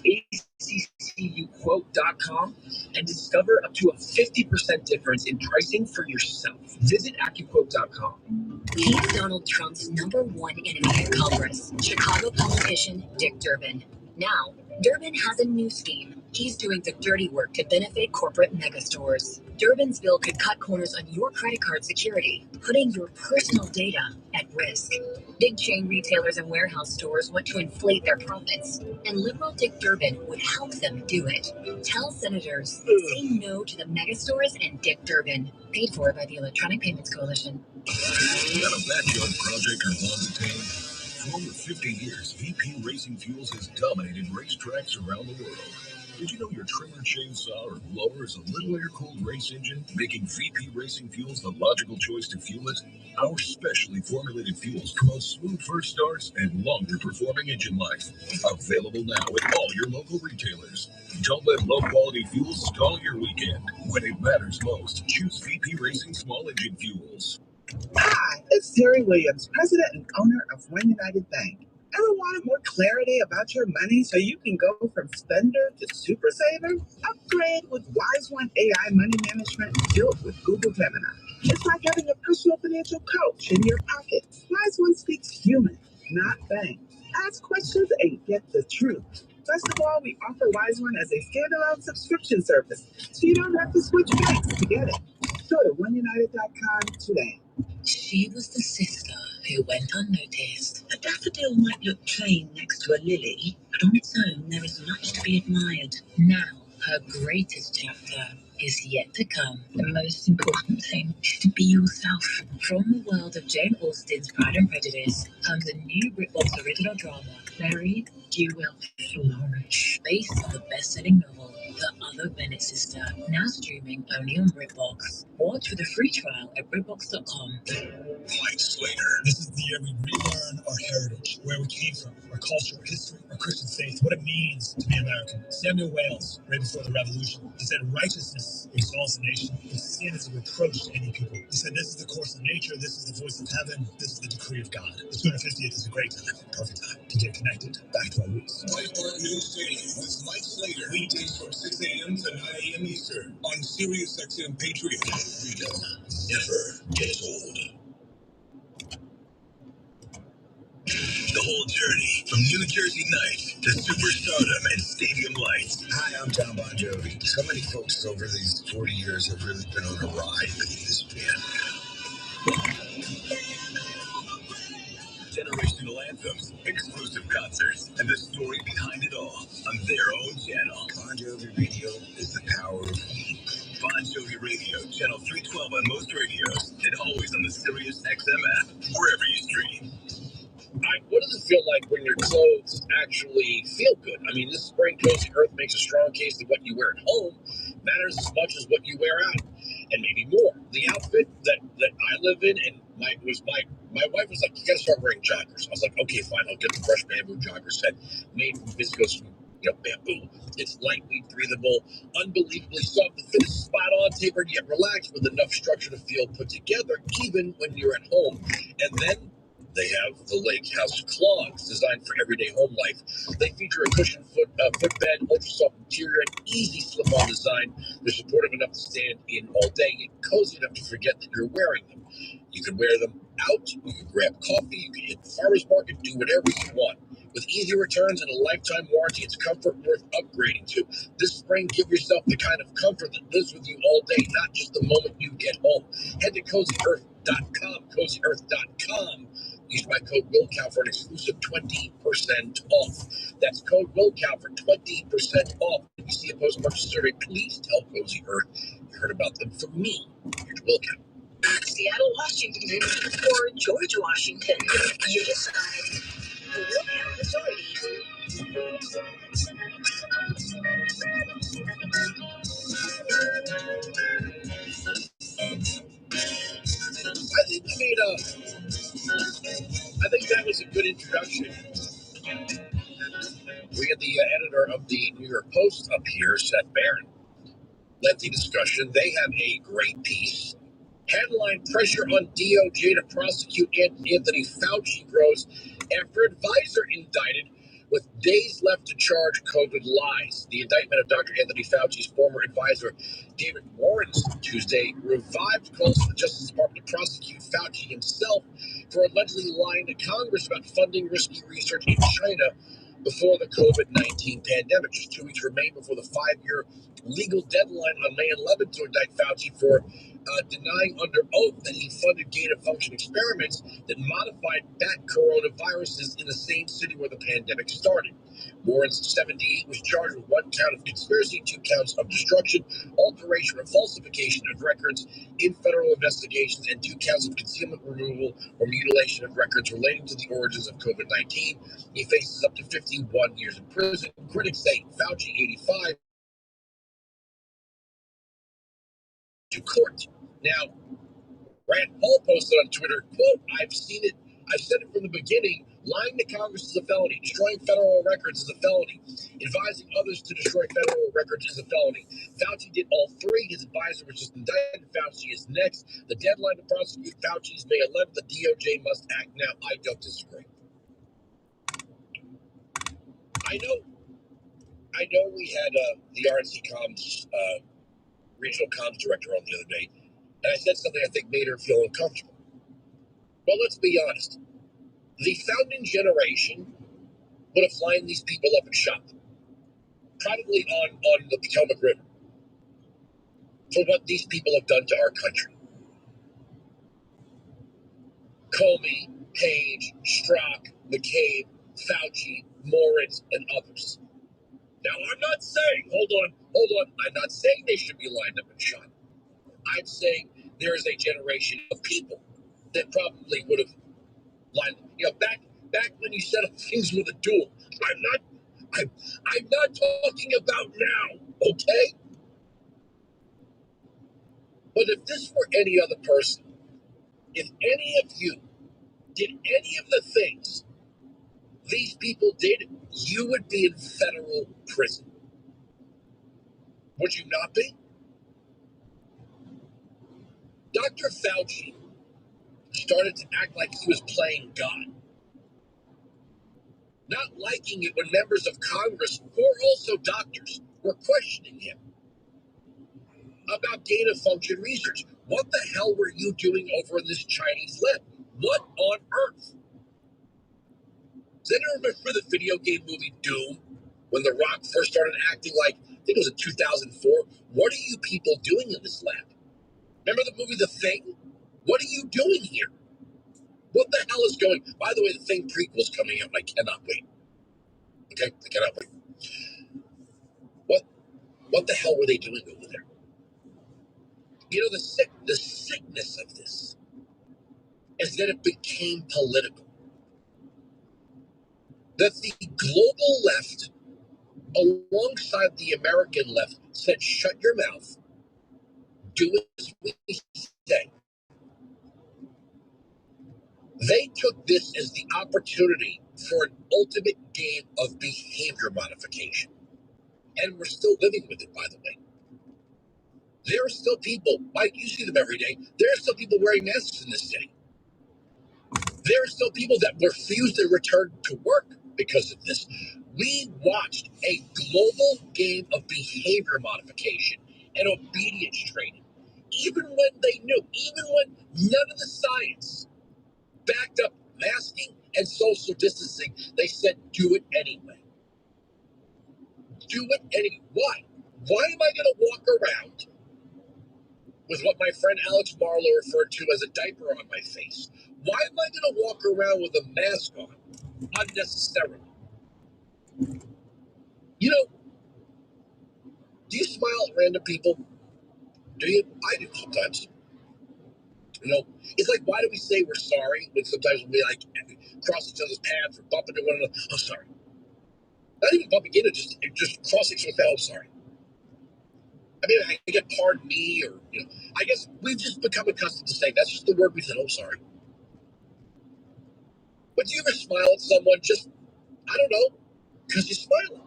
ACCUquote.com and discover up to a 50% difference in pricing for yourself. Visit AccuQuote.com. He's Donald Trump's #1 enemy in Congress, Chicago politician Dick Durbin. Now, Durbin has a new scheme. He's doing the dirty work to benefit corporate megastores. Durbin's bill could cut corners on your credit card security, putting your personal data at risk. Big chain retailers and warehouse stores want to inflate their profits, and liberal Dick Durbin would help them do it. Tell senators, say no to the megastores and Dick Durbin. Paid for by the Electronic Payments Coalition. Got a backyard project or lawn to tame? For over 50 years, VP Racing Fuels has dominated racetracks around the world. Did you know your trimmer, chainsaw, or blower is a little air-cooled race engine, making VP Racing Fuels the logical choice to fuel it? Our specially formulated fuels promote smooth first starts and longer-performing engine life. Available now at all your local retailers. Don't let low-quality fuels stall your weekend. When it matters most, choose VP Racing Small Engine Fuels. Hi, it's Terry Williams, president and owner of One United Bank. Ever wanted more clarity about your money so you can go from spender to super saver? Upgrade with Wise One AI Money Management built with Google Gemini. It's like having a personal financial coach in your pocket. Wise One speaks human, not bank. Ask questions and get the truth. Best of all, we offer Wise One as a standalone subscription service, so you don't have to switch banks to get it. Go to oneunited.com today. She was the sister who went unnoticed. A daffodil might look plain next to a lily, but on its own there is much to be admired. Now, her greatest chapter is yet to come. The most important thing is to be yourself. From the world of Jane Austen's Pride and Prejudice comes a new BritBox original drama, Mary, You Will Flourish, based on the best-selling novel The Other Bennett Sister, now streaming only on BritBox. Watch with a free trial at BritBox.com. Mike Slater. This is the year we relearn our heritage, where we came from, our culture, our history, our Christian faith, what it means to be American. Samuel Wales, right before the Revolution, he said righteousness exalts a nation, but sin is a reproach to any people. He said this is the course of nature, this is the voice of heaven, this is the decree of God. The 250th is a great time, perfect time to get connected back to our roots. Breitbart News Stadium with Mike Slater, weekdays from 6 a.m. to 9 a.m. Eastern on Sirius XM Patriot. Freedom never gets old. The whole journey from New Jersey Nights to superstardom and stadium lights. Hi, I'm John Bon Jovi. So many folks over these 40 years have really been on a ride with this band. Generational anthems, exclusive concerts, and the story behind it all on their own channel. Bon Jovi Radio is the power of we. Bon Jovi Radio, channel 312 on most radios, and always on the Sirius XM app, wherever you stream. What does it feel like when your clothes actually feel good? I mean, this spring cozy earth makes a strong case that what you wear at home matters as much as what you wear out, and maybe more. The outfit that I live in, and my wife was like, "You got to start wearing joggers." I was like, "Okay, fine, I'll get the Fresh Bamboo jogger set made from viscose bamboo. It's lightweight, breathable, unbelievably soft. The fit is spot on, tapered yet relaxed, with enough structure to feel put together, even when you're at home. And then they have the Lake House Clogs, designed for everyday home life. They feature a cushioned footbed, ultra soft interior, and easy slip-on design. They're supportive enough to stand in all day, and cozy enough to forget that you're wearing them. You can wear them out, you can grab coffee, you can hit the farmer's market, do whatever you want. With easy returns and a lifetime warranty, it's comfort worth upgrading to. This spring, give yourself the kind of comfort that lives with you all day, not just the moment you get home. Head to CozyEarth.com, CozyEarth.com. Use my code WillCow for an exclusive 20% off. That's code WillCow for 20% off. If you see a post-purchase survey, please tell Cozy Earth you heard about them from me. Here's WillCow. Seattle, Washington, or George Washington. You decide. The WillCow Authority. I think that was a good introduction. We had the editor of the New York Post up here, Seth Barron. Lengthy discussion. They have a great piece. Headline: Pressure on DOJ to prosecute Anthony Fauci grows after advisor indicted with days left to charge COVID lies. The indictment of Dr. Anthony Fauci's former advisor, David Warren's Tuesday, revived calls for the Justice Department to prosecute Fauci himself for allegedly lying to Congress about funding risky research in China before the COVID-19 pandemic. Just 2 weeks remain before the 5-year legal deadline on May 11th to indict Fauci for denying under oath that he funded gain-of-function experiments that modified bat coronaviruses in the same city where the pandemic started. Warren's 78 was charged with 1 count of conspiracy, 2 counts of destruction, alteration, or falsification of records in federal investigations, and 2 counts of concealment, removal, or mutilation of records relating to the origins of COVID-19. He faces up to 51 years in prison. Critics say Fauci, 85, to court. Now, Rand Paul posted on Twitter, quote, I've seen it. I've said it from the beginning. Lying to Congress is a felony. Destroying federal records is a felony. Advising others to destroy federal records is a felony. Fauci did all 3. His advisor was just indicted. Fauci is next. The deadline to prosecute Fauci is May 11th. The DOJ must act now. I don't disagree. I know we had the RNC Comms regional comms director on the other day, and I said something I think made her feel uncomfortable. Well, let's be honest. The founding generation would have lined these people up and shot them, probably on the Potomac River, for what these people have done to our country. Comey, Page, Strzok, McCabe, Fauci, Moritz, and others. Now, I'm not saying, hold on, I'm not saying they should be lined up and shot. I'm saying there is a generation of people that probably would have lined, back when you set up things with a duel. I'm not talking about now, okay? But if this were any other person, if any of you did any of the things these people did, you would be in federal prison. Would you not be? Dr. Fauci started to act like he was playing God, not liking it when members of Congress, who are also doctors, were questioning him about gain-of-function research. What the hell were you doing over in this Chinese lab? What on earth? Does anyone remember the video game movie Doom? When The Rock first started acting like, I think it was in 2004. What are you people doing in this lab? Remember the movie The Thing? What are you doing here? What the hell is going? By the way, The Thing prequel's coming out, and I cannot wait. Okay, I cannot wait. What the hell were they doing over there? The sickness of this is that it became political. That the global left, alongside the American left, said, shut your mouth, do as we say. They took this as the opportunity for an ultimate game of behavior modification. And we're still living with it, by the way. There are still people, Mike, you see them every day. There are still people wearing masks in this city. There are still people that refuse to return to work because of this. We watched a global game of behavior modification and obedience training. Even when they knew, even when none of the science backed up masking and social distancing, they said, do it anyway. Do it anyway. Why? Why am I going to walk around with what my friend Alex Marlowe referred to as a diaper on my face? Why am I going to walk around with a mask on unnecessarily? You know, do you smile at random people? Do you? I do sometimes. You know, it's like, why do we say we're sorry when sometimes we like cross each other's paths or bump into one another? I'm sorry. Not even bumping into, just crossing someone's path. I'm sorry. I mean, I get pardon me, or I guess we've just become accustomed to saying that's just the word we said. I'm sorry. But do you ever smile at someone just, I don't know, because you're smiling?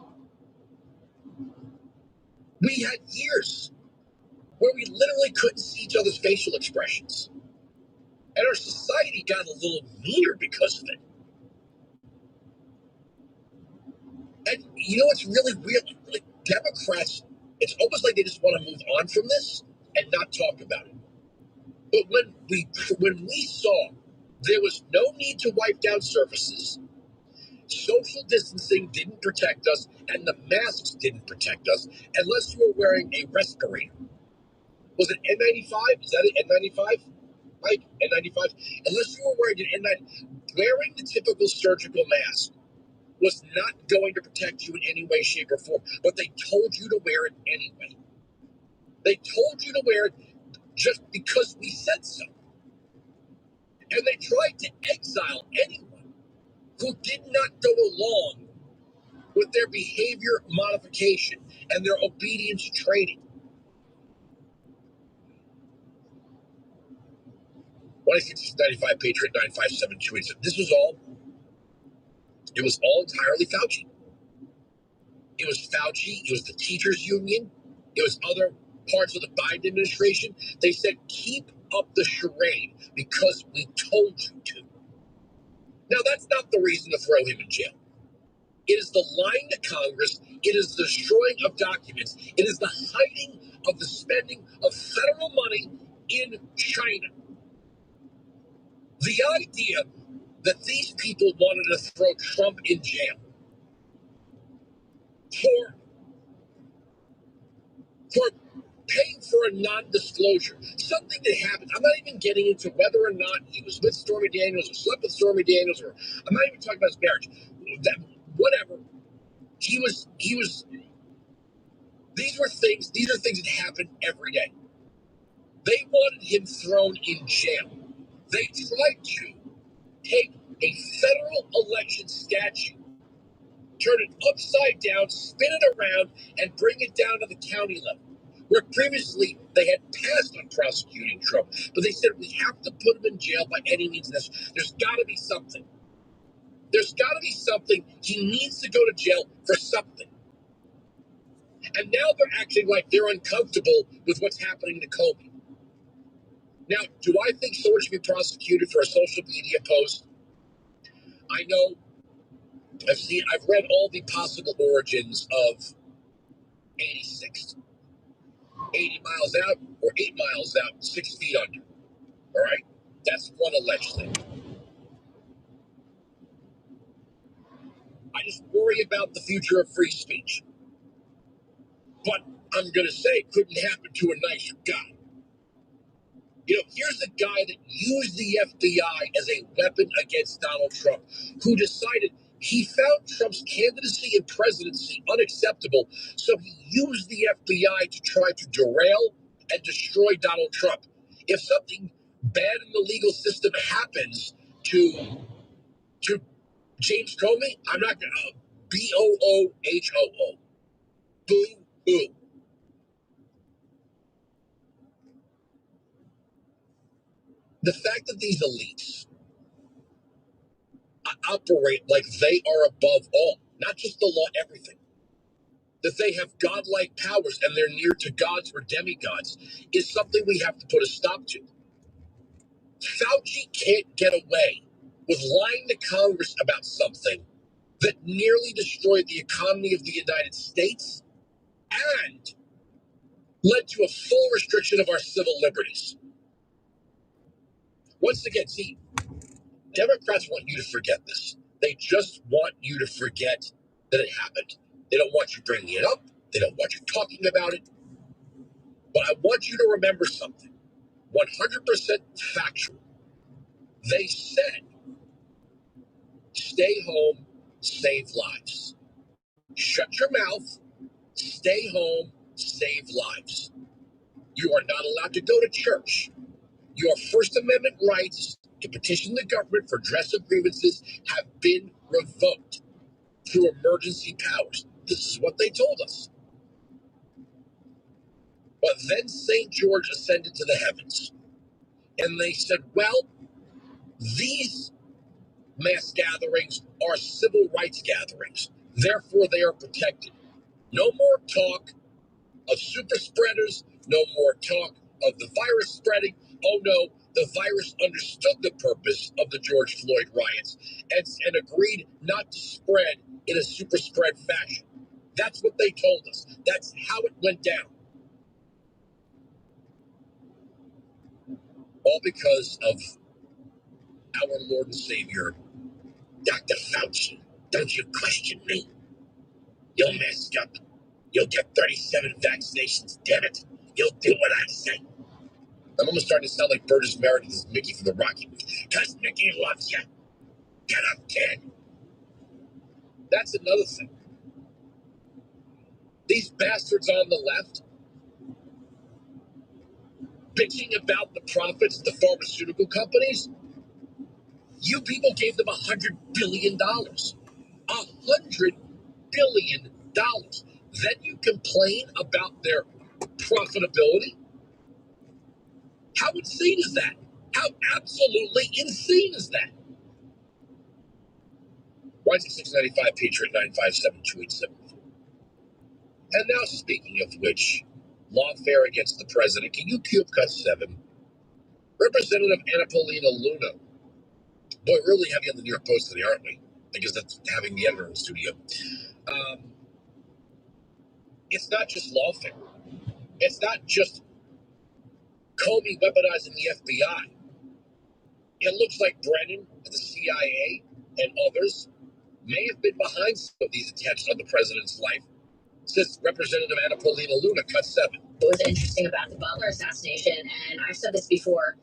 We had years where we literally couldn't see each other's facial expressions, and our society got a little meaner because of it. And you know what's really weird? Like Democrats, it's almost like they just want to move on from this and not talk about it. But when we saw there was no need to wipe down surfaces, social distancing didn't protect us, and the masks didn't protect us unless you were wearing a respirator. Was it N95? Is that it? N95? Mike, N95? Unless you were wearing an N95, wearing the typical surgical mask was not going to protect you in any way, shape, or form. But they told you to wear it anyway. They told you to wear it just because we said so. And they tried to exile anyone who did not go along with their behavior modification and their obedience training. 1-866-95 Patriot 9572. It was all entirely Fauci. It was Fauci, it was the teachers union, it was other parts of the Biden administration. They said, keep up the charade because we told you to. Now, that's not the reason to throw him in jail. It is the lying to Congress. It is the destroying of documents. It is the hiding of the spending of federal money in China. The idea that these people wanted to throw Trump in jail for paying for a non-disclosure, something that happened. I'm not even getting into whether or not he was with Stormy Daniels or slept with Stormy Daniels, or I'm not even talking about his marriage. Whatever. He was. These are things that happen every day. They wanted him thrown in jail. They tried to take a federal election statute, turn it upside down, spin it around, and bring it down to the county level, where previously they had passed on prosecuting Trump. But they said, we have to put him in jail by any means necessary. There's got to be something. There's got to be something. He needs to go to jail for something. And now they're acting like they're uncomfortable with what's happening to Comey. Now, do I think someone should be prosecuted for a social media post? I know, I've read all the possible origins of 86. 80 miles out or 8 miles out, 6 feet under. All right? That's one alleged thing. I just worry about the future of free speech. But I'm going to say it couldn't happen to a nicer guy. You know, here's a guy that used the FBI as a weapon against Donald Trump, who decided he found Trump's candidacy and presidency unacceptable, so he used the FBI to try to derail and destroy Donald Trump. If something bad in the legal system happens to James Comey, I'm not going to, BOOHOO. Boo-hoo. The fact that these elites operate like they are above all, not just the law, everything. that they have godlike powers and they're near to gods or demigods is something we have to put a stop to. Fauci can't get away with lying to Congress about something that nearly destroyed the economy of the United States and led to a full restriction of our civil liberties. Once again, see, Democrats want you to forget this. They just want you to forget that it happened. They don't want you bringing it up. They don't want you talking about it. But I want you to remember something 100% factual. They said, stay home, save lives. Shut your mouth, stay home, save lives. You are not allowed to go to church. Your First Amendment rights to petition the government for redress of grievances have been revoked through emergency powers. This is what they told us. But then St. George ascended to the heavens. And they said, well, these mass gatherings are civil rights gatherings. Therefore, they are protected. No more talk of super spreaders. No more talk of the virus spreading. Oh no, the virus understood the purpose of the George Floyd riots and agreed not to spread in a super spread fashion. That's what they told us. That's how it went down. All because of our Lord and Savior, Dr. Fauci. Don't you question me. You'll mess up. You'll get 37 vaccinations, damn it. You'll do what I say. I'm almost starting to sound like Burgess Meredith as Mickey from the Rocky movies. Because Mickey loves you. Get up, kid. That's another thing. These bastards on the left bitching about the profits of the pharmaceutical companies. You people gave them $100 billion. $100 billion. Then you complain about their profitability? How insane is that? How absolutely insane is that? 16695 Patriot 957 And now, speaking of which, lawfare against the president. Can you cube cut 7? Representative Annapolina Luna. Boy, really heavy on the New York Post today, aren't we? I guess that's having the editor in the studio. It's not just lawfare. It's not just Comey weaponizing the FBI. It looks like Brennan and the CIA and others may have been behind some of these attempts on the president's life, says Representative Annapolina Luna, cut 7. What was interesting about the Butler assassination, and I've said this before,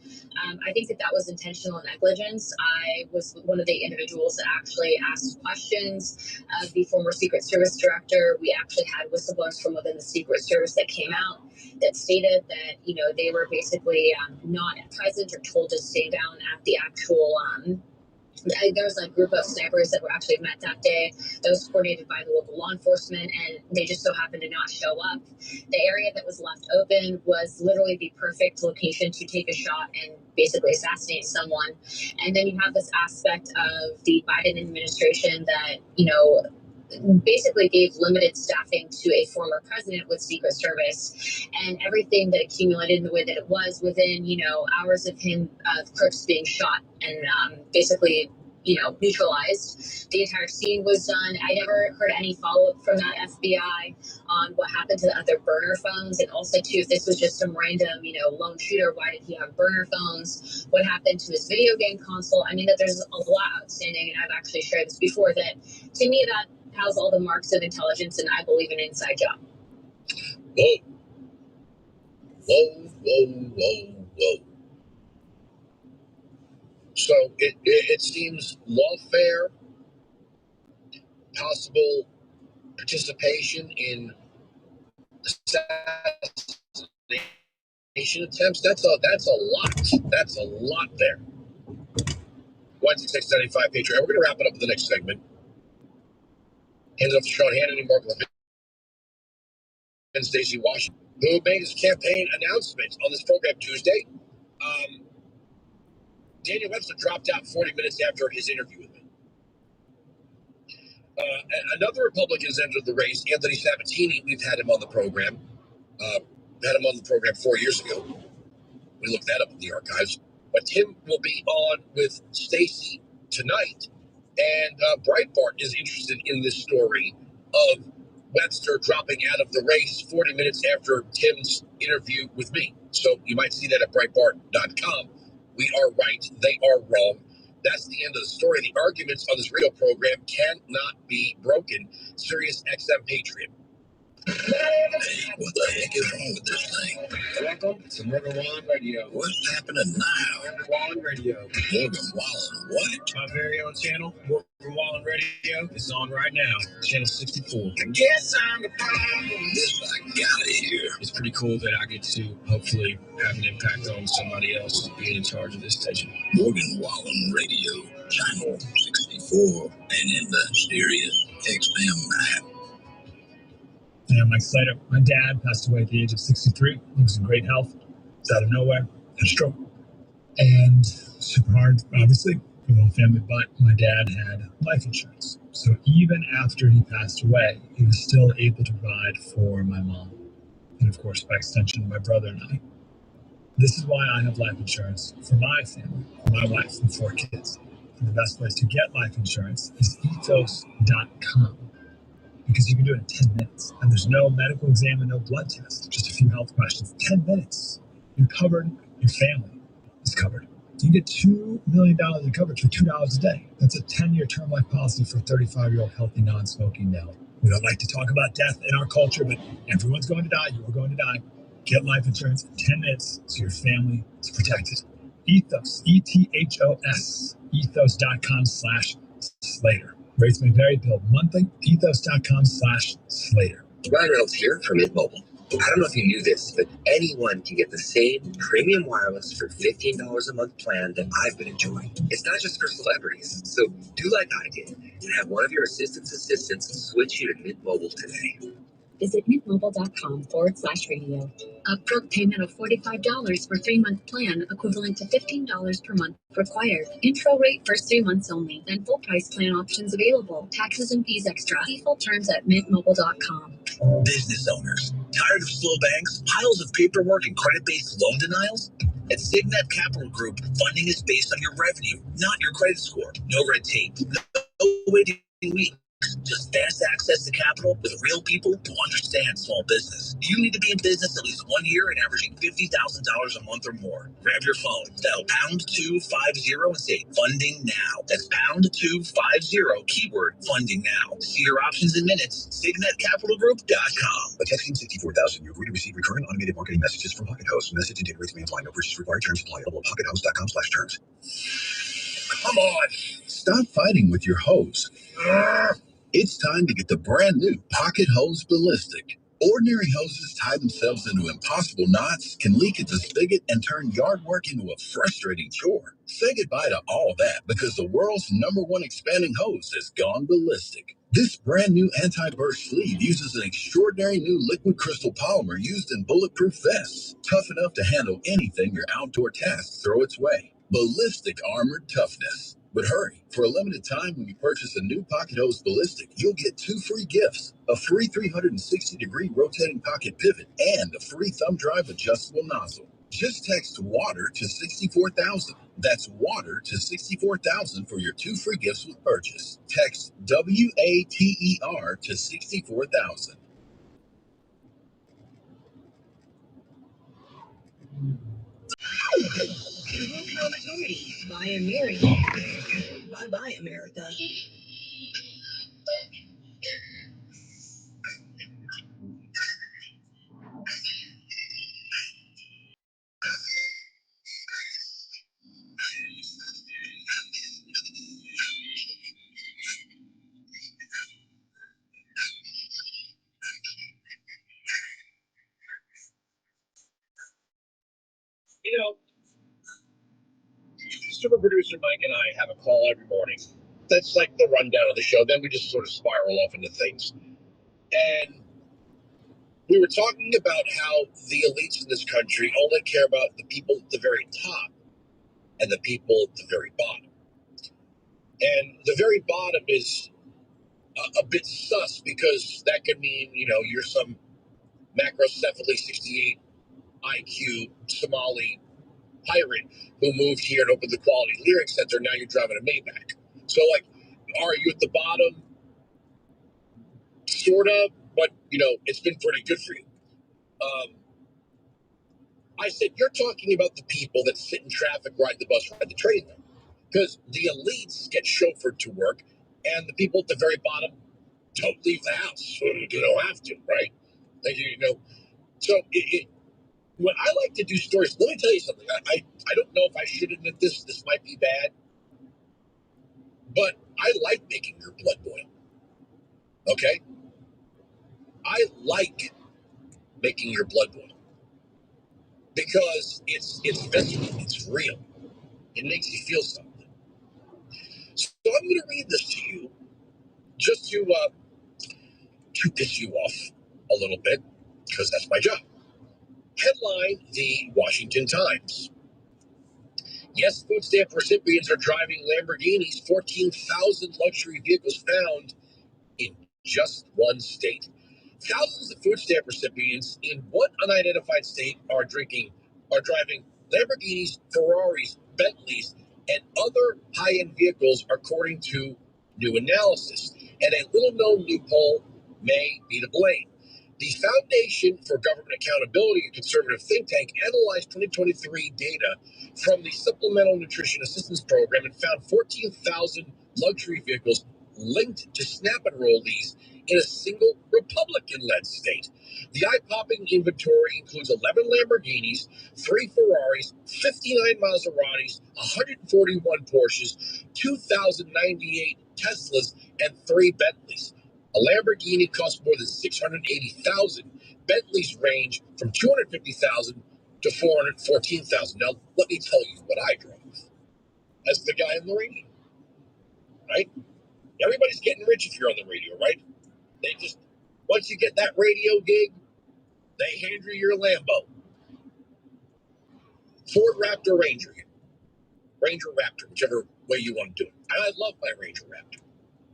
I think that was intentional negligence. I was one of the individuals that actually asked questions of the former Secret Service director. We actually had whistleblowers from within the Secret Service that came out that stated that, they were basically not present or told to stay down at the actual there was a group of snipers that were actually met that day that was coordinated by the local law enforcement, and they just so happened to not show up. The area that was left open was literally the perfect location to take a shot and basically assassinate someone. And then you have this aspect of the Biden administration that, basically gave limited staffing to a former president with Secret Service, and everything that accumulated in the way that it was within, hours of him, of Crooks being shot and basically, neutralized. The entire scene was done. I never heard any follow-up from that FBI on what happened to the other burner phones, and also too, if this was just some random, lone shooter, why did he have burner phones? What happened to his video game console? I mean, that there's a lot outstanding, and I've actually shared this before, that to me that has all the marks of intelligence, and I believe in inside job. Whoa. Whoa, whoa, whoa, whoa. So it seems lawfare, possible participation in assassination attempts. That's a lot. That's a lot there. 16695 Patriot. We're going to wrap it up with the next segment. Hand it off to Sean Hannity, Mark Levin, and Stacey Washington, who made his campaign announcement on this program Tuesday. Daniel Webster dropped out 40 minutes after his interview with me. Another Republican has entered the race, Anthony Sabatini. We've had him on the program. Had him on the program 4 years ago. We looked that up in the archives. But Tim will be on with Stacey tonight. And Breitbart is interested in this story of Webster dropping out of the race 40 minutes after Tim's interview with me. So you might see that at Breitbart.com. We are right. They are wrong. That's the end of the story. The arguments on this radio program cannot be broken. Sirius XM Patriot. Hey, what the heck is wrong with this thing? Welcome to Morgan Wallen Radio. What's happening now? Morgan Wallen Radio. Morgan Wallen what? My very own channel, Morgan Wallen Radio, is on right now. Channel 64. I guess I'm the problem. This I gotta hear. It's pretty cool that I get to hopefully have an impact on somebody else being in charge of this station. Morgan Wallen Radio, Channel 64, and in the Sirius XM app. Yeah, I'm Mike Slater. My dad passed away at the age of 63. He was in great health. It's out of nowhere. Had a stroke. And super hard, obviously, for the whole family. But my dad had life insurance. So even after he passed away, he was still able to provide for my mom. And of course, by extension, my brother and I. This is why I have life insurance for my family, for my wife, and 4 kids. And the best place to get life insurance is ethos.com. Because you can do it in 10 minutes. And there's no medical exam and no blood test. Just a few health questions. 10 minutes. You're covered. Your family is covered. You get $2 million in coverage for $2 a day. That's a 10-year term life policy for a 35-year-old healthy, non-smoking male. We don't like to talk about death in our culture, but everyone's going to die. You're going to die. Get life insurance in 10 minutes so your family is protected. Ethos. ETHOS. Ethos.com/Slater. Rates may vary, billed monthly. Ethos.com/Slater. Ryan Reynolds here from Mint Mobile. I don't know if you knew this, but anyone can get the same premium wireless for $15 a month plan that I've been enjoying. It's not just for celebrities, so do like I did and have one of your assistants switch you to Mint Mobile today. Visit mintmobile.com/radio. Upfront payment of $45 for 3-month plan, equivalent to $15 per month required. Intro rate first 3 months only. Then full price plan options available. Taxes and fees extra. See full terms at mintmobile.com. Business owners, tired of slow banks, piles of paperwork, and credit-based loan denials? At Signet Capital Group, funding is based on your revenue, not your credit score. No red tape. No waiting weeks. Just fast access to capital with real people who understand small business. You need to be in business at least 1 year and averaging $50,000 a month or more. Grab your phone, dial #250 and say funding now. That's #250 keyword funding now. See your options in minutes. SignetCapitalGroup.com. By texting 64,000, you agree to receive recurring automated marketing messages from Pocket Host. Message and data rates may apply. No purchase required. Terms apply. Available at PocketHost.com/terms. Come on, stop fighting with your hose. It's time to get the brand new Pocket Hose Ballistic. Ordinary hoses tie themselves into impossible knots, can leak at the spigot, and turn yard work into a frustrating chore. Say goodbye to all that because the world's #1 expanding hose has gone ballistic. This brand new anti-burst sleeve uses an extraordinary new liquid crystal polymer used in bulletproof vests, tough enough to handle anything your outdoor tasks throw its way. Ballistic armored toughness. But hurry, for a limited time when you purchase a new Pocket Hose Ballistic, you'll get 2 free gifts, a free 360-degree rotating pocket pivot, and a free thumb drive adjustable nozzle. Just text WATER to 64,000. That's WATER to 64,000 for your 2 free gifts with purchase. Text WATER to 64,000. Buy America. Bye-bye, America. You know, super producer Mike and I have a call every morning. That's like the rundown of the show. Then we just sort of spiral off into things. And we were talking about how the elites in this country only care about the people at the very top and the people at the very bottom. And the very bottom is a bit sus, because that could mean, you're some macrocephaly 68 IQ Somali pirate who moved here and opened the Quality Lyric Center. Now you're driving a Maybach. So, like, are you at the bottom? Sort of, but, it's been pretty good for you. I said, you're talking about the people that sit in traffic, ride the bus, ride the train, though. Because the elites get chauffeured to work, and the people at the very bottom don't leave the house. So they don't have to, right? Like, so when I like to do stories, let me tell you something. I don't know if I should admit this. This might be bad. But I like making your blood boil. Okay? I like making your blood boil. Because it's visceral. It's real. It makes you feel something. So I'm going to read this to you just to piss you off a little bit, because that's my job. Headline, the Washington Times. Yes, food stamp recipients are driving Lamborghinis. 14,000 luxury vehicles found in just one state. Thousands of food stamp recipients in one unidentified state are driving Lamborghinis, Ferraris, Bentleys, and other high-end vehicles, according to new analysis. And a little-known loophole may be to blame. The Foundation for Government Accountability, a conservative think tank, analyzed 2023 data from the Supplemental Nutrition Assistance Program and found 14,000 luxury vehicles linked to SNAP enrollees in a single Republican-led state. The eye-popping inventory includes 11 Lamborghinis, 3 Ferraris, 59 Maseratis, 141 Porsches, 2,098 Teslas, and 3 Bentleys. A Lamborghini costs more than $680,000. Bentleys range from $250,000 to $414,000. Now, let me tell you what I drove as the guy on the radio, right? Everybody's getting rich if you're on the radio, right? They just, once you get that radio gig, they hand you your Lambo. Ford Raptor, Ranger Raptor, whichever way you want to do it. And I love my Ranger Raptor.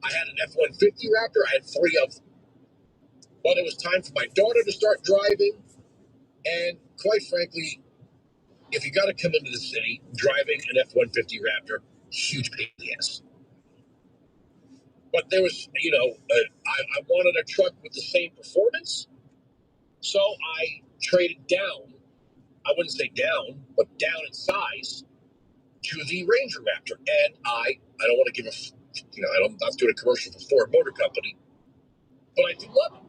I had an F-150 Raptor. I had 3 of them. But it was time for my daughter to start driving. And quite frankly, if you got to come into the city driving an F-150 Raptor, huge pain in the ass. But there was, I wanted a truck with the same performance. So I traded down. I wouldn't say down, but down in size to the Ranger Raptor. And I don't want to give I'm not doing a commercial for Ford Motor Company, but I do love it.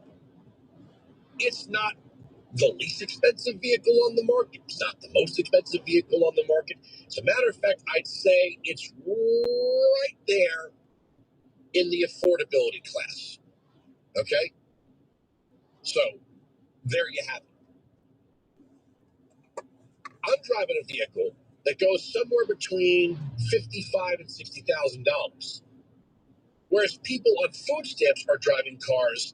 It's not the least expensive vehicle on the market. It's not the most expensive vehicle on the market. As a matter of fact, I'd say it's right there in the affordability class. Okay? So, there you have it. I'm driving a vehicle that goes somewhere between $55,000 and $60,000. Whereas people on food stamps are driving cars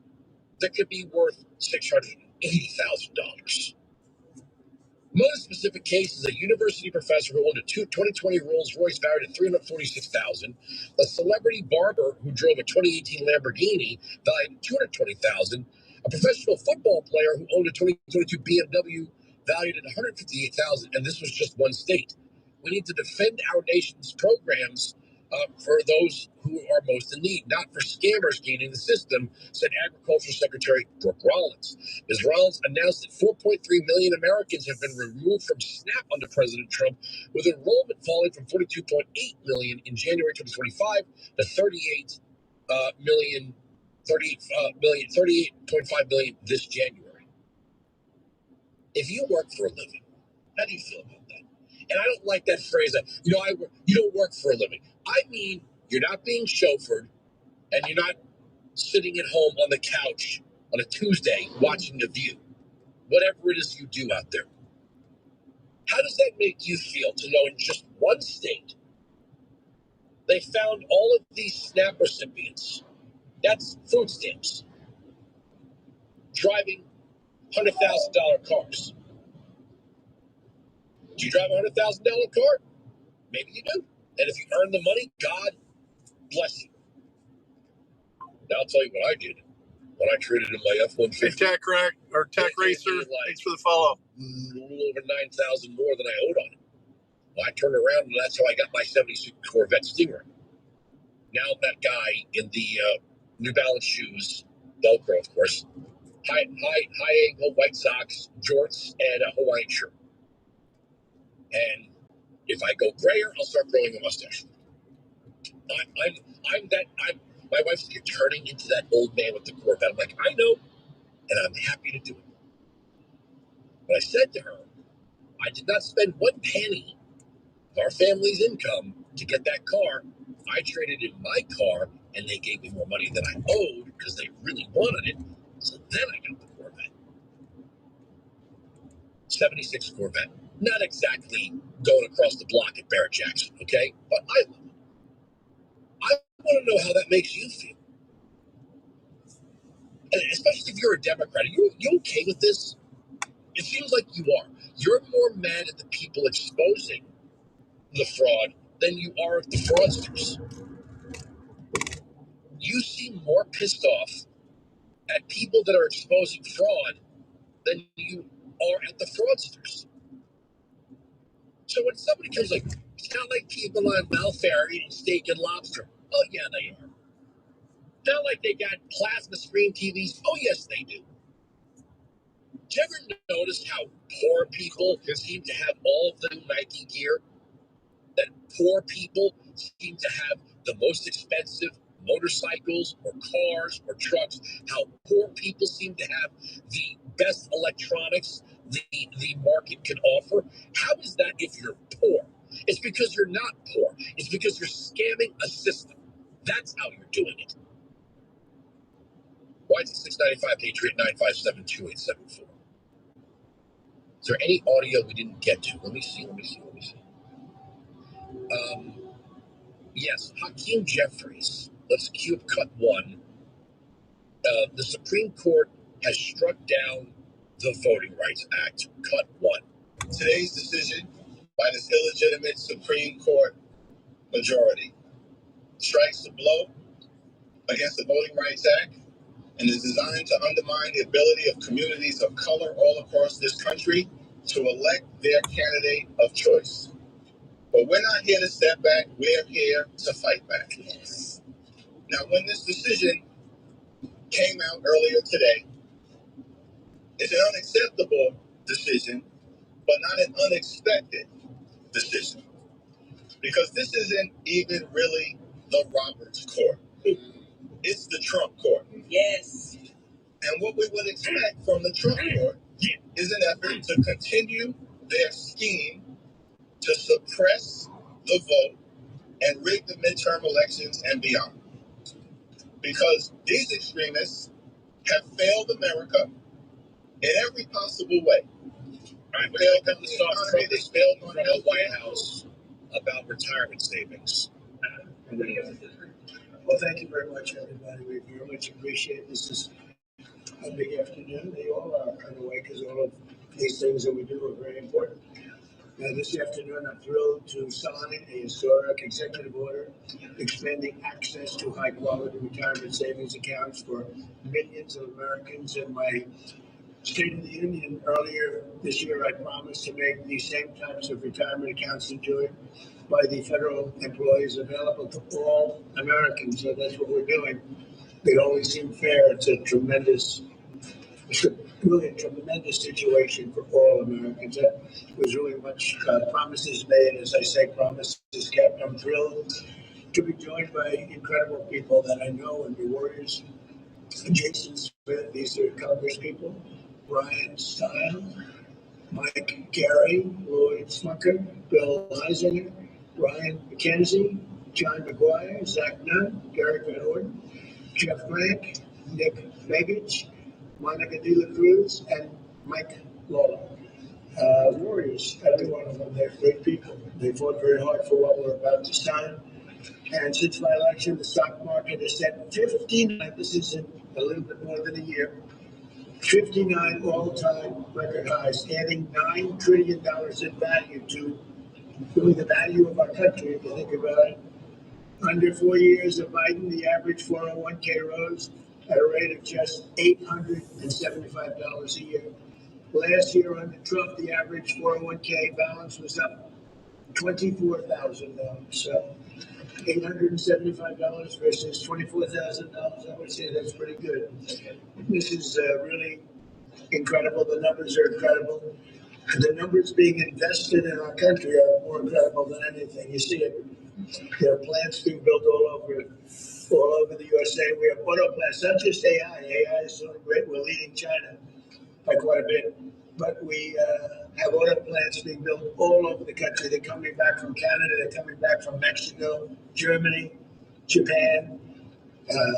that could be worth $680,000. Among the specific cases, a university professor who owned a 2020 Rolls-Royce valued at $346,000, a celebrity barber who drove a 2018 Lamborghini valued at $220,000, a professional football player who owned a 2022 BMW valued at $158,000, and this was just one state. We need to defend our nation's programs for those who are most in need, not for scammers gaining the system, said Agriculture Secretary Brooke Rollins. Ms. Rollins announced that 4.3 million Americans have been removed from SNAP under President Trump, with enrollment falling from 42.8 million in January 2025 to 38.5 million this January. If you work for a living, how do you feel about that? And I don't like that phrase, you don't work for a living. I mean, you're not being chauffeured, and you're not sitting at home on the couch on a Tuesday watching The View. Whatever it is you do out there. How does that make you feel to know in just one state they found all of these SNAP recipients, that's food stamps, driving $100,000 cars? Do you drive a $100,000 car? Maybe you do. And if you earn the money, God bless you. Now, tell you what I did when I traded in my F-150. Hey, Tech Racer, thanks for the follow. A little over 9,000 more than I owed on it. Well, I turned around and that's how I got my 76 Corvette Stinger. Now that guy in the New Balance shoes, Velcro, of course, high ankle white socks, jorts, and a Hawaiian shirt. And if I go grayer, I'll start growing a mustache. My wife's like, you're turning into that old man with the Corvette. I'm like, I know, and I'm happy to do it. But I said to her, I did not spend one penny of our family's income to get that car. I traded in my car, and they gave me more money than I owed because they really wanted it. So then I got the Corvette. 76 Corvette. Not exactly going across the block at Barrett Jackson, okay? But I want to know how that makes you feel. And especially if you're a Democrat. Are you okay with this? It seems like you are. You're more mad at the people exposing the fraud than you are at the fraudsters. You seem more pissed off at people that are exposing fraud than you are at the fraudsters. So when somebody comes like, it's not like people on welfare eating steak and lobster. Oh, yeah, they are. It's not like they got plasma screen TVs. Oh, yes, they do. Did you ever notice how poor people seem to have all of the new Nike gear? That poor people seem to have the most expensive motorcycles or cars or trucks, how poor people seem to have the best electronics the market can offer. How is that if you're poor? It's because you're not poor. It's because you're scamming a system. That's how you're doing it. Why is it 695 Patriot 957-2874? Is there any audio we didn't get to? Let me see. Yes, Hakeem Jeffries. Let's cue up cut one. The Supreme Court has struck down the Voting Rights Act. Cut one. Today's decision by this illegitimate Supreme Court majority strikes a blow against the Voting Rights Act and is designed to undermine the ability of communities of color all across this country to elect their candidate of choice. But we're not here to step back. We're here to fight back. Yes. Now, when this decision came out earlier today, it's an unacceptable decision, but not an unexpected decision. Because this isn't even really the Roberts Court. It's the Trump Court. Yes. And what we would expect from the Trump Court is an effort to continue their scheme to suppress the vote and rig the midterm elections and beyond. Because these extremists have failed America in every possible way. Right, but failed them to stop Trump. They failed on the White House about retirement savings. Well, thank you very much, everybody. We very much appreciate this. Is a big afternoon. They all are, in a way, because all of these things that we do are very important. Now, this afternoon, I'm thrilled to sign a historic executive order expanding access to high-quality retirement savings accounts for millions of Americans. In my State of the Union earlier this year, I promised to make these same types of retirement accounts enjoyed by the federal employees available to all Americans. So that's what we're doing. It always seemed fair. It's really a tremendous situation for all Americans. That was really much promises made. As I say, promises kept. I'm thrilled to be joined by incredible people that I know and the warriors. Jason Smith, these are Congress people. Brian Stein, Mike Gary, Lloyd Smucker, Bill Eisinger, Ryan McKenzie, John McGuire, Zach Nunn, Gary Van Orden, Jeff Frank, Nick Begich, Monica De La Cruz, and Mike Lawler. Warriors, every one of them, they're great people. They fought very hard for what we're about to sign. And since my election, the stock market has set 59, this is in a little bit more than a year, 59 all-time record highs, adding $9 trillion in value to really the value of our country, if you think about it. Under 4 years of Biden, the average 401k rose at a rate of just $875 a year. Last year under Trump, the average 401k balance was up $24,000. So $875 versus $24,000, I would say that's pretty good. This is really incredible. The numbers are incredible. The numbers being invested in our country are more incredible than anything. You see it. There are plants being built all over the USA. We have auto plants, not just AI. AI is doing great. We're leading China by quite a bit. But we have auto plants being built all over the country. They're coming back from Canada. They're coming back from Mexico, Germany, Japan,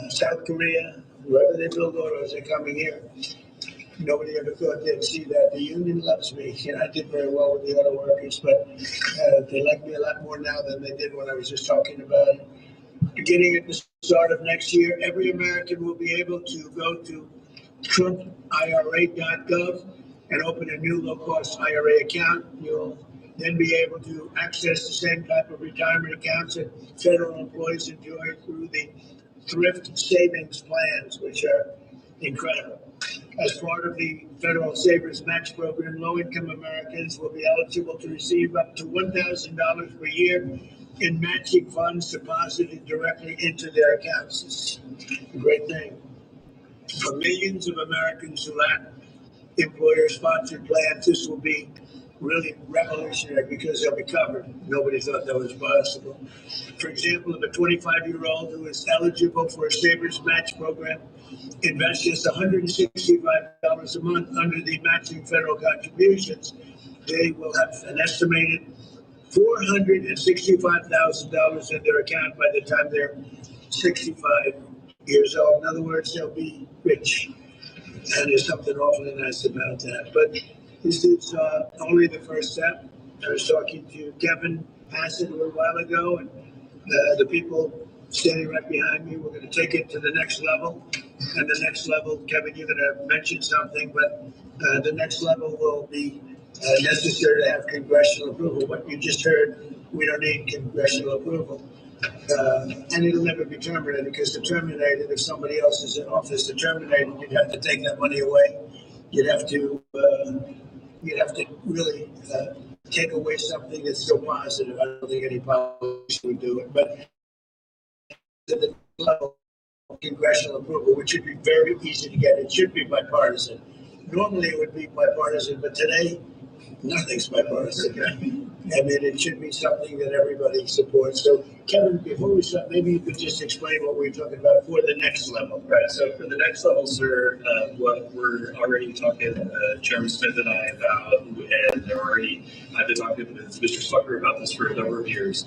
South Korea. Wherever they build autos, they're coming here. Nobody ever thought they'd see that. The union loves me. You know, I did very well with the auto workers, but they like me a lot more now than they did when I was just talking about it. Beginning at the start of next year, every American will be able to go to TrumpIRA.gov and open a new low-cost IRA account. You'll then be able to access the same type of retirement accounts that federal employees enjoy through the thrift savings plans, which are incredible. As part of the Federal Savers Match Program, low-income Americans will be eligible to receive up to $1,000 per year in matching funds deposited directly into their accounts. It's a great thing. For millions of Americans who lack employer-sponsored plans, this will be really revolutionary because they'll be covered. Nobody thought that was possible. For example, if a 25-year-old who is eligible for a Savers Match Program invest just $165 a month under the matching federal contributions, they will have an estimated $465,000 in their account by the time they're 65 years old. In other words, they'll be rich. And there's something awfully nice about that. But this is only the first step. I was talking to Kevin Hassett a little while ago, and the people standing right behind me, we're going to take it to the next level. And the next level, Kevin, you're going to mention something, but the next level will be necessary to have congressional approval. What you just heard, we don't need congressional approval. And it'll never be terminated because to terminate it, if somebody else is in office to terminate it, you'd have to take that money away. You'd have to really take away something that's so positive. I don't think any politician would do it. But to the level of congressional approval, which should be very easy to get, it should be bipartisan. Normally, it would be bipartisan, but today, nothing's bipartisan. I mean, it should be something that everybody supports. So, Kevin, before we start, maybe you could just explain what we're talking about for the next level. Right. So, for the next level, sir, what we're already talking, Chairman Smith and I about, and I've been talking with Mr. Smucker about this for a number of years,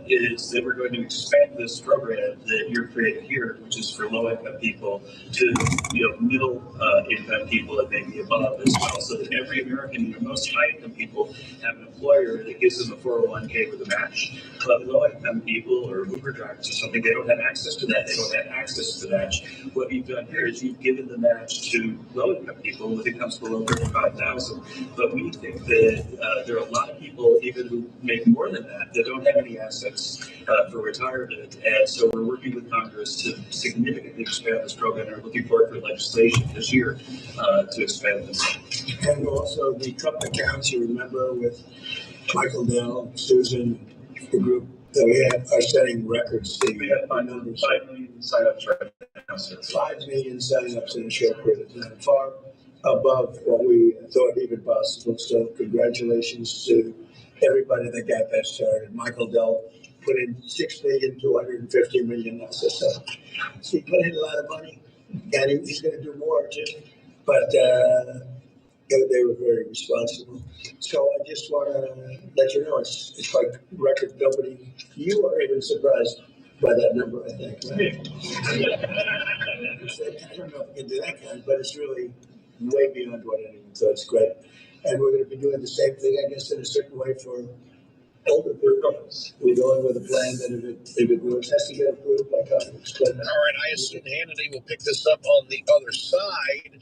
is that we're going to expand this program that you're creating here, which is for low-income people, to middle-income people and maybe above as well, so that every American, most high-income people, have an employer that gives them a 401k with a match. But low-income people or Uber drivers or something, they don't have access to that. They don't have access to the match. What you've done here is you've given the match to low-income people with incomes below $35,000. But we think that there are a lot of people, even who make more than that don't have any assets for retirement. And so we're working with Congress to significantly expand this program. And we're looking forward for legislation this year to expand this. And also the Trump accounts, you remember, with Michael Dell, Susan, the group that we have are setting records. We have 5 million signups right now. 5 million signups in a short period of time, far above what we thought even possible. So congratulations to everybody that got that started. Michael Dell put in $6,250 million. So he put in a lot of money, and he's going to do more too. But they were very responsible. So I just want to let you know it's like record. Nobody, you are even surprised by that number, I think. Right? I don't know if we can do that kind, but it's really way beyond what anyone thought. It's great. And we're going to be doing the same thing, I guess, in a certain way for older people. We're going with a plan that if it works, has to get approved by Congress. All right, I assume Hannity will pick this up on the other side.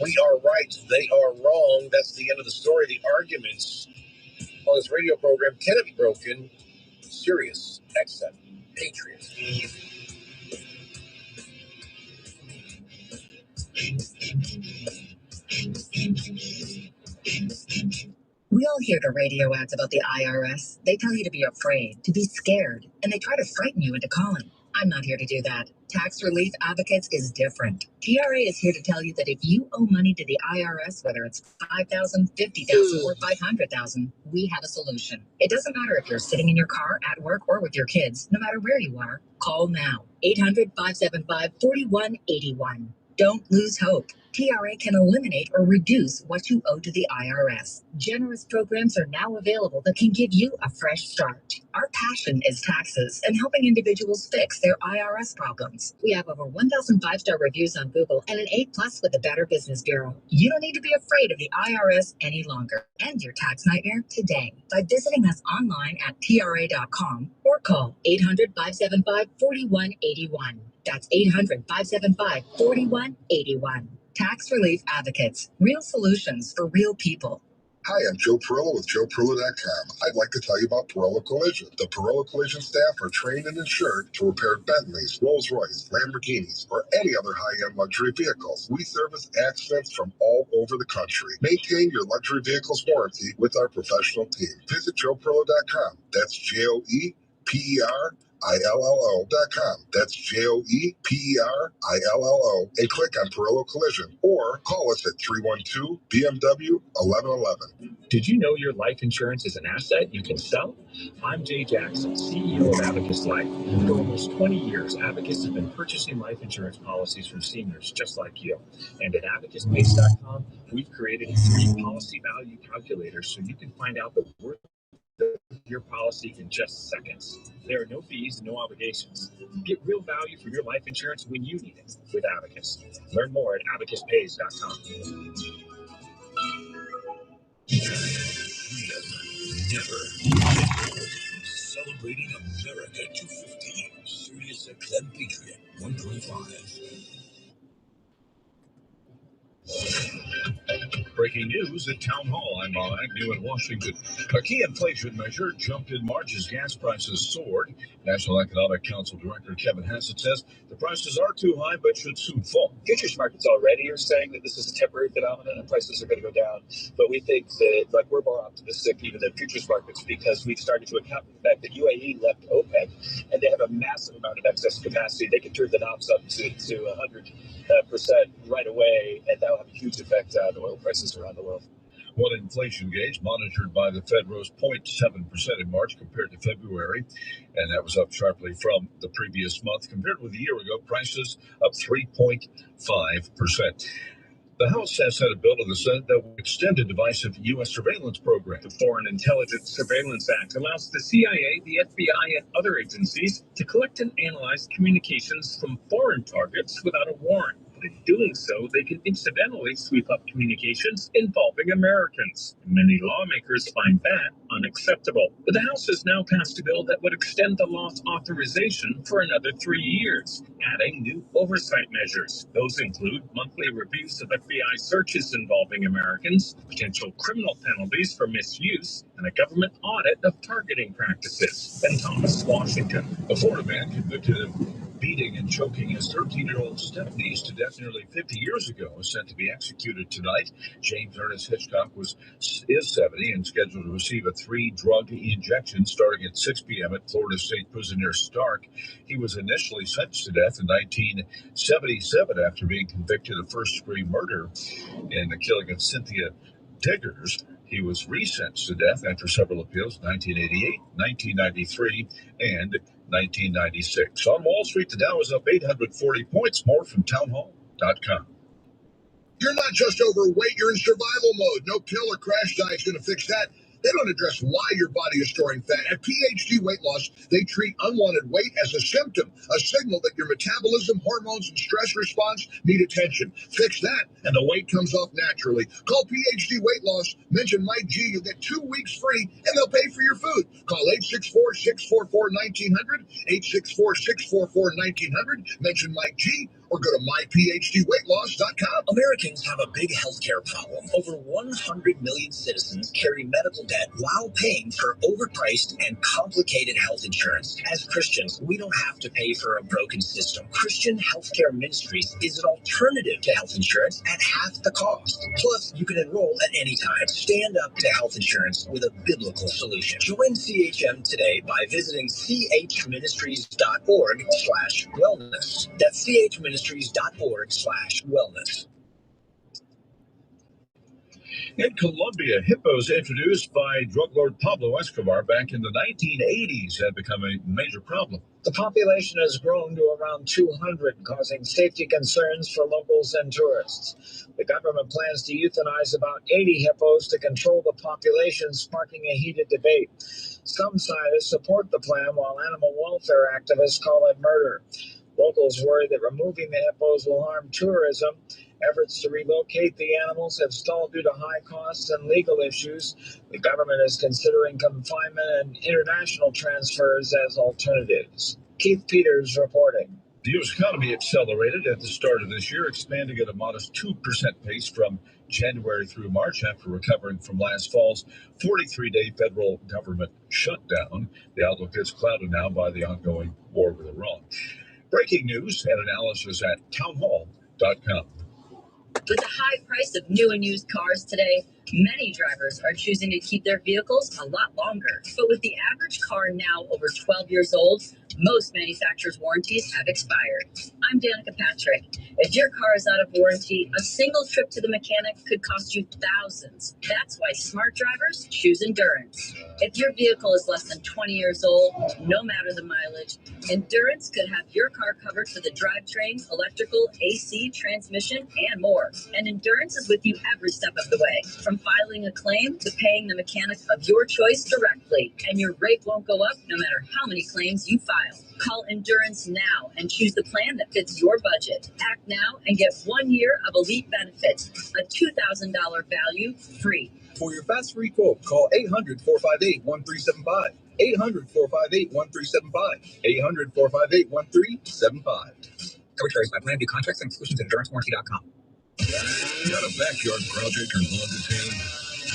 We are right, they are wrong. That's the end of the story. The arguments on this radio program cannot be broken. Sirius XM Patriot. We all hear the radio ads about the IRS. They tell you to be afraid, to be scared, and they try to frighten you into calling. I'm not here to do that. Tax Relief Advocates is different. TRA is here to tell you that if you owe money to the IRS, whether it's $5,000, $50,000, or $500,000, we have a solution. It doesn't matter if you're sitting in your car, at work, or with your kids. No matter where you are, call now. 800-575-4181. Don't lose hope. TRA can eliminate or reduce what you owe to the IRS. Generous programs are now available that can give you a fresh start. Our passion is taxes and helping individuals fix their IRS problems. We have over 1,000 five-star reviews on Google and an A+ with the Better Business Bureau. You don't need to be afraid of the IRS any longer. End your tax nightmare today by visiting us online at TRA.com or call 800-575-4181. That's 800-575-4181. Tax Relief Advocates. Real solutions for real people. Hi, I'm Joe Perillo with JoePerillo.com. I'd like to tell you about Perillo Collision. The Perillo Collision staff are trained and insured to repair Bentleys, Rolls-Royce, Lamborghinis, or any other high-end luxury vehicles. We service accidents from all over the country. Maintain your luxury vehicle's warranty with our professional team. Visit JoePerillo.com. That's JoePerillo.com. That's JoePerillo and click on Perillo Collision or call us at 312 BMW 1111. Did you know your life insurance is an asset you can sell? I'm Jay Jackson, CEO of Abacus Life. For almost 20 years, Abacus has been purchasing life insurance policies from seniors just like you. And at AbacusBase.com, we've created a free policy value calculator so you can find out the worth of your policy in just seconds. There are no fees and no obligations. Get real value for your life insurance when you need it with Abacus. Learn more at AbacusBase.com. Freedom never. Celebrating America 250. Sirius XM Patriot 125. Breaking news at Town Hall. I'm Agnew in Washington. A key inflation measure jumped in March as gas prices soared. National Economic Council Director Kevin Hassett says the prices are too high but should soon fall. Futures markets already are saying that this is a temporary phenomenon and prices are going to go down. But we think that we're more optimistic even than futures markets because we've started to account for the fact that UAE left OPEC and they have a massive amount of excess capacity. They can turn the knobs up to 100% right away, and that will have a huge effect on oil prices around the world. One inflation gauge monitored by the Fed rose 0.7% in March compared to February, and that was up sharply from the previous month. Compared with a year ago, prices up 3.5%. The House has sent a bill to the Senate that will extend a divisive U.S. surveillance program. The Foreign Intelligence Surveillance Act allows the CIA, the FBI, and other agencies to collect and analyze communications from foreign targets without a warrant. But in doing so, they can incidentally sweep up communications involving Americans. Many lawmakers find that unacceptable. But the House has now passed a bill that would extend the law's authorization for another 3 years, adding new oversight measures. Those include monthly reviews of FBI searches involving Americans, potential criminal penalties for misuse, and a government audit of targeting practices. Ben Thomas, Washington. A Florida man convicted of beating and choking his 13-year-old stepniece to death nearly 50 years ago is set to be executed tonight. James Ernest Hitchcock is 70 and scheduled to receive a 3-drug injection starting at 6 p.m. at Florida State Prison near Stark. He was initially sentenced to death in 1977 after being convicted of first-degree murder in the killing of Cynthia Diggers. He was resentenced to death after several appeals in 1988, 1993, and 1996. On Wall Street, the Dow is up 840 points. More from townhall.com. You're not just overweight, you're in survival mode. No pill or crash diet's going to fix that. They don't address why your body is storing fat. At PhD Weight Loss, they treat unwanted weight as a symptom, a signal that your metabolism, hormones, and stress response need attention. Fix that, and the weight comes off naturally. Call PhD Weight Loss, mention Mike G, you'll get 2 weeks free, and they'll pay for your food. Call 864-644-1900, 864-644-1900, mention Mike G, or go to myphdweightloss.com. Americans have a big healthcare problem. Over 100 million citizens carry medical debt while paying for overpriced and complicated health insurance. As Christians, we don't have to pay for a broken system. Christian Healthcare Ministries is an alternative to health insurance at half the cost. Plus, you can enroll at any time. Stand up to health insurance with a biblical solution. Join CHM today by visiting chministries.org/wellness. That's chministries.org/wellness. In Colombia, hippos introduced by drug lord Pablo Escobar back in the 1980s have become a major problem. The population has grown to around 200, causing safety concerns for locals and tourists. The government plans to euthanize about 80 hippos to control the population, sparking a heated debate. Some scientists support the plan, while animal welfare activists call it murder. Locals worry that removing the hippos will harm tourism. Efforts to relocate the animals have stalled due to high costs and legal issues. The government is considering confinement and international transfers as alternatives. Keith Peters reporting. The U.S. economy accelerated at the start of this year, expanding at a modest 2% pace from January through March after recovering from last fall's 43-day federal government shutdown. The outlook is clouded now by the ongoing war with Iran. Breaking news and analysis at townhall.com. With the high price of new and used cars today, many drivers are choosing to keep their vehicles a lot longer. But with the average car now over 12 years old, most manufacturers' warranties have expired. I'm Danica Patrick. If your car is out of warranty, a single trip to the mechanic could cost you thousands. That's why smart drivers choose Endurance. If your vehicle is less than 20 years old, no matter the mileage, Endurance could have your car covered for the drivetrain, electrical, AC, transmission, and more. And Endurance is with you every step of the way, from filing a claim to paying the mechanic of your choice directly. And your rate won't go up no matter how many claims you file. Call Endurance now and choose the plan that fits your budget. Act now and get 1 year of elite benefits, a $2,000 value free. For your fast free quote, call 800-458-1375. 800-458-1375. 800-458-1375. Coverage varies by plan, view contracts and exclusions at endurancewarranty.com. Got a backyard project or lawn to tame?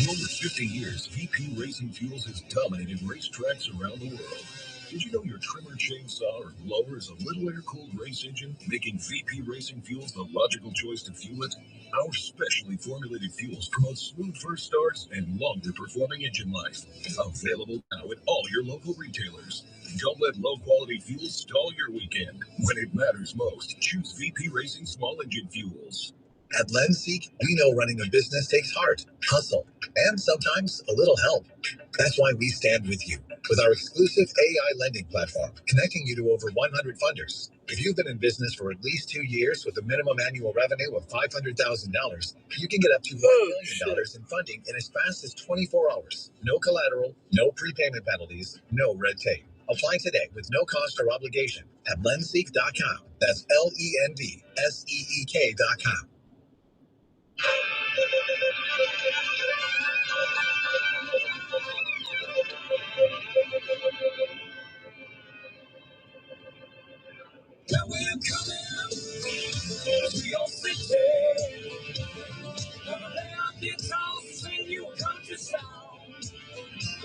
For over 50 years, VP Racing Fuels has dominated racetracks around the world. Did you know your trimmer, chainsaw, or blower is a little air-cooled race engine, making VP Racing Fuels the logical choice to fuel it? Our specially formulated fuels promote smooth first starts and longer-performing engine life. Available now at all your local retailers. Don't let low-quality fuels stall your weekend. When it matters most, choose VP Racing Small Engine Fuels. At LendSeek, we know running a business takes heart, hustle, and sometimes a little help. That's why we stand with you with our exclusive AI lending platform, connecting you to over 100 funders. If you've been in business for at least 2 years with a minimum annual revenue of $500,000, you can get up to $1 million in funding in as fast as 24 hours. No collateral, no prepayment penalties, no red tape. Apply today with no cost or obligation at lendseek.com. That's LENDSEEK.com. Now we're coming, we all sit there. Gonna lay our guitars and sing you a country song.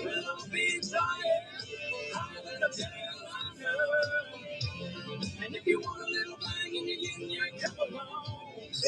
We'll all be dying, higher than a Carolina. And if you want a little bang in your yin yang, come along.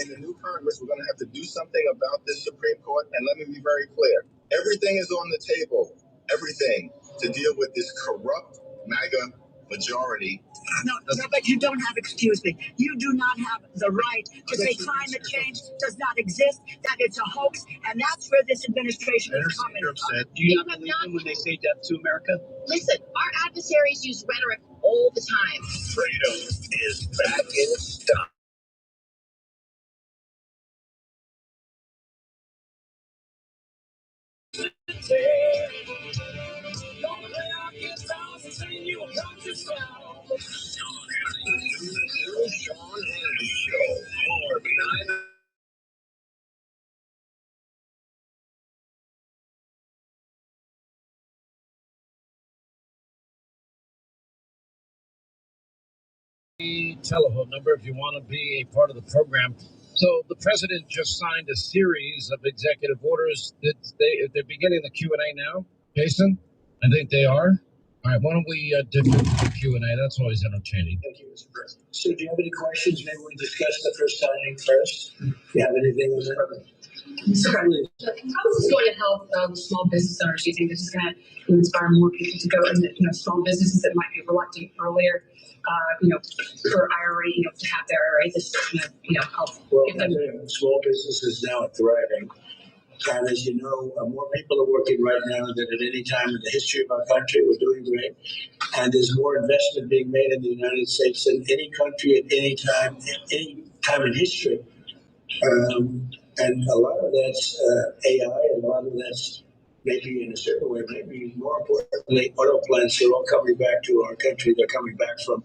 In the new Congress, we're going to have to do something about this Supreme Court. And let me be very clear. Everything is on the table. Everything to deal with this corrupt MAGA majority. No, but you don't have, excuse me, you do not have the right to say climate change does not exist, that it's a hoax, and that's where this administration is coming from. Do you not believe them when they say death to America? Listen, our adversaries use rhetoric all the time. Freedom is back in stock. Sean Hannity Show. More behind the telephone number if you want to be a part of the program. So the president just signed a series of executive orders that they're beginning the Q&A now. Jason, I think they are. All right, why don't we dip into the Q&A? That's always entertaining. Thank you, Mr. President. So do you have any questions? Maybe we discuss the first signing first. If you have anything on that? Mr. President, how is this going to help small business owners? Do you think this is going to inspire more people to go into small businesses that might be reluctant earlier, for IRA, to have their IRA? This help give them. Small businesses now are thriving. And as you know, more people are working right now than at any time in the history of our country. We're doing great. And there's more investment being made in the United States than any country at any time in history. And a lot of that's AI, and a lot of that's maybe in a certain way, maybe more importantly, auto plants are all coming back to our country. They're coming back from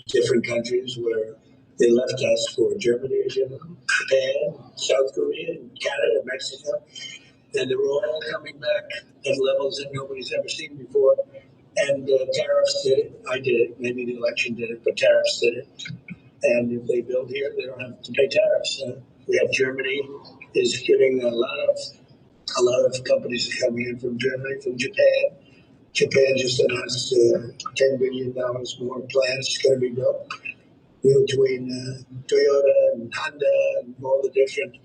different countries where they left us for Germany, as you know, Japan, South Korea, Canada, Mexico. And they're all coming back at levels that nobody's ever seen before. And tariffs did it. I did it. Maybe the election did it, but tariffs did it. And if they build here, they don't have to pay tariffs. We have Germany is getting a lot of companies coming in from Germany, from Japan. Japan just announced $10 billion more plants going to be built between Toyota and Honda and all the different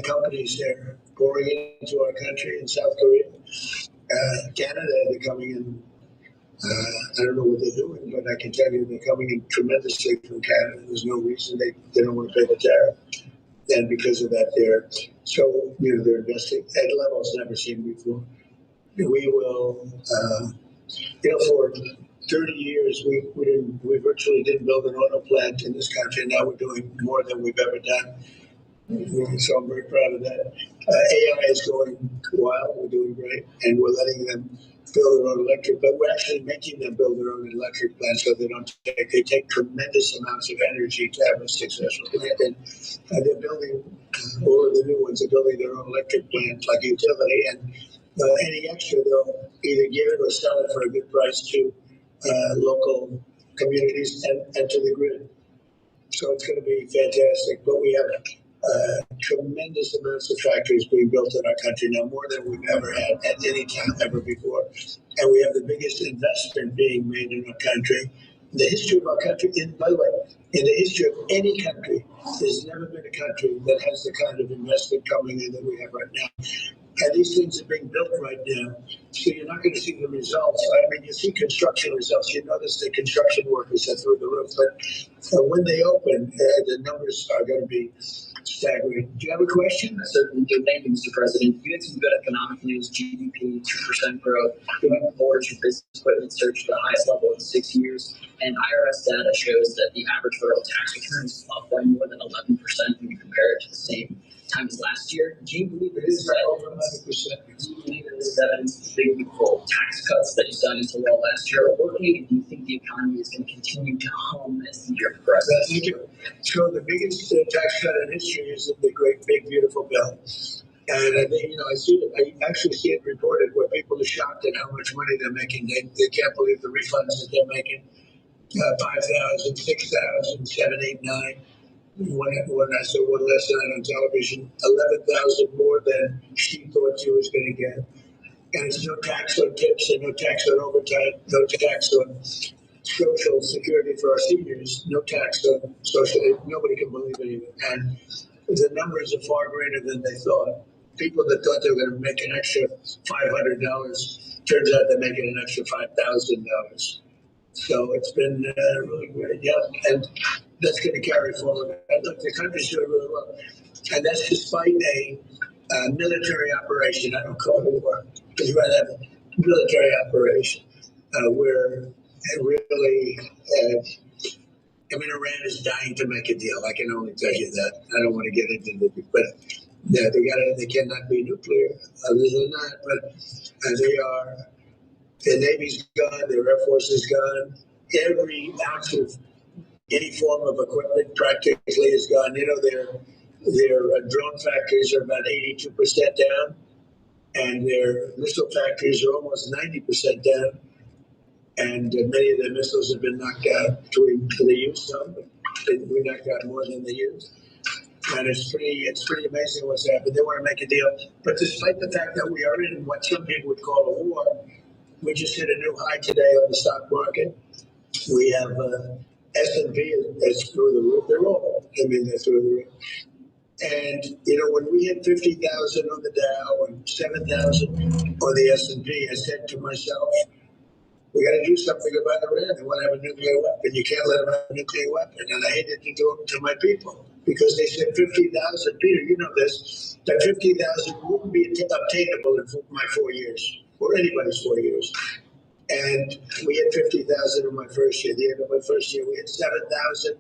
companies there pouring into our country in South Korea. Canada, they're coming in. I don't know what they're doing, but I can tell you they're coming in tremendously from Canada. There's no reason they don't want to pay the tariff. And because of that, they're investing at levels never seen before. We will, for 30 years, we virtually didn't build an auto plant in this country. Now we're doing more than we've ever done. So I'm very proud of that. AI is going wild. We're doing great, and we're letting them build their own electric. But we're actually making them build their own electric plant, so they take tremendous amounts of energy to have a successful plant. And they're building all of the new ones. They're building their own electric plant, like utility, and any extra they'll either give it or sell it for a good price to local communities and to the grid. So it's going to be fantastic. But we have tremendous amounts of factories being built in our country now, more than we've ever had at any time ever before. And we have the biggest investment being made in our country. In the history of our country, by the way, in the history of any country, there's never been a country that has the kind of investment coming in that we have right now. And these things are being built right now, so you're not going to see the results. I mean, you see construction results. You notice the construction workers are through the roof, but when they open, the numbers are going to be staggering. Do you have a question? Certainly do. Thank you, Mr. President. You had some good economic news, GDP, 2% growth. Government orders for business equipment surged to the highest level in 6 years. And IRS data shows that the average federal tax return is up by more than 11% when you compare it to the same time as last year. Do you believe it is over 100%? Do you believe it is evidence of the big, beautiful tax cuts that you signed into law last year are working? And do you think the economy is going to continue to hum as the year progresses? Thank you. So the biggest tax cut in history is the great, big, beautiful bill. And I think, I see it. I actually see it reported where people are shocked at how much money they're making. They can't believe the refunds that they're making. 5,000, 6,000, 7, 8, 9. When I saw one last night on television, 11,000 more than she thought she was going to get. And it's no tax on tips and no tax on overtime, no tax on Social Security for our seniors, no tax on social. Nobody can believe it even. And the numbers are far greater than they thought. People that thought they were going to make an extra $500, turns out they're making an extra $5,000. So it's been really great, yeah, and that's going to carry forward. And look, the country's doing really well, and that's despite a military operation. I don't call it a war, because you rather have a military operation where it really, Iran is dying to make a deal. I can only tell you that. I don't want to get into it, but yeah, they cannot be nuclear. Other than that, but they are. Their Navy's gone, their Air Force is gone. Every ounce of any form of equipment practically is gone. Their drone factories are about 82% down, and their missile factories are almost 90% down. and many of the missiles have been knocked out. They used some, but we knocked out more than they used. And it's pretty amazing what's happened. They want to make a deal, but despite the fact that we are in what some people would call a war, we just hit a new high today on the stock market. We have S&P is through the roof. They're all, they're through the roof. And when we hit 50,000 on the Dow and 7,000 on the S&P, I said to myself, we got to do something about Iran. They want to have a nuclear weapon. You can't let them have a nuclear weapon. And I hated to do it to my people because they said 50,000. Peter, you know this, that 50,000 wouldn't be obtainable in my 4 years or anybody's 4 years. And we had 50,000 in my first year. The end of my first year, we had 7,000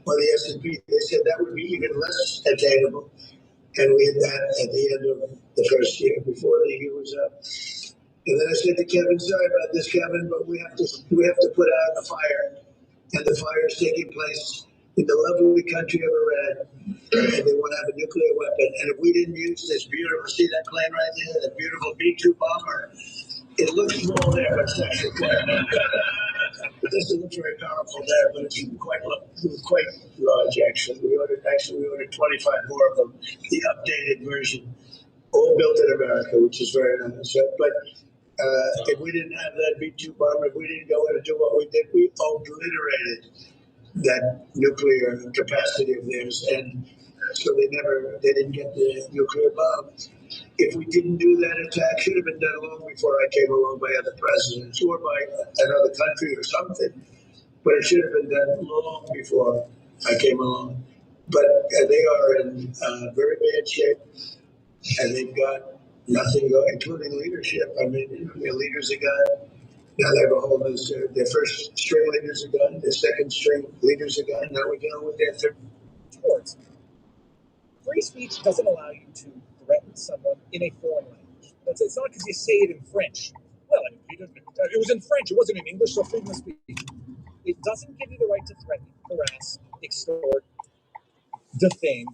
on the S&P. They said that would be even less attainable. And we had that at the end of the first year before the year was up. And then I said to Kevin, sorry about this, Kevin, but we have to put out a fire. And the fire is taking place in the lovely country of Iran. And they want to have a nuclear weapon. And if we didn't use this beautiful, see that plane right there, that beautiful B-2 bomber, it looks small there, but it's actually quite it doesn't look very powerful there, but it's quite large, actually. We ordered 25 more of them, the updated version, all built in America, which is very nice. But if we didn't have that B-2 bomber, if we didn't go in and do what we did, we obliterated that nuclear capacity of theirs, and so they didn't get the nuclear bomb. If we didn't do that attack, should have been done long before I came along by other presidents or by another country or something. But it should have been done long before I came along. But they are in very bad shape, and they've got nothing going, including leadership. Their leaders are gone. Now they have a whole new, their first string leaders are gone, their second string leaders are gone. Now we're dealing with their third. Towards free speech doesn't allow you to threaten someone in a foreign language. It's not because you say it in French. Well, it was in French, it wasn't in English, so freedom of speech. It doesn't give you the right to threaten, harass, extort, defame,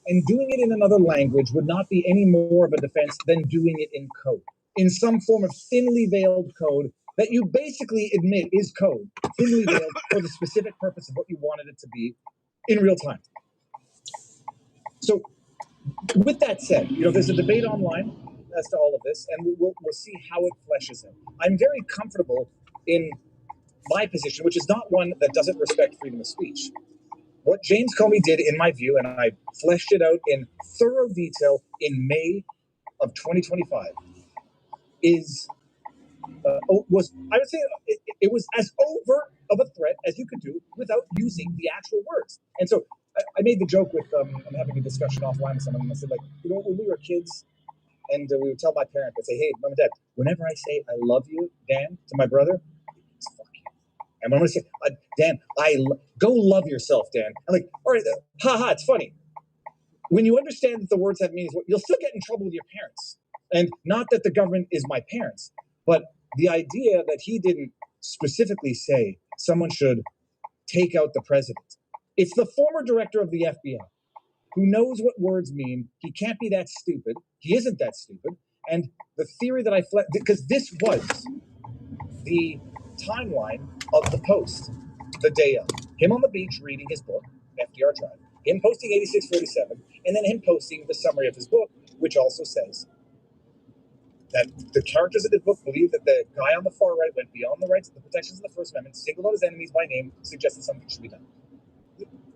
and doing it in another language would not be any more of a defense than doing it in code, in some form of thinly veiled code that you basically admit is code, thinly veiled for the specific purpose of what you wanted it to be in real time. So with that said, there's a debate online as to all of this, and we'll see how it fleshes in. I'm very comfortable in my position, which is not one that doesn't respect freedom of speech. What James Comey did, in my view, and I fleshed it out in thorough detail in May of 2025, it was as overt of a threat as you could do without using the actual words. And so I made the joke with, I'm having a discussion offline with someone, and I said, when we were kids, and we would tell my parents, I'd say, hey, Mom and Dad, whenever I say I love you, Dan, to my brother, it's fuck you. And when I say, Dan, go love yourself, Dan. I'm like, all right, it's funny. When you understand that the words have meanings, you'll still get in trouble with your parents. And not that the government is my parents, but the idea that he didn't specifically say someone should take out the president. It's the former director of the FBI who knows what words mean. He can't be that stupid. He isn't that stupid. And the theory that because this was the timeline of the post, the day of. Him on the beach reading his book, FDR Drive, him posting 8647, and then him posting the summary of his book, which also says that the characters of the book believe that the guy on the far right went beyond the rights and the protections of the First Amendment, singled out his enemies by name, suggested something should be done.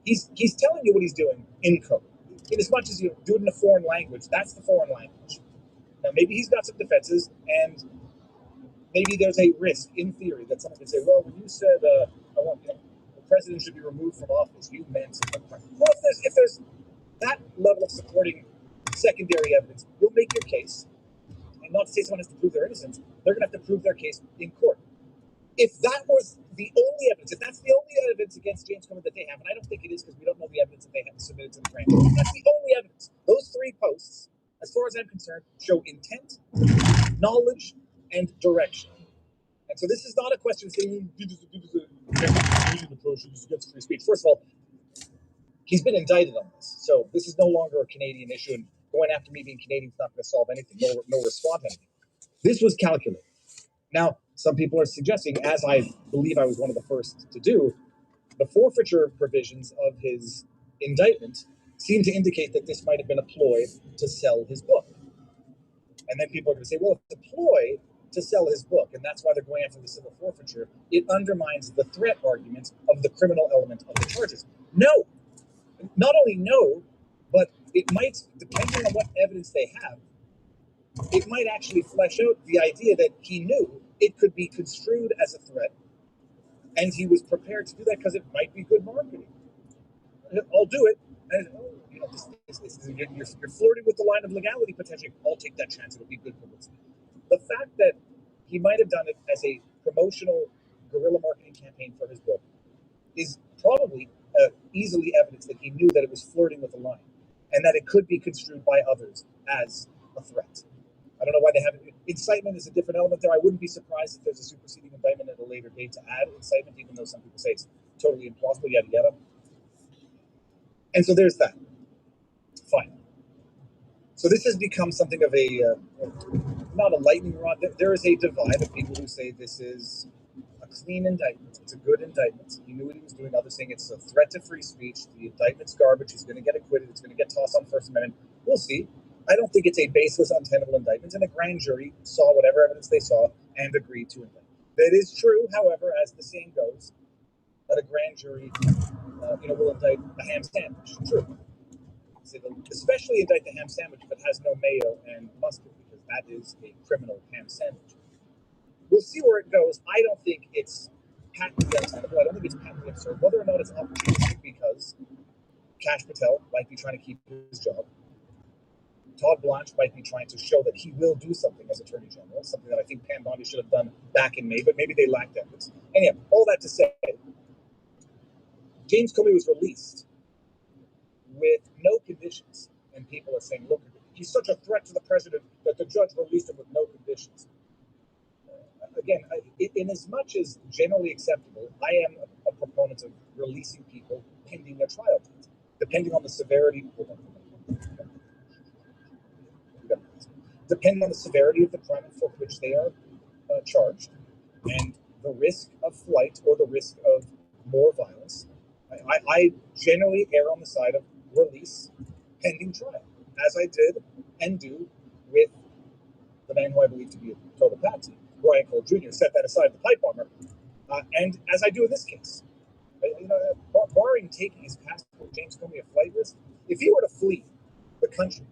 He's telling you what he's doing in code. In as much as you do it in a foreign language, that's the foreign language. Now, maybe he's got some defenses, and maybe there's a risk, in theory, that someone could say, well, when you said, the president should be removed from office, you meant... Well, if there's that level of supporting secondary evidence, you'll make your case. And not to say someone has to prove their innocence, they're going to have to prove their case in court. If that was the only evidence, if that's the only evidence against James Comey that they have, and I don't think it is because we don't know the evidence that they have submitted to the grand jury, that's the only evidence. Those three posts, as far as I'm concerned, show intent, knowledge, and direction. And so this is not a question of saying, against free speech. First of all, he's been indicted on this. So this is no longer a Canadian issue, and going after me being Canadian is not going to solve anything, no respond to anything. This was calculated. Now, some people are suggesting, as I believe I was one of the first to do, the forfeiture provisions of his indictment seem to indicate that this might have been a ploy to sell his book. And then people are going to say, well, if it's a ploy to sell his book, and that's why they're going after the civil forfeiture, it undermines the threat argument of the criminal element of the charges. No, not only no, but it might, depending on what evidence they have, it might actually flesh out the idea that he knew it could be construed as a threat, and he was prepared to do that because it might be good marketing. I'll do it. And, you're flirting with the line of legality potentially. I'll take that chance. It'll be good publicity. The fact that he might have done it as a promotional guerrilla marketing campaign for his book is probably easily evidence that he knew that it was flirting with the line and that it could be construed by others as a threat. I don't know why they haven't. Incitement is a different element there. I wouldn't be surprised if there's a superseding indictment at a later date to add incitement, even though some people say it's totally implausible, yada yada. And so there's that. Fine. So this has become something of a, not a lightning rod. There is a divide of people who say this is a clean indictment. It's a good indictment. He knew what he was doing. Others saying it's a threat to free speech. The indictment's garbage. He's going to get acquitted. It's going to get tossed on First Amendment. We'll see. I don't think it's a baseless, untenable indictment. And a grand jury saw whatever evidence they saw and agreed to indict. That is true, however, as the saying goes, that a grand jury, will indict a ham sandwich. True. Especially indict the ham sandwich if it has no mayo and mustard, because that is a criminal ham sandwich. We'll see where it goes. I don't think it's patently untenable. I don't think it's patently absurd. Whether or not it's opportunistic because Kash Patel might be trying to keep his job. Todd Blanche might be trying to show that he will do something as Attorney General, something that I think Pam Bondi should have done back in May, but maybe they lacked evidence. Anyhow, all that to say, James Comey was released with no conditions. And people are saying, look, he's such a threat to the president that the judge released him with no conditions. Again, in as much as generally acceptable, I am a proponent of releasing people pending their trial date, depending on the severity. Depending on the severity of the crime for which they are charged, and the risk of flight or the risk of more violence, I generally err on the side of release pending trial, as I did and do with the man who I believe to be a total patsy, Brian Cole Jr., set that aside, the pipe bomber, and as I do in this case. Barring taking his passport, James Comey, a flight risk, if he were to flee the country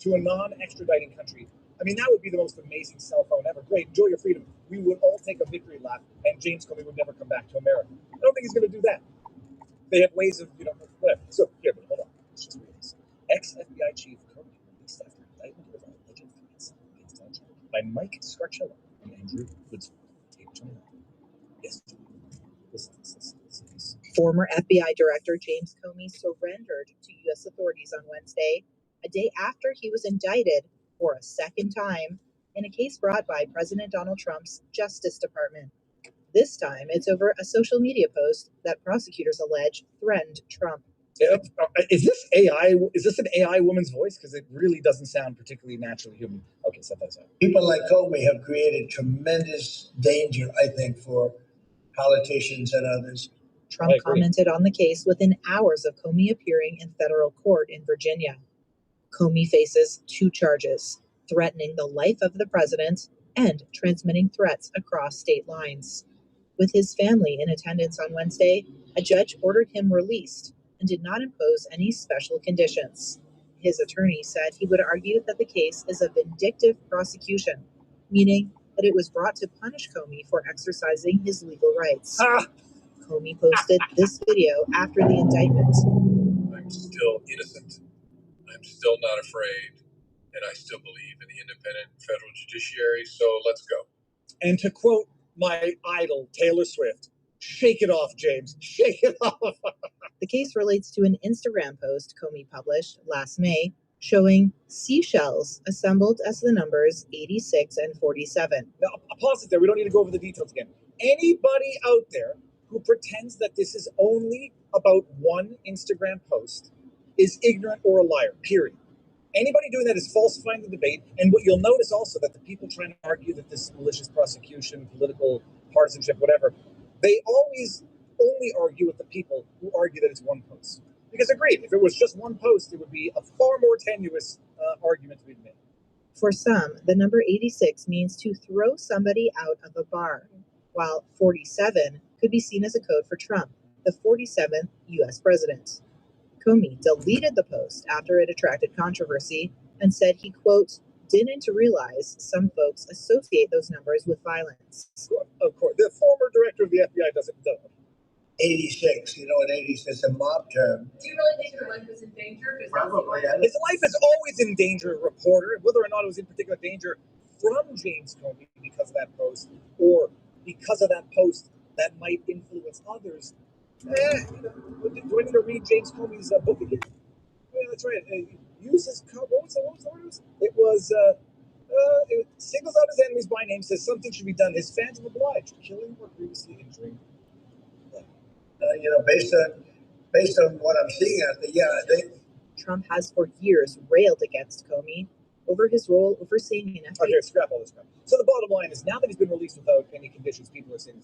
to a non-extraditing country, I mean, that would be the most amazing cell phone ever. Great, enjoy your freedom. We would all take a victory lap, and James Comey would never come back to America. I don't think he's going to do that. They have ways of, whatever. So, here, but hold on. Let's just read this. Ex-FBI chief Comey released after indictment of alleged threats against Donald Trump by Mike Scarcella and Andrew Woodsworth. Tape 29. Yes. Listen. Former FBI Director James Comey surrendered to U.S. authorities on Wednesday, a day after he was indicted for a second time in a case brought by President Donald Trump's Justice Department. This time, it's over a social media post that prosecutors allege threatened Trump. Is this AI? Is this an AI woman's voice? Because it really doesn't sound particularly naturally human. Okay, set that aside. People like Comey have created tremendous danger, I think, for politicians and others. Trump commented on the case within hours of Comey appearing in federal court in Virginia. Comey faces 2 charges: threatening the life of the president and transmitting threats across state lines. With his family in attendance on Wednesday, a judge ordered him released and did not impose any special conditions. His attorney said he would argue that the case is a vindictive prosecution, meaning that it was brought to punish Comey for exercising his legal rights. Comey posted this video after the indictment. I'm still innocent. I'm still not afraid. And I still believe in the independent federal judiciary. So let's go. And to quote my idol, Taylor Swift, shake it off, James. Shake it off. The case relates to an Instagram post Comey published last May showing seashells assembled as the numbers 86 and 47. Now, pause it there. We don't need to go over the details again. Anybody out there who pretends that this is only about one Instagram post is ignorant or a liar, period. Anybody doing that is falsifying the debate. And what you'll notice also that the people trying to argue that this is malicious prosecution, political partisanship, whatever, they always only argue with the people who argue that it's one post. Because agreed, if it was just one post, it would be a far more tenuous argument to be made. For some, the number 86 means to throw somebody out of a bar, while 47 could be seen as a code for Trump, the 47th U.S. president. Comey deleted the post after it attracted controversy and said he, quote, didn't realize some folks associate those numbers with violence. Of course, the former director of the FBI doesn't know. 86, you know, in 80s, it's a mob term. Do you really think your life was in danger? Probably. His life is always in danger, reporter, whether or not it was in particular danger from James Comey because of that post, or because of that post that might influence others. Do I need to read James Comey's book again? Yeah, that's right. Use his what was the word? It was it singles out his enemies by name, says something should be done. His fans have obliged, killing or previously injuring. You know, based on what I'm seeing out there, Trump has for years railed against Comey over his role overseeing an FBI. Okay, scrap all this crap. So the bottom line is, now that he's been released without any conditions, people are seeing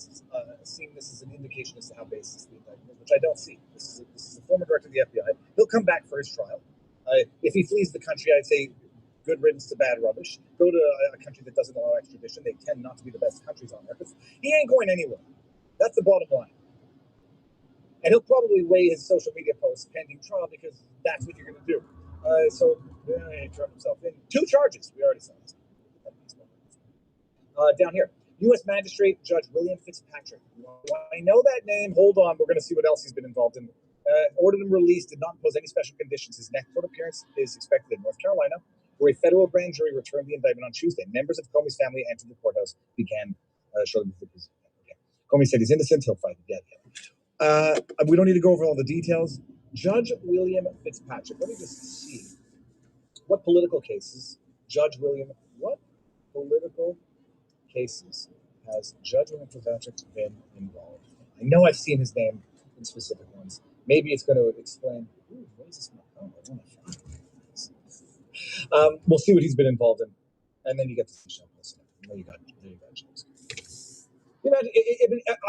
this as an indication as to how baseless the indictment is, which I don't see. This is a former director of the FBI. He'll come back for his trial. If he flees the country, I'd say good riddance to bad rubbish. Go to a country that doesn't allow extradition. They tend not to be the best countries on earth. He ain't going anywhere. That's the bottom line. And he'll probably weigh his social media posts pending trial, because that's what you're going to do. He turned himself in. 2 charges. We already saw this. Down here, U.S. Magistrate Judge William Fitzpatrick. I know that name. Hold on. We're going to see what else he's been involved in. Ordered him released, did not impose any special conditions. His next court appearance is expected in North Carolina, where a federal grand jury returned the indictment on Tuesday. Members of Comey's family entered the courthouse, began shortly before his. Okay. Comey said he's innocent. He'll fight the death. We don't need to go over all the details. Judge William Fitzpatrick. Let me just see. What political cases Judge William, what political cases has Judge William Fitzpatrick been involved in? I know I've seen his name in specific ones. Maybe it's going to explain. What is this? Oh, I want to find. We'll see what he's been involved in, and then you get to see Sean Wilson. There you go, James. You know,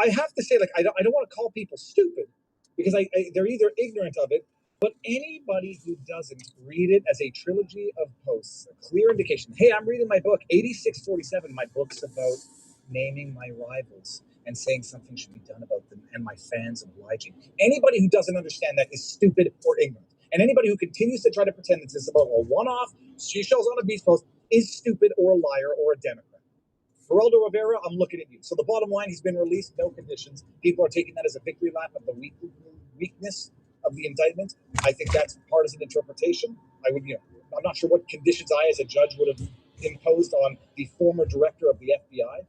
I have to say, like, I don't want to call people stupid, because they're either ignorant of it, but anybody who doesn't read it as a trilogy of posts, a clear indication. Hey, I'm reading my book, 8647. My book's about naming my rivals and saying something should be done about them, and my fans obliging. Anybody who doesn't understand that is stupid or ignorant. And anybody who continues to try to pretend that this is about a one-off seashells on a beach post is stupid or a liar or a Democrat. Geraldo Rivera, I'm looking at you. So the bottom line, he's been released, no conditions. People are taking that as a victory lap of the weakness of the indictment. I think that's partisan interpretation. I'm not sure what conditions I, as a judge, would have imposed on the former director of the FBI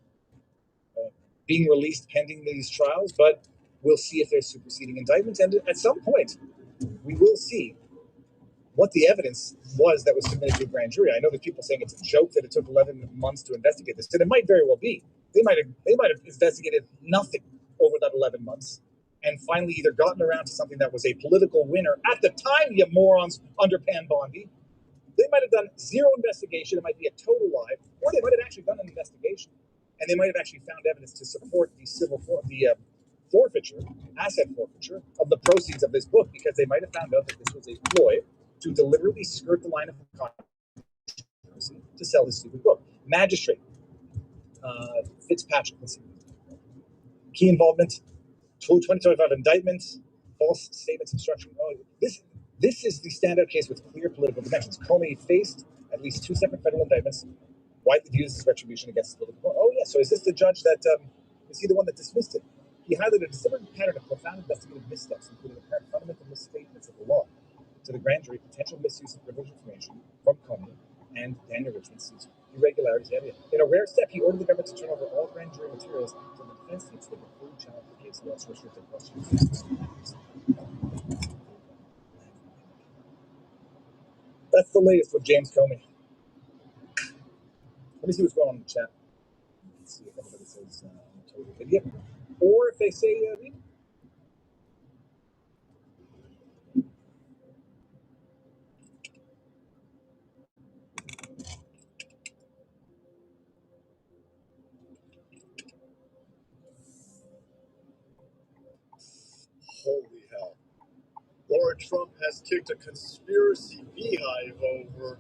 being released pending these trials, but we'll see if there's superseding indictments. And at some point, we will see what the evidence was that was submitted to a grand jury. I know there's people saying it's a joke that it took 11 months to investigate this, and it might very well be. They might have investigated nothing over that 11 months, and finally either gotten around to something that was a political winner at the time, you morons, under Pam Bondi. They might have done zero investigation. It might be a total lie, or they might have actually done an investigation, and they might have actually found evidence to support the asset forfeiture of the proceeds of this book, because they might have found out that this was a ploy to deliberately skirt the line of controversy to sell this stupid book. Magistrate Fitzpatrick. Let's see. Key involvement, 2025 indictment, false statements, obstruction. Oh, this is the standout case with clear political dimensions. Comey faced at least 2 separate federal indictments, widely viewed as retribution against his political. Oh yeah, so is this the judge that is he the one that dismissed it? He highlighted a deliberate pattern of profound investigative missteps, including apparent fundamental misstatements of the law to the grand jury, potential misuse of privileged information from Comey and Daniel Richmond's irregularities. In a rare step, he ordered the government to turn over all grand jury materials to the defense team so they could fully challenge the case and also restrict their questions. That's the latest with James Comey. Let me see what's going on in the chat. Let's see if anybody says total idiot, or if they say read. Holy hell. Laura Trump has kicked a conspiracy beehive over.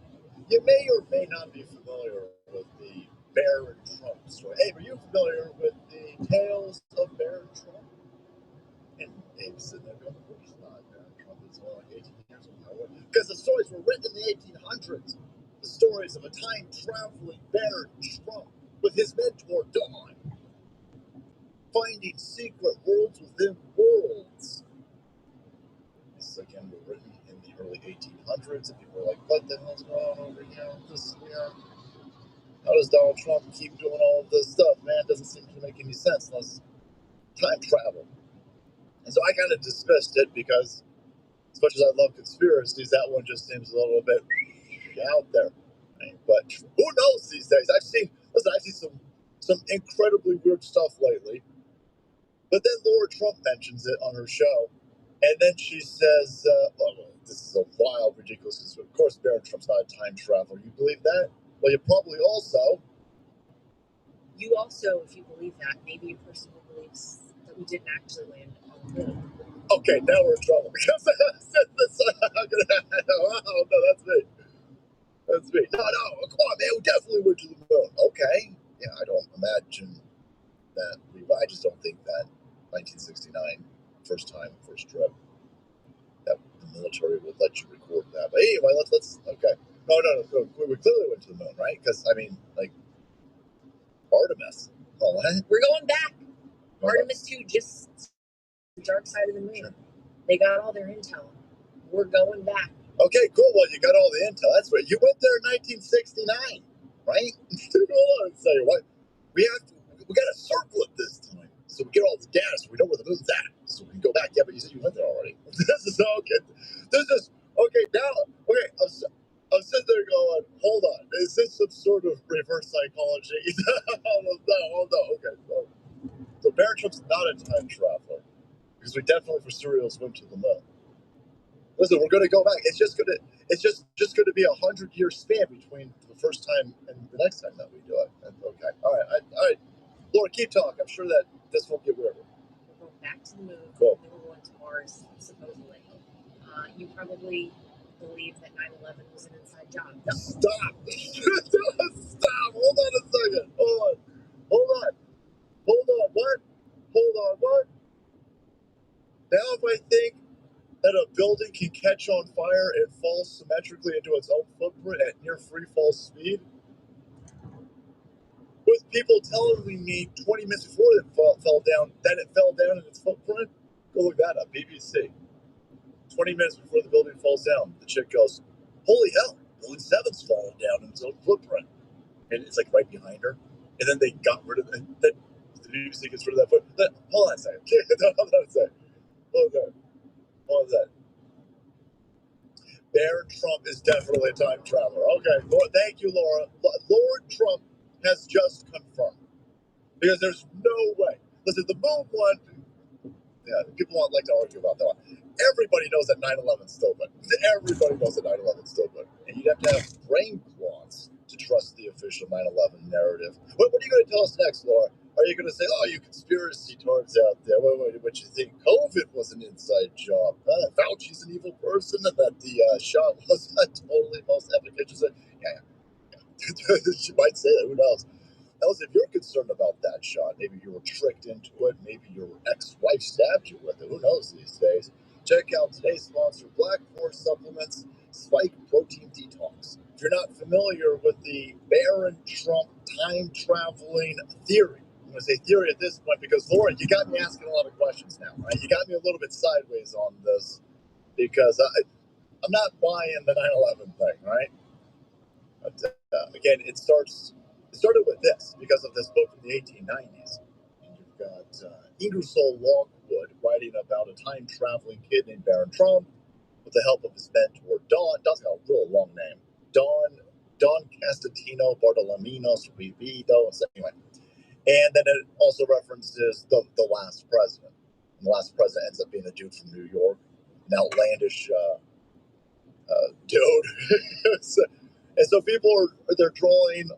You may or may not be familiar with the Barron Trump story. Hey, are you familiar with the tales of Barron Trump? And Dave's sitting there going, of course not. Barron Trump is only like 18 years old. Because the stories were written in the 1800s. The stories of a time-traveling Barron Trump with his mentor, Don, finding secret worlds within worlds. This, again, were written in the early 1800s, and people were like, what the hell's going on over here? How does Donald Trump keep doing all of this stuff, man? It doesn't seem to make any sense unless time travel. And so I kind of dismissed it because, as much as I love conspiracies, that one just seems a little bit out there. Right? But who knows these days? I've seen some incredibly weird stuff lately. But then Laura Trump mentions it on her show. And then she says, well, this is a wild, ridiculous, because of course Barron Trump's not a time traveler. You believe that? Well, you probably also... You also, if you believe that, maybe a person who believes that we didn't actually land on the moon. Okay, now we're in trouble. Because I said this. Oh, no, that's me. That's me. No, come on, man. We definitely went to the moon. Okay. Yeah, I don't imagine that. I just don't think that 1969, first trip, that the military would let you record that. But anyway, let's okay. No. We clearly went to the moon, right? Because, I mean, like, Artemis. Oh, what? We're going back. Artemis 2 just the dark side of the moon. Sure. They got all their intel. We're going back. Okay, cool. Well, you got all the intel. That's right. You went there in 1969, right? Hold on a second. What? We got to circle it this time, so we get all the data, so we know where the moon's at, so we can go back. Yeah, but you said you went there already. This is okay. This is okay. Now, okay. I'm sitting there going, hold on. Is this some sort of reverse psychology? Hold on. Okay. So Barron Trump's not a time traveler because we definitely for serials went to the moon. Listen, we're going to go back. It's just going to be 100-year span between the first time and the next time that we do it. Okay. All right. Laura, keep talking. I'm sure that this won't get weirder. We're going back to the moon. Cool. Then we're going to Mars, supposedly. You probably believe that 9/11 was an inside job. No. Stop. Stop. Hold on a second. Hold on. What? Now if I think that a building can catch on fire and fall symmetrically into its own footprint at near free fall speed, with people telling me 20 minutes before it fell down, that it fell down in its footprint, go look that up, BBC. 20 minutes before the building falls down, the chick goes, holy hell, building 7's falling down in its own footprint. And it's like right behind her. And then they got rid of it. Then the BBC gets rid of that footprint. Hold on a second. Hold on a second. Barron Trump is definitely a time traveler. Okay, Lord, thank you, Laura. Lord Trump has just confirmed. Because there's no way. Listen, the moon one, yeah, people like to argue about that one. Everybody knows that 9/11's stupid. Everybody knows that 9/11's stupid. And you'd have to have brain quants to trust the official 9/11 narrative. What are you going to tell us next, Laura? Are you going to say, oh, you conspiracy towards out there? What you think COVID was an inside job? Fauci's an evil person and that the shot was not totally most efficacious? Yeah. She might say that. Who knows? Else, if you're concerned about that shot, maybe you were tricked into it, maybe your ex-wife stabbed you with it. Who knows these days? Check out today's sponsor, Black Force Supplements Spike Protein Detox. If you're not familiar with the Barron Trump time-traveling theory, I'm going to say theory at this point because, Laura, you got me asking a lot of questions now, right? You got me a little bit sideways on this because I'm not buying the 9/11 thing, right? But, again, it started with this because of this book from the 1890s. And you've got Ingersoll Lockwood writing about a time-traveling kid named Barron Trump with the help of his mentor, Don. Don's got a real long name. Don Castantino Bartolominos Rivido. So anyway. And then it also references the last president. And the last president ends up being a dude from New York, an outlandish dude. And so people they're drawing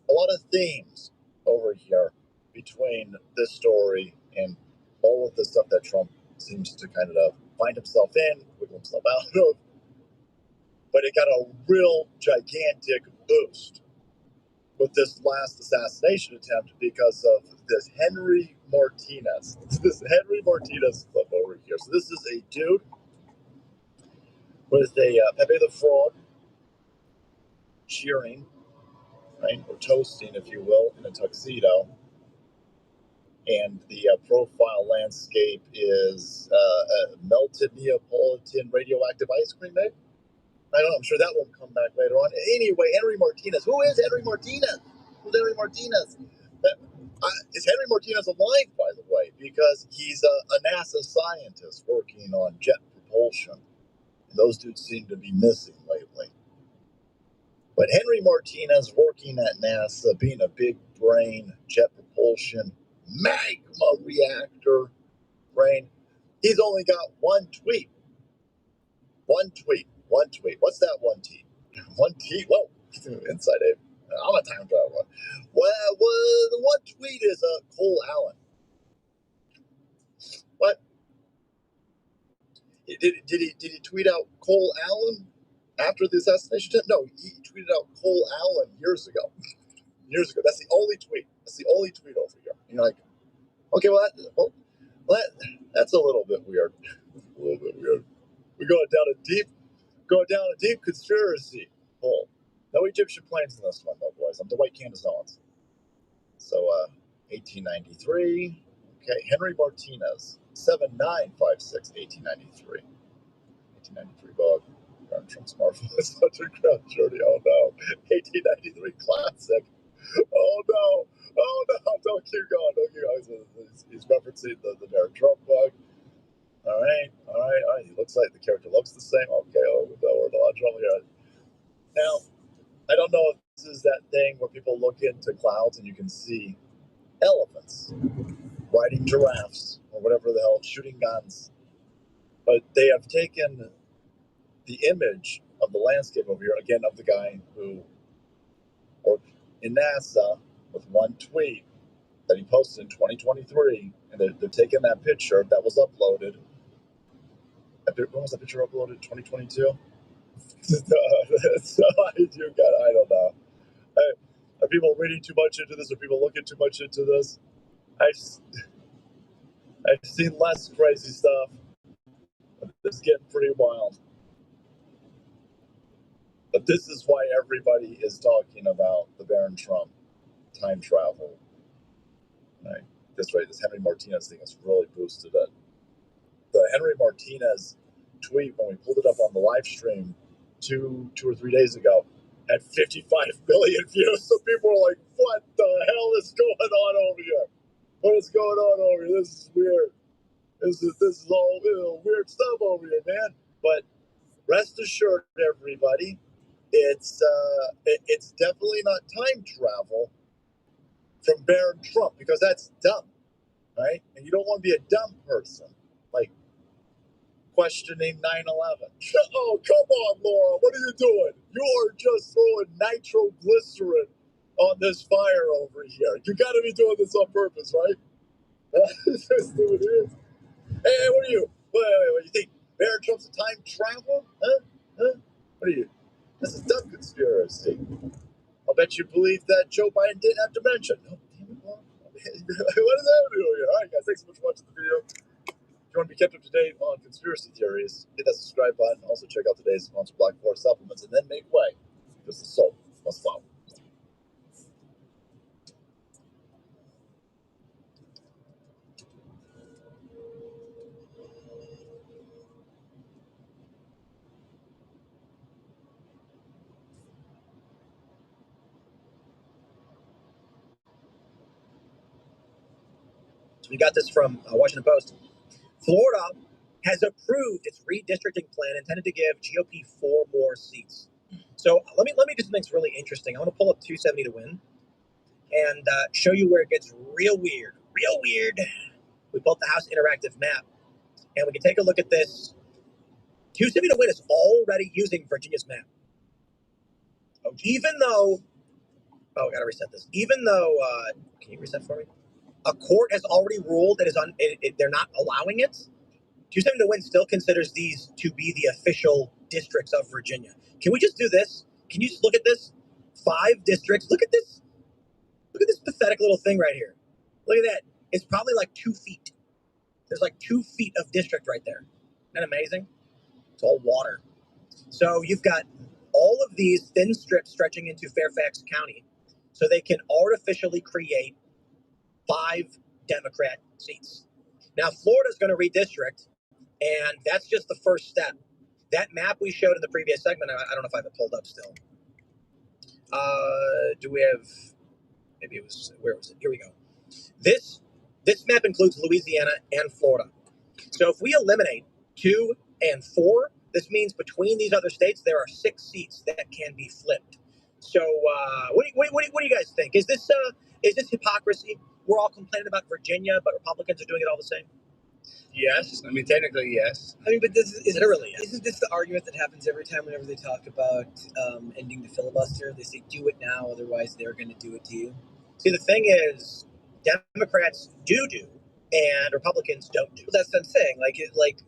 a lot of themes over here between this story and all of the stuff that Trump seems to kind of find himself in, wiggle himself out of. But it got a real gigantic boost with this last assassination attempt because of this Henry Martinez. This Henry Martinez clip over here. So this is a dude with a Pepe the Frog cheering, right, or toasting, if you will, in a tuxedo. And the profile landscape is melted Neapolitan radioactive ice cream, maybe? I don't know. I'm sure that won't come back later on. Anyway, Henry Martinez. Who is Henry Martinez? Who's Henry Martinez? Is Henry Martinez alive, by the way? Because he's a NASA scientist working on jet propulsion. And those dudes seem to be missing lately. But Henry Martinez working at NASA, being a big brain jet propulsion magma reactor brain, he's only got one tweet. One tweet. What's that one tweet? One tweet? Whoa. Inside Abe. I'm a time traveler. Well, the one tweet is Cole Allen. What? Did he tweet out Cole Allen after the assassination attempt? No, he tweeted out Cole Allen years ago. That's the only tweet. Over here. And you're like, okay, that's a little bit weird. We're going down a deep conspiracy hole. No Egyptian planes in this one, though, boys. I'm the White Candace Owens. So, 1893. Okay, Henry Martinez, 7956, 1893. 1893 bug. Donald Trump's marvelous underground journey. Oh no. 1893 classic. Oh no. Don't keep going. He's referencing the Donald Trump bug. All right. He looks like the character looks the same. Okay, we're a lot of trouble here. Now, I don't know if this is that thing where people look into clouds and you can see elephants riding giraffes or whatever the hell, shooting guns. But they have taken the image of the landscape over here, again, of the guy who worked in NASA with one tweet that he posted in 2023, and they're taking that picture that was uploaded. When was that picture uploaded? 2022? So I don't know. Are people reading too much into this? Are people looking too much into this? I've seen less crazy stuff. This is getting pretty wild. But this is why everybody is talking about the Baron Trump time travel. Right? This Henry Martinez thing has really boosted it. The Henry Martinez tweet, when we pulled it up on the live stream two or 3 days ago, had 55 million views. So people were like, what the hell is going on over here? What is going on over here? This is weird. This is all weird stuff over here, man. But rest assured, everybody, it's definitely not time travel from Baron Trump, because that's dumb, right? And you don't want to be a dumb person, like questioning 9/11. Oh, come on, Laura, what are you doing? You are just throwing nitroglycerin on this fire over here. You got to be doing this on purpose, right? That's what it is. Hey, what are you? What you think? Baron Trump's a time traveler? Huh? What are you? This is dumb conspiracy. I'll bet you believe that Joe Biden didn't have dementia. No, what is that doing here? All right, guys, thanks so much for watching the video. If you want to be kept up to date on conspiracy theories, hit that subscribe button. Also, check out today's sponsor, Black Forest Supplements, and then make way, because the soul must follow. We got this from Washington Post. Florida has approved its redistricting plan intended to give GOP 4 more seats. So let me do something that's really interesting. I want to pull up 270 to win and show you where it gets real weird. Real weird. We built the House interactive map, and we can take a look at this. 270 to win is already using Virginia's map. Even though, I gotta reset this. Even though, can you reset for me? A court has already ruled that they're not allowing it. 270 to win still considers these to be the official districts of Virginia. Can we just do this? Can you just look at this? 5 districts. Look at this. Look at this pathetic little thing right here. Look at that. It's probably like 2 feet. There's like 2 feet of district right there. Isn't that amazing? It's all water. So you've got all of these thin strips stretching into Fairfax County. So they can artificially create 5 Democrat seats. Now, Florida's going to redistrict, and that's just the first step. That map we showed in the previous segment, I don't know if I have it pulled up still. Do we have, maybe it was, where was it? Here we go. This map includes Louisiana and Florida. So if we eliminate 2 and 4, this means between these other states, there are 6 seats that can be flipped. So what do you guys think? Is this hypocrisy? We're all complaining about Virginia, but Republicans are doing it all the same. Yes, I mean technically yes. I mean, but this is literally yes. Isn't this the argument that happens every time whenever they talk about ending the filibuster? They say, "Do it now, otherwise they're going to do it to you." See, the thing is, Democrats do, and Republicans don't do. Well, that's what I'm saying. Like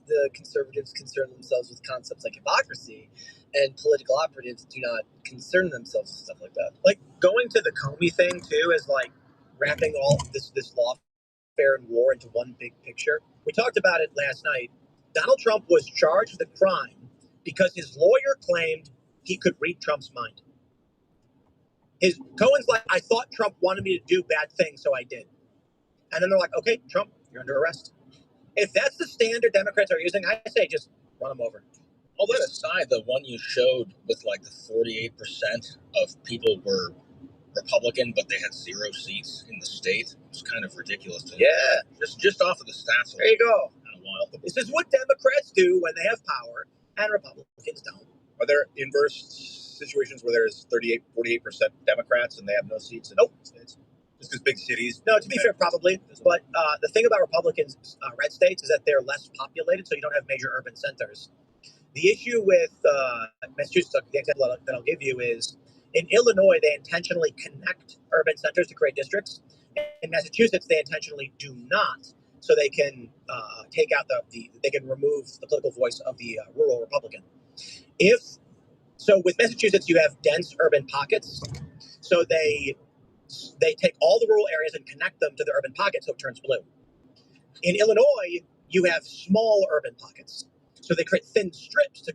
the conservatives concern themselves with concepts like hypocrisy, and political operatives do not concern themselves with stuff like that. Like going to the Comey thing too is like wrapping all this lawfare and war into one big picture. We talked about it last night. Donald Trump was charged with a crime because his lawyer claimed he could read Trump's mind. Cohen's like, I thought Trump wanted me to do bad things, so I did. And then they're like, okay, Trump, you're under arrest. If that's the standard Democrats are using, I say just run them over. All that aside, the one you showed with like the 48% of people were Republican, but they had 0 seats in the state. It's kind of ridiculous. Just off of the stats. There you go. Kind of wild. This is what Democrats do when they have power, and Republicans don't. Are there inverse situations where there's 48% Democrats and they have no seats in states? Just because big cities? No, to be fair, probably. But the thing about Republicans, red states, is that they're less populated, so you don't have major urban centers. The issue with Massachusetts, the example that I'll give you is, in Illinois, they intentionally connect urban centers to create districts. In Massachusetts, they intentionally do not, so they can take out they can remove the political voice of the rural Republican. So with Massachusetts, you have dense urban pockets, so they take all the rural areas and connect them to the urban pockets, so it turns blue. In Illinois, you have small urban pockets, so they create thin strips to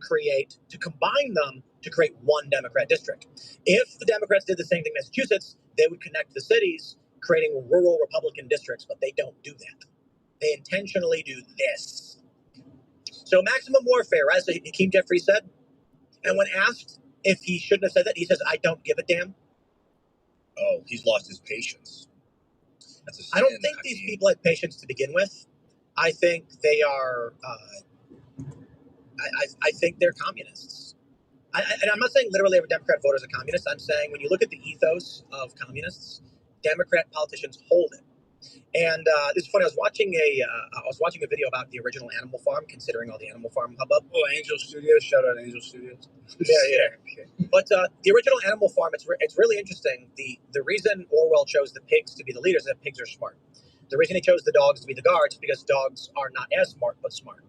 combine them to create one Democrat district. If the Democrats did the same thing in Massachusetts, they would connect the cities, creating rural Republican districts, but they don't do that. They intentionally do this. So maximum warfare, right? So Hakeem Jeffries said, and when asked if he shouldn't have said that, he says, I don't give a damn. Oh, he's lost his patience. I don't think these people had patience to begin with. I think they are, I think they're communists. And I'm not saying literally every Democrat voter is a communist. I'm saying when you look at the ethos of communists, Democrat politicians hold it. And this is funny. I was watching a video about the original Animal Farm, considering all the Animal Farm hubbub. Oh, Angel Studios! Shout out Angel Studios. Yeah. Okay. But the original Animal Farm, it's really interesting. The reason Orwell chose the pigs to be the leaders is that pigs are smart. The reason he chose the dogs to be the guards is because dogs are not as smart but smart.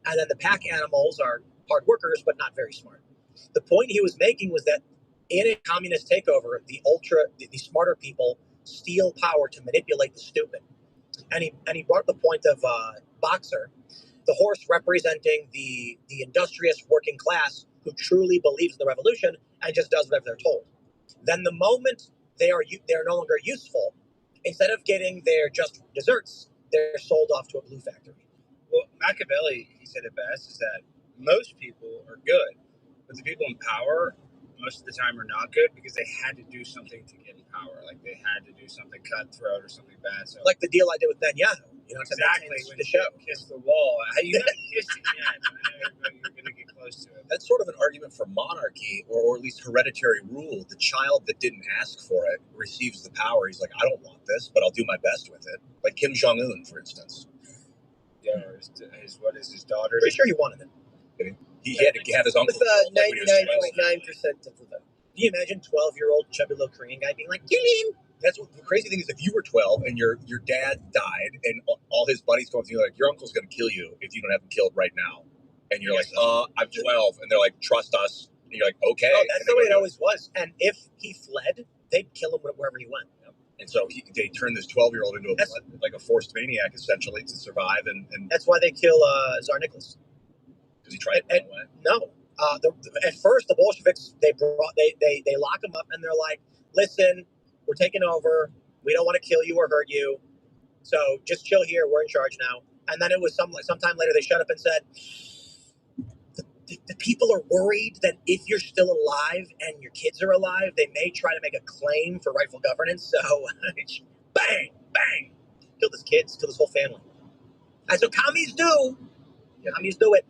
And then the pack animals are hard workers but not very smart. The point he was making was that in a communist takeover, the smarter people steal power to manipulate the stupid. And he brought up the point of Boxer, the horse representing the industrious working class who truly believes in the revolution and just does whatever they're told. Then the moment they're no longer useful, instead of getting their just desserts, they're sold off to a glue factory. Well, Machiavelli, he said it best, is that most people are good, but the people in power most of the time are not good because they had to do something to get in power. Like they had to do something cutthroat or something bad. So, like the deal I did with Netanyahu. Exactly. When the show Kiss the wall. You haven't kissed it yet. I know you're going to get close to it. That's sort of an argument for monarchy, or at least hereditary rule. The child that didn't ask for it receives the power. He's like, I don't want this, but I'll do my best with it. Like Kim Jong-un, for instance. Yeah, what is his daughter? Pretty sure he wanted it. He had to have his uncle. With 99.9% of the vote. Can you imagine 12-year-old chubby little Korean guy being like, Julian, That's what the crazy thing is. If you were 12 and your dad died and all his buddies come up to you like, your uncle's going to kill you if you don't have him killed right now, and you're like, I'm 12, and they're like, trust us, and you're like, okay. Oh, that's the way it always was. And if he fled, they'd kill him wherever he went. And so they turned this 12-year-old into a forced maniac essentially to survive, and that's why they kill Tsar Nicholas. Because he tried to run away. No. At first, the Bolsheviks they lock him up and they're like, "Listen, we're taking over. We don't want to kill you or hurt you, so just chill here. We're in charge now." And then it was sometime later they shut up and said, "The people are worried that if you're still alive and your kids are alive, they may try to make a claim for rightful governance." So, bang, bang, kill his kids, kill his whole family. That's what commies do. Yeah. Commies do it.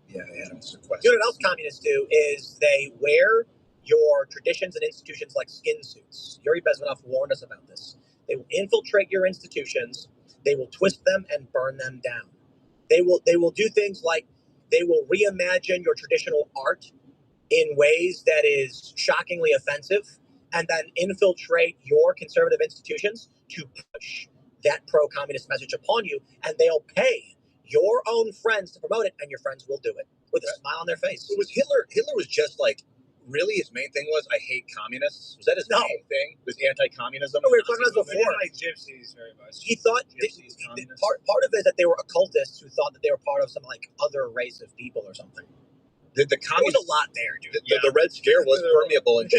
Yeah, they had him sequestered. You know what else communists do is they wear your traditions and institutions like skin suits. Yuri Bezmenov warned us about this. They will infiltrate your institutions. They will twist them and burn them down. They will do things like they will reimagine your traditional art in ways that is shockingly offensive, and then infiltrate your conservative institutions to push that pro-communist message upon you, and they'll pay your own friends to promote it, and your friends will do it with a smile on their face. It was Hitler. Hitler was just like, really, his main thing was, I hate communists. Was that his main thing? Was anti-communism? No, we were talking about this before. Like gypsies very much. He thought part of it is that they were occultists who thought that they were part of some like other race of people or something. The communists, there was a lot there, dude. The Red Scare was permeable in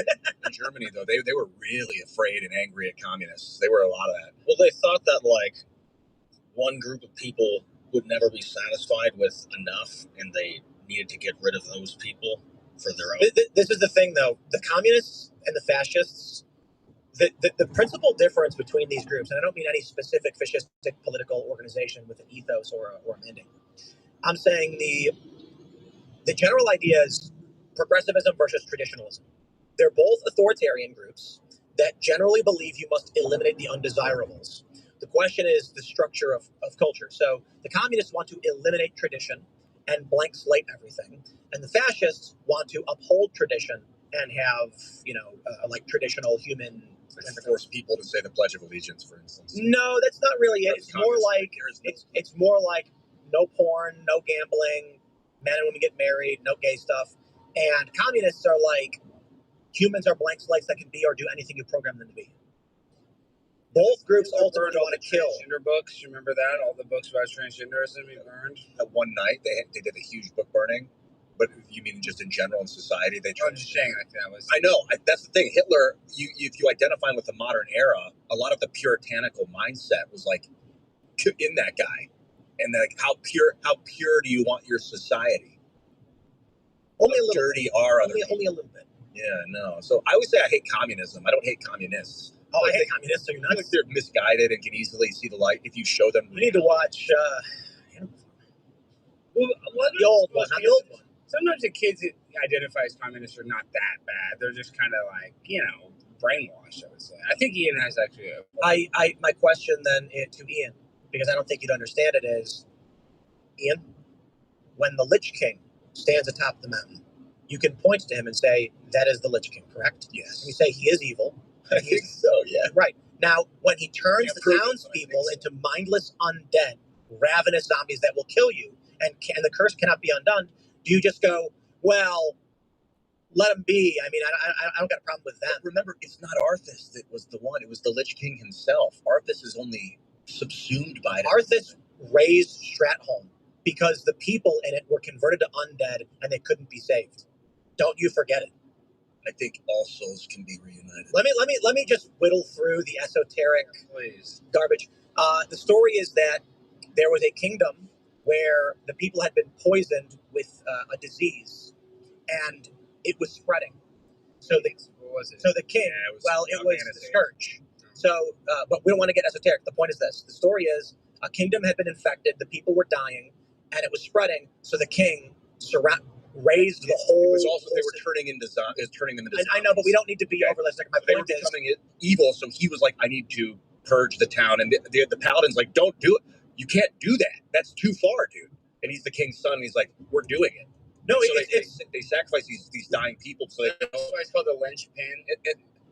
Germany, though. They were really afraid and angry at communists. They were a lot of that. Well, they thought that like one group of people would never be satisfied with enough, and they needed to get rid of those people for their own. This is the thing, though. The communists and the fascists, the principal difference between these groups, and I don't mean any specific fascistic political organization with an ethos or a mandate. I'm saying the general idea is progressivism versus traditionalism. They're both authoritarian groups that generally believe you must eliminate the undesirables. The question is the structure of culture. So the communists want to eliminate tradition and blank slate everything. And the fascists want to uphold tradition and have, like traditional human... force people to say the Pledge of Allegiance, for instance. No, that's not really it. It's more like it's more like no porn, no gambling, men and women get married, no gay stuff. And communists are like, humans are blank slates that can be or do anything you program them to be. Both groups ultimately want to kill. Transgender books, you remember that? All the books about transgenderism being burned? At one night, they did a huge book burning. But you mean just in general in society? I'm just saying like that was... I know. That's the thing. Hitler, if you identify with the modern era, a lot of the puritanical mindset was like in that guy. And like, how pure do you want your society? Only a little dirty are only a little bit. Yeah, no. So I always say I hate communism. I don't hate communists. Oh, I hate communists. Are you nuts? Like they're misguided and can easily see the light if you show them. You need to watch the old one, not the old one. Sometimes the kids that identify as communists are not that bad. They're just kind of like, brainwashed, I would say. I think Ian has actually my question then to Ian, because I don't think you'd understand it, is, Ian, when the Lich King stands atop the mountain, you can point to him and say, that is the Lich King, correct? Yes. And you say he is evil. I think so, yeah. Right. Now, when he turns the townspeople into mindless undead, ravenous zombies that will kill you, and the curse cannot be undone, do you just go, well, let him be? I mean, I don't got a problem with that. But remember, it's not Arthas that was the one. It was the Lich King himself. Arthas is only subsumed by it. Arthas raised Stratholme because the people in it were converted to undead and they couldn't be saved. Don't you forget it. I think all souls can be reunited. Let me just whittle through the esoteric garbage. The story is that there was a kingdom where the people had been poisoned with a disease, and it was spreading. So what was it? So the king, it was the scourge. So, but we don't want to get esoteric. The point is this: the story is a kingdom had been infected, the people were dying, and it was spreading. So the king raised the whole. It was also they were turning them into zombies. I know, but we don't need to be over. Like my point is, becoming evil. So he was like, I need to purge the town, and the paladin's like, don't do it. You can't do that. That's too far, dude. And he's the king's son, and he's like, we're doing it. No, so they sacrifice these dying people. So that's why it's called the linchpin.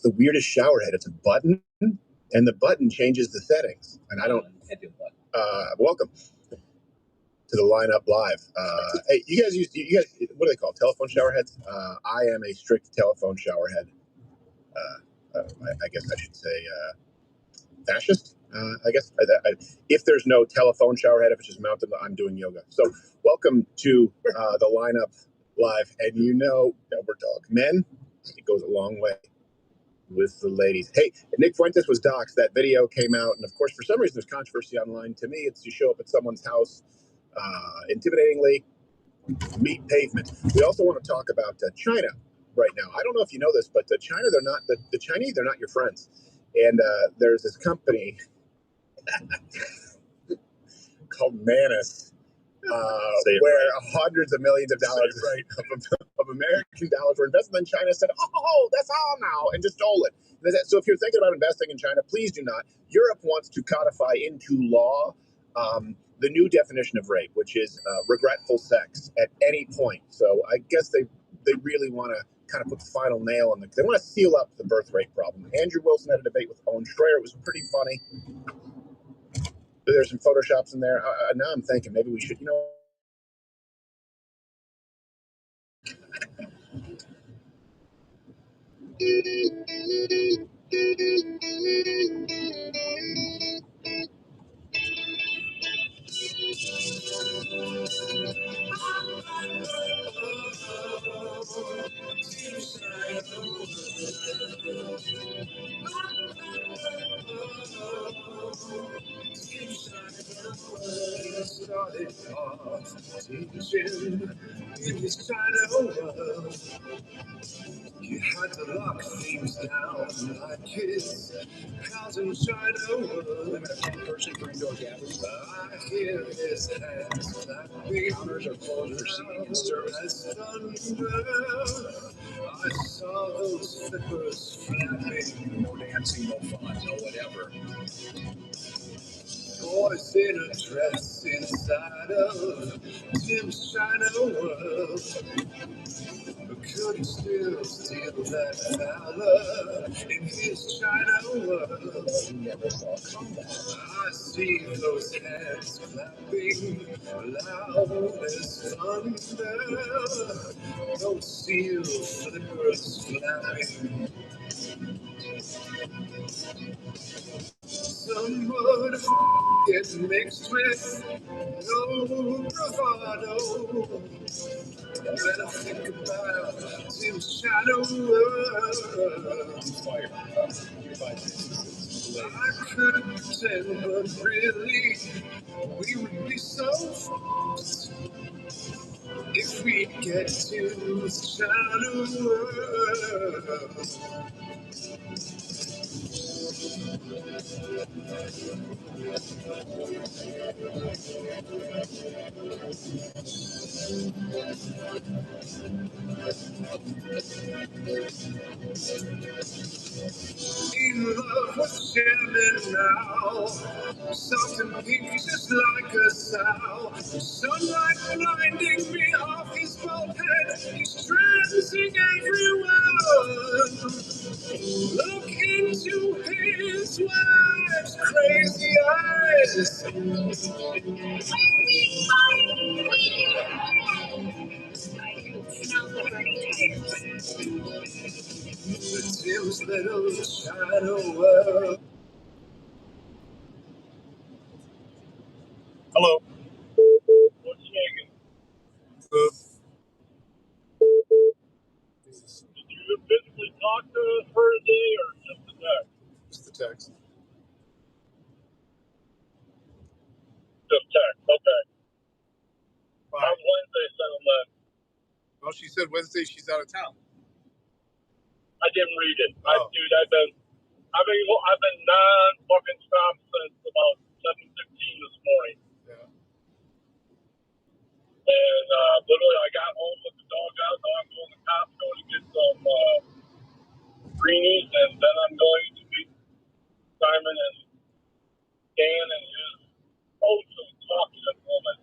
It's the weirdest shower head. It's a button, and the button changes the settings. And I don't. Welcome to the lineup live. Hey, you guys, what do they call telephone shower heads? I am a strict telephone shower head. I guess I should say fascist. I guess if there's no telephone shower head, if it's just mounted, I'm doing yoga. So welcome to the lineup live. And we're talking men. It goes a long way with the ladies. Hey, Nick Fuentes was doxxed. That video came out, and of course, for some reason, there's controversy online. To me, it's you show up at someone's house intimidatingly, meet pavement. We also want to talk about China right now. I don't know if you know this, but China, they're not the Chinese. They're not your friends. And there's this company called Manus, where hundreds of millions of dollars of American dollars were invested in China. Said, "Oh, that's all now," and just stole it. So if you're thinking about investing in China, please do not. Europe wants to codify into law the new definition of rape, which is regretful sex at any point. So I guess they really want to kind of put the final nail on they want to seal up the birth rate problem. Andrew Wilson had a debate with Owen Schroyer. It was pretty funny. There's some Photoshops in there. Now I'm thinking maybe we should, you had to lock things down like kids, cause in China world, person for indoor gatherings. I hear his hands clapping, counters are closed for seating and service. I saw those flippers flapping, no dancing, no fun, no whatever. Boys in a dress inside of Tim's China world. Could he still steal that fella in his China world? I see those hands clapping loud as thunder. Those steel flippers flapping. Some would get mixed with no bravado. When I think about Tim's shadow world, I could pretend, but really, we would be so fucked if we get to the shadow world. In love with Shannon now, soft and pink just like a sow. Sunlight blinding me off his bald head, he's trancing everyone. Look into his wife's crazy eyes. Tim's little shadow world. Hello. What's shaking? Did you physically talk to us for a day or just the text? Just the text. Just text, okay. How's Wednesday settled in? Well, she said Wednesday she's out of town. I didn't read it. Dude, I've been non-fucking stop since about 7:15 this morning. Yeah. And literally, I got home with the dog out. Now I'm going to Costco to get some greenies, and then I'm going to meet Simon and Dan and his some talking woman.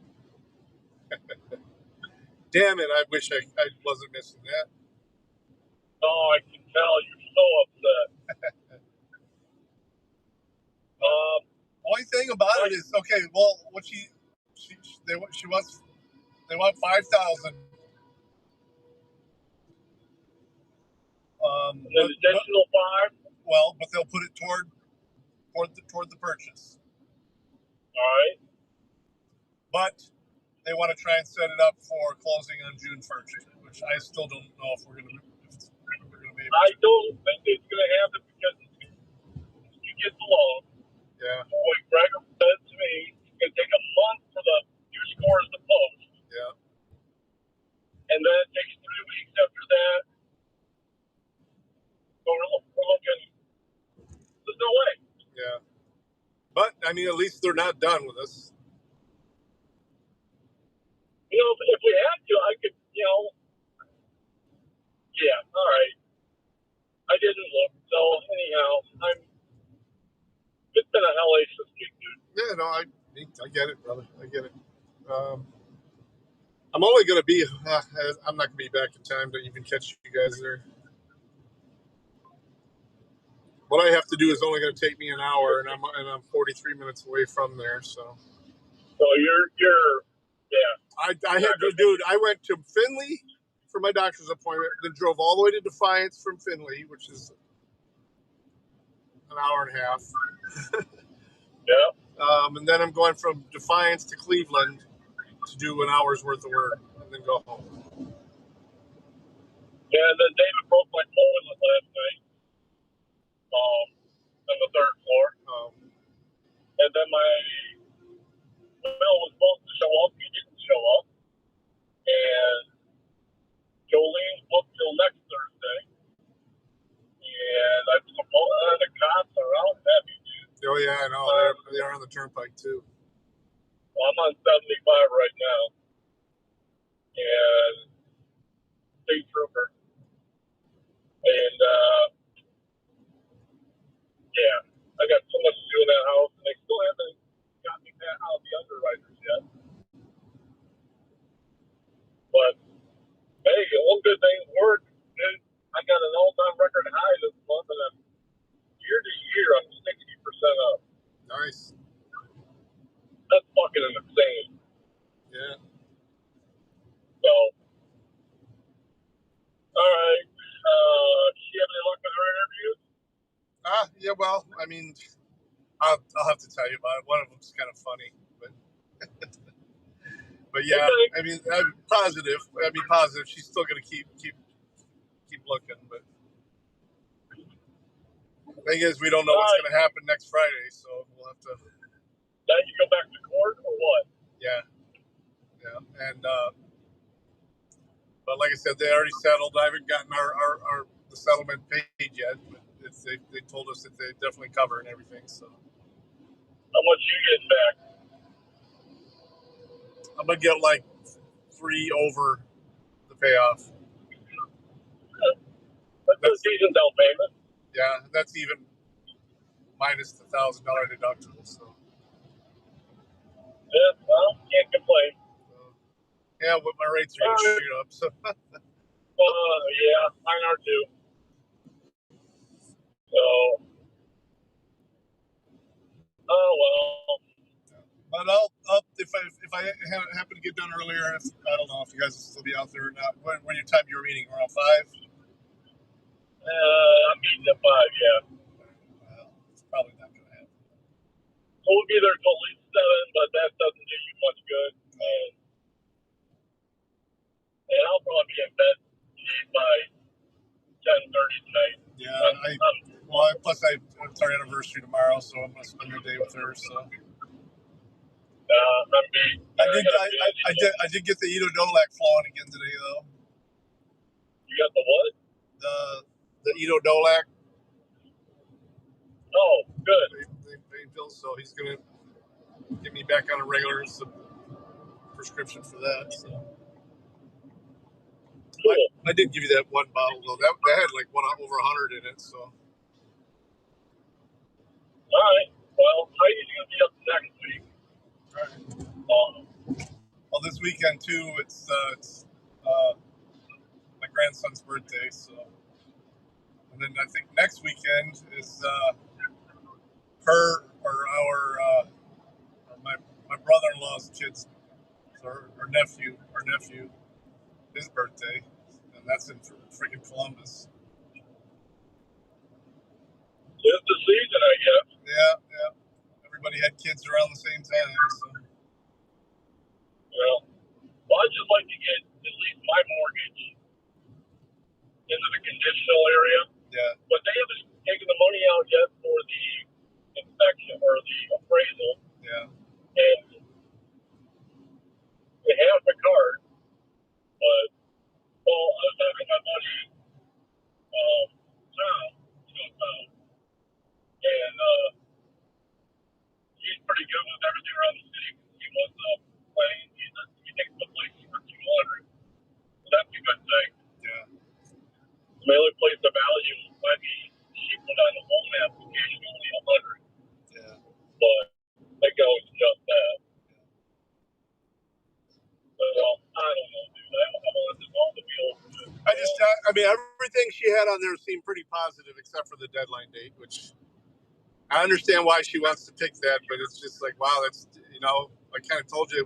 Damn it! I wish I wasn't missing that. No, I can tell you're so upset. thing about it is, okay, well, what they want 5,000. An additional 5. Well, but they'll put it toward the purchase. All right. But they want to try and set it up for closing on June 1st, which I still don't know if we're going to be able to. I don't think it's going to happen because you get the loan. Yeah. What Gregor said to me, it's going to take a month for the new scores to post. Yeah. And then it takes 3 weeks after that. So we're looking. There's no way. Yeah. But, I mean, at least they're not done with us. You know, if we had to, I could, yeah, all right. I didn't look. So, anyhow, it's been a hellacious week, dude. Yeah, no, I get it, brother. I get it. I'm only going to be, I'm not going to be back in time to even catch you guys there. What I have to do is only going to take me an hour, and I'm 43 minutes away from there. So you're yeah. I went to Findlay for my doctor's appointment, then drove all the way to Defiance from Findlay, which is an hour and a half. Yeah. And then I'm going from Defiance to Cleveland to do an hour's worth of work and then go home. Yeah, and then David broke my toilet last night. On the 3rd floor. And then my bill was supposed to show up. He didn't show up. And Jolene's booked till next Thursday. And I suppose the cops are out heavy, dude. Oh, yeah, I know. They are on the turnpike, too. Well, I'm on 75 right now. And state trooper. And, yeah, I got so much to do in that house, and they still haven't got me out of the underwriters yet. But, hey, one good thing worked. I got an all-time record high this month, and I'm year to year, I'm 60% up. Nice. That's fucking insane. Yeah. So, all right. Do you have any luck with her interviews? Yeah, well, I mean, I'll have to tell you about it. One of them's kind of funny, but yeah, okay. I mean, I'm positive. She's still going to keep looking, but the thing is, we don't know what's going to happen next Friday, so we'll have to. Now you go back to court or what? Yeah, and but like I said, they already settled. I haven't gotten the settlement paid yet, but they told us that they definitely cover and everything. So how much you get back? I'm gonna get like 3 over the payoff. That's a decent down payment. Yeah, that's even minus the $1,000 deductible. So yeah, well, can't complain. Yeah, but my rates are going to shoot up. So yeah, mine are too. So, oh well. But I'll if I happen to get done earlier, I don't know if you guys will still be out there or not. When your time you're meeting, around 5? I'm meeting at 5. Yeah. Well, it's probably not going to happen. So we'll be there till at least 7, but that doesn't do you much good. And I'll probably be in bed by 10:30 tonight. Yeah, plus it's our anniversary tomorrow, so I'm going to spend the day with her. So. I did get the inDOCtriNATIONlive flowing again today, though. You got the what? The inDOCtriNATIONlive. Oh, good. They paid bills, so he's going to get me back on a regular prescription for that. So. Cool. I did give you that one bottle, though. That had like over 100 in it, so. All right. Well, Heidi's going to be up next week. All right. Well, this weekend too. It's my grandson's birthday, so. And then I think next weekend is our brother-in-law's kids, or nephew, his birthday, and that's in freaking Columbus. It's the season, I guess. Yeah. Everybody had kids around the same time. So. Well, I'd just like to get at least my mortgage into the conditional area. Yeah. But they haven't taken the money out yet for the inspection or the appraisal. Yeah. And they have the card, but well, I was having my buddy Tom, Tom, and he's pretty good with everything around the city. He was playing. He takes the place for 200. So that's a good thing. Yeah. The only place the value might be she put on the loan application only 100. Yeah. But they can always adjust that. Well, I don't know, dude. I want this all to be over with. I mean, everything she had on there seemed pretty positive, except for the deadline date, which I understand why she wants to pick that, but it's just like, wow, that's, I kind of told you,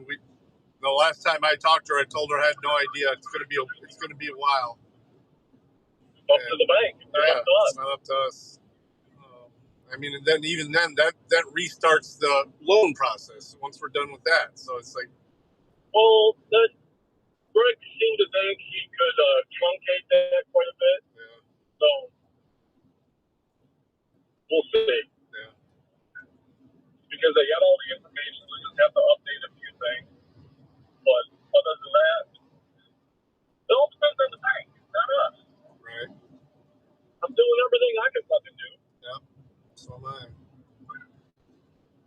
the last time I talked to her, I told her I had no idea. It's going to be a while. Up to the bank. It's not up to us. I mean, and then even then, that restarts the loan process once we're done with that. So it's like, well, Greg seemed to think he could truncate that quite a bit. Yeah. So we'll see. Yeah. Because they got all the information, they just have to update a few things. But other than that, it all depends on the bank, not us. Right. I'm doing everything I can fucking do. Yeah. So am I.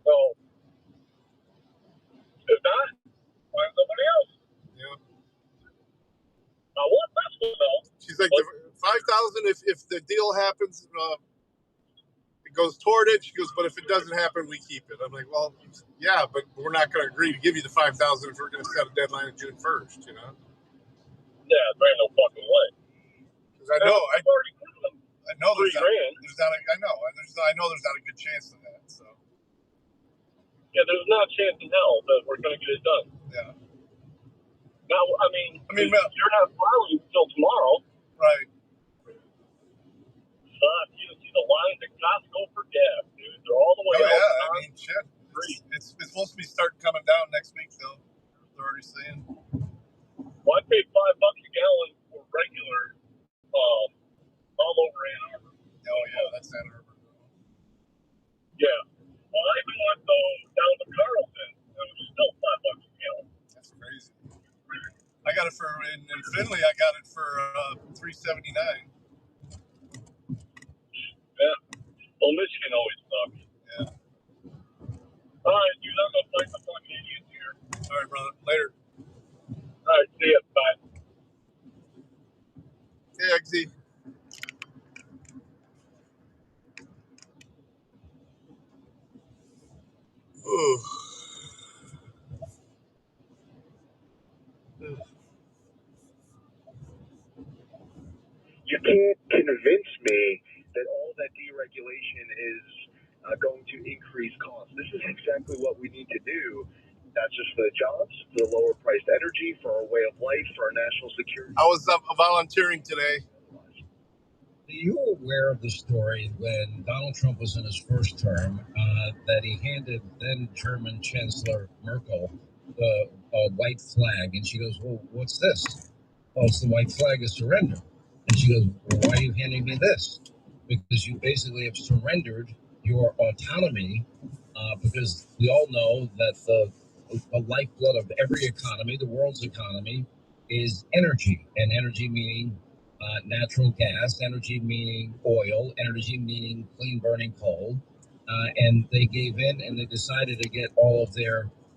So if not, find somebody else. Yeah. I want this one though. She's like, the 5,000. If the deal happens, it goes toward it. She goes, but if it doesn't happen, we keep it. I'm like, well, yeah, but we're not going to agree to give you the 5,000 if we're going to set a deadline of June 1st. Yeah, there ain't no fucking way. Because I know there's not a good chance of that. So. Yeah, there's not a chance in hell that we're going to get it done. Yeah. Now, I mean, you're not filing until tomorrow. Right. You see the lines at Costco for gas, dude. They're all the way up. Yeah, I mean, shit. It's supposed to be starting coming down next week, though. They're already saying. Well, I paid $5 a gallon for regular all over Ann Arbor. Oh, yeah, that's Ann Arbor. Yeah. Well, I even went down to Carlton. It was still $5 a gallon. That's crazy. I got it in Findlay. I got it for $3.79. Yeah. Well, Michigan always sucks. Yeah. All right, dude. I'm gonna fight the fucking idiots here. All right, brother. Later. All right. See ya. Bye. Hey, XZ. Ooh. You can't convince me that all that deregulation is going to increase costs. This is exactly what we need to do, not just for the jobs, for the lower priced energy, for our way of life, for our national security. I was volunteering today. Are you aware of the story when Donald Trump was in his first term that he handed then German Chancellor Merkel a white flag, and she goes, "Well, what's this?" "Oh, it's the white flag of surrender." And she goes, "Well, why are you handing me this?" "Because you basically have surrendered your autonomy, because we all know that the lifeblood of every economy, the world's economy, is energy, and energy meaning natural gas, energy meaning oil, energy meaning clean burning coal, and they gave in and they decided to get all of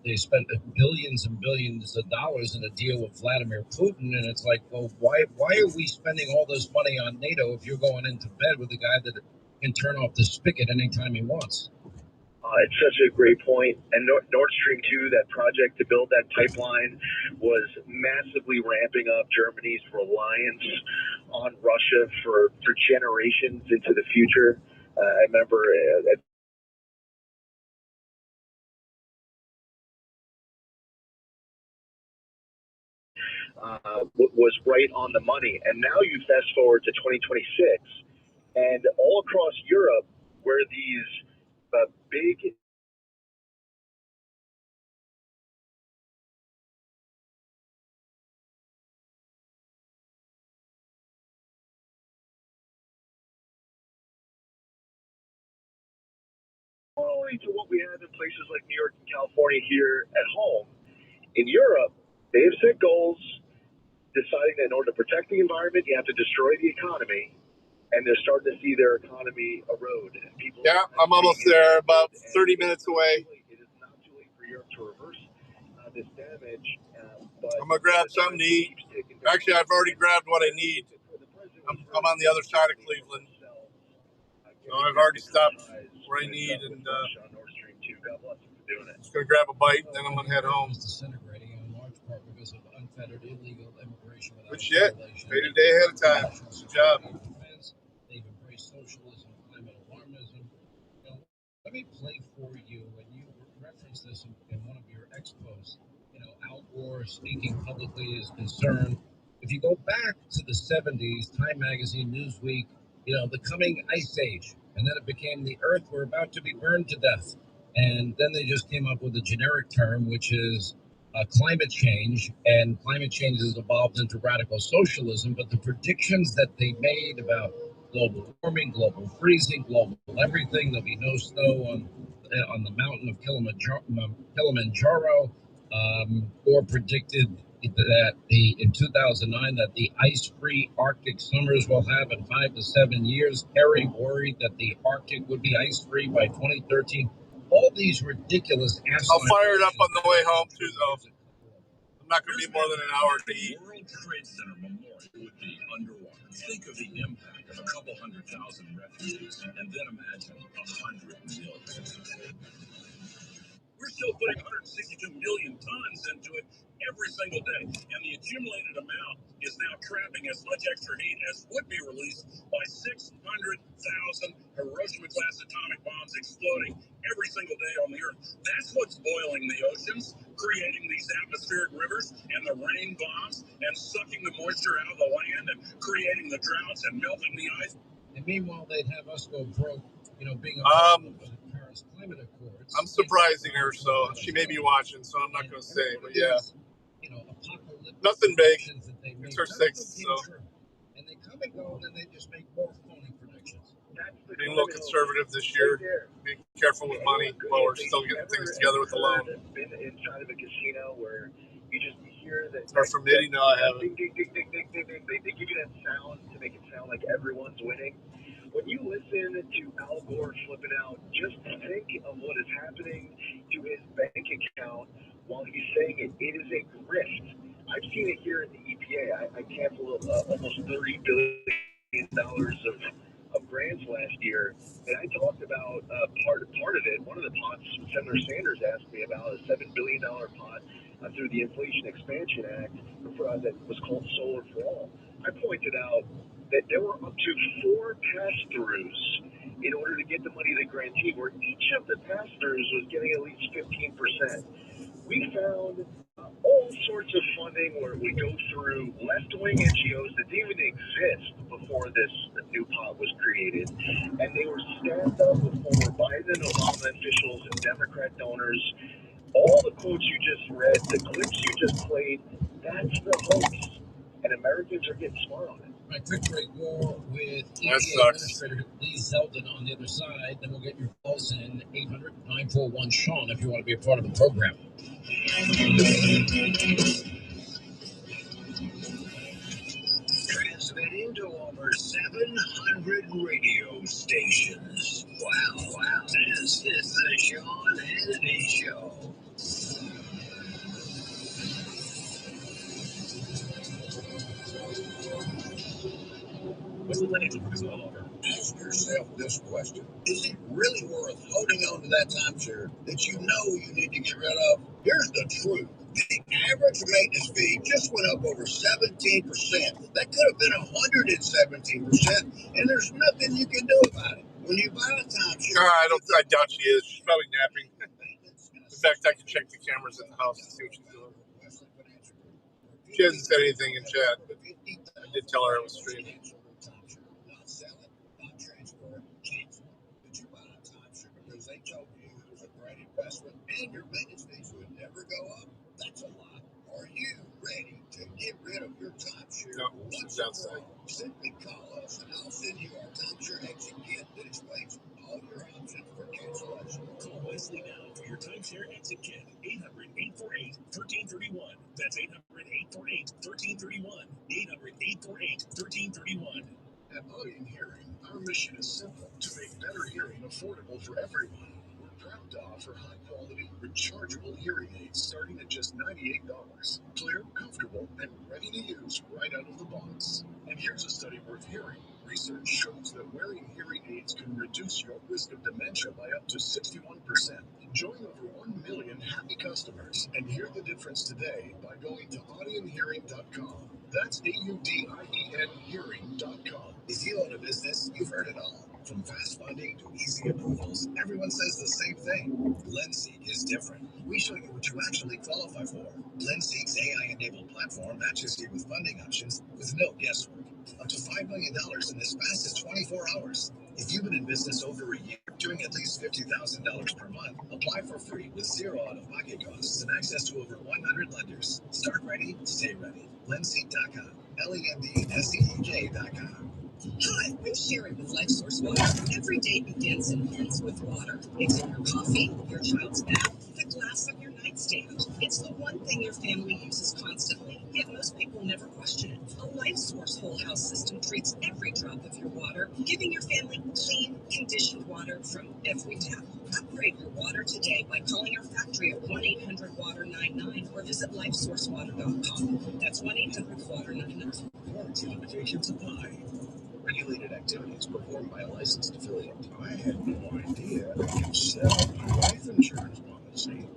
they spent billions and billions of dollars in a deal with Vladimir Putin, and it's like, well, why are we spending all this money on NATO if you're going into bed with a guy that can turn off the spigot anytime he wants? It's such a great point. And Nord Stream 2, that project to build that pipeline, was massively ramping up Germany's reliance on Russia for generations into the future. I remember at was right on the money. And now you fast forward to 2026, and all across Europe, where these big similarly to what we have in places like New York and California here at home, in Europe, they have set goals, deciding that in order to protect the environment, you have to destroy the economy, and they're starting to see their economy erode. People I'm almost there, about 30 minutes away. It is not too late for Europe to reverse this damage. But I'm going to grab something to eat. Actually, I've already grabbed what I need. I'm on the other side of Cleveland. So I've already stopped where I need, and just going to grab a bite, and then I'm going to head home. Good shit. Paid a day ahead of time. Good job. They've embraced socialism, climate alarmism. You know, let me play for you, and you referenced this in one of your expos. You know, Al Gore speaking publicly is concerned. If you go back to the 70s, Time Magazine, Newsweek, you know, the coming ice age, and then it became the Earth were about to be burned to death. And then they just came up with a generic term, which is climate change, and climate change has evolved into radical socialism. But the predictions that they made about global warming, global freezing, global everything, there'll be no snow on the mountain of Kilimanjaro, or predicted that in 2009 that the ice-free Arctic summers we'll have in 5 to 7 years. Kerry worried that the Arctic would be ice-free by 2013. All these ridiculous assholes. I'll fire it up on the way home too, though. I'm not going to be more than an hour to eat. World Trade Center Memorial would be underwater. Think of the impact of a couple 100,000 refugees, and then imagine 100 million. We're still putting 162 million tons into it every single day, and the accumulated amount is now trapping as much extra heat as would be released by 600,000 Hiroshima-class atomic bombs exploding every single day on the Earth. That's what's boiling the oceans, creating these atmospheric rivers and the rain bombs, and sucking the moisture out of the land and creating the droughts and melting the ice. And meanwhile, they'd have us go broke, you know, being a Paris Climate Accords. I'm surprising her, so she may be watching, so I'm not going to say, but yeah. You know, nothing big. It's her sixth, so. And they come and go, and then they just make more phony predictions. Being a little conservative this year, being careful with money while we're still getting things together with the loan. Been inside of a casino where you just hear that. Or from Nitty, no, I haven't. Ding, ding, ding, ding, ding, ding. They give you that sound to make it sound like everyone's winning. When you listen to Al Gore flipping out, just think of what is happening to his bank account while he's saying it. It is a grift. I've seen it here in the EPA. I canceled almost $30 billion of grants last year, and I talked about part of it. One of the pots Senator Sanders asked me about, a $7 billion pot through the Inflation Expansion Act that was called Solar for All. I pointed out that there were up to 4 pass-throughs in order to get the money to the grantee, where each of the pass-throughs was getting at least 15%. We found all sorts of funding where we go through left-wing NGOs that didn't even exist before the new pot was created, and they were staffed up with former Biden, Obama officials, and Democrat donors. All the quotes you just read, the clips you just played, that's the hoax, and Americans are getting smart on it. My quick break more with EPA Administrator Lee Zeldin on the other side. Then we'll get your calls in 800-941-SEAN if you want to be a part of the program. Transmitting to over 700 radio stations. Wow. This is the Sean Hannity Show. Ask yourself this question. Is it really worth holding on to that timeshare that you know you need to get rid of? Here's the truth. The average maintenance fee just went up over 17%. That could have been 117%, and there's nothing you can do about it. When you buy a timeshare... I doubt she is. She's probably napping. In fact, I can check the cameras at the house to see what she's doing. She hasn't said anything in chat, but I did tell her I was streaming. Not sell it, not transfer it, cancel it. Did you buy a timeshare because they told you it was a great investment and your maintenance fees would never go up? That's a lie. Are you ready to get rid of your timeshare? No, she's outside. Simply call us and I'll send you our timeshare exit kit that explains all your options for cancellation. Call Wesley now for your timeshare exit kit. 800-848-1331. That's 800-848-1331. 800-848-1331. At Audion Hearing, our mission is simple: to make better hearing affordable for everyone. We're proud to offer high-quality, rechargeable hearing aids starting at just $98. Clear, comfortable, and ready to use right out of the box. And here's a study worth hearing. Research shows that wearing hearing aids can reduce your risk of dementia by up to 61%. Join over 1 million happy customers and hear the difference today by going to audionhearing.com. That's AUDIEN hearing.com. If you own a business, you've heard it all. From fast funding to easy approvals, everyone says the same thing. LendSeek is different. We show you what you actually qualify for. LendSeek's AI-enabled platform matches you with funding options with no guesswork. Up to $5 million in as fast as 24 hours. If you've been in business over a year, doing at least $50,000 per month, apply for free with zero out-of-pocket costs and access to over 100 lenders. Start ready, stay ready. LendSeek.com. LENDSEEK.com. Hi, I'm Sherry with LifeSource Water. Every day begins and ends with water. It's in your coffee, your child's bath, the glass on your nightstand. It's the one thing your family uses constantly, yet most people never question it. A LifeSource whole house system treats every drop of your water, giving your family clean, conditioned water from every tap. Upgrade your water today by calling our factory at 1-800-WATER-99 or visit LifeSourceWater.com. That's 1-800-WATER-99. Warranty limitations apply. Regulated activities performed by a licensed affiliate. I had no idea I could sell my life insurance policy.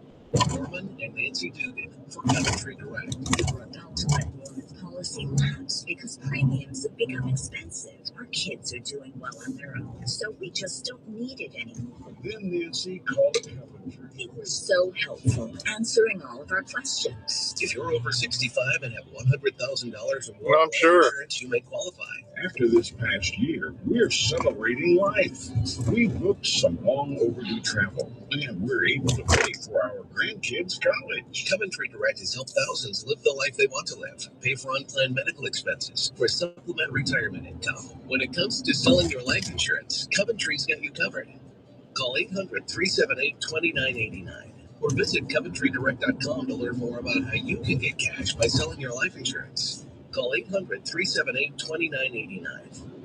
Norman and Nancy Dugan for Coventry Direct. You're about to let Norman's policy lapse because premiums have become expensive. Our kids are doing well on their own, so we just don't need it anymore. Then Nancy called Coventry. It was so helpful, answering all of our questions. If you're over 65 and have $100,000 or more Well, I'm life sure. insurance, you may qualify. After this past year, we're celebrating life. We booked some long overdue travel, and we're able to pay for our grandkids' college. Coventry Direct has helped thousands live the life they want to live, pay for unplanned medical expenses, or supplement retirement income. When it comes to selling your life insurance, Coventry's got you covered. Call 800-378-2989 or visit CoventryDirect.com to learn more about how you can get cash by selling your life insurance. Call 800-378-2989.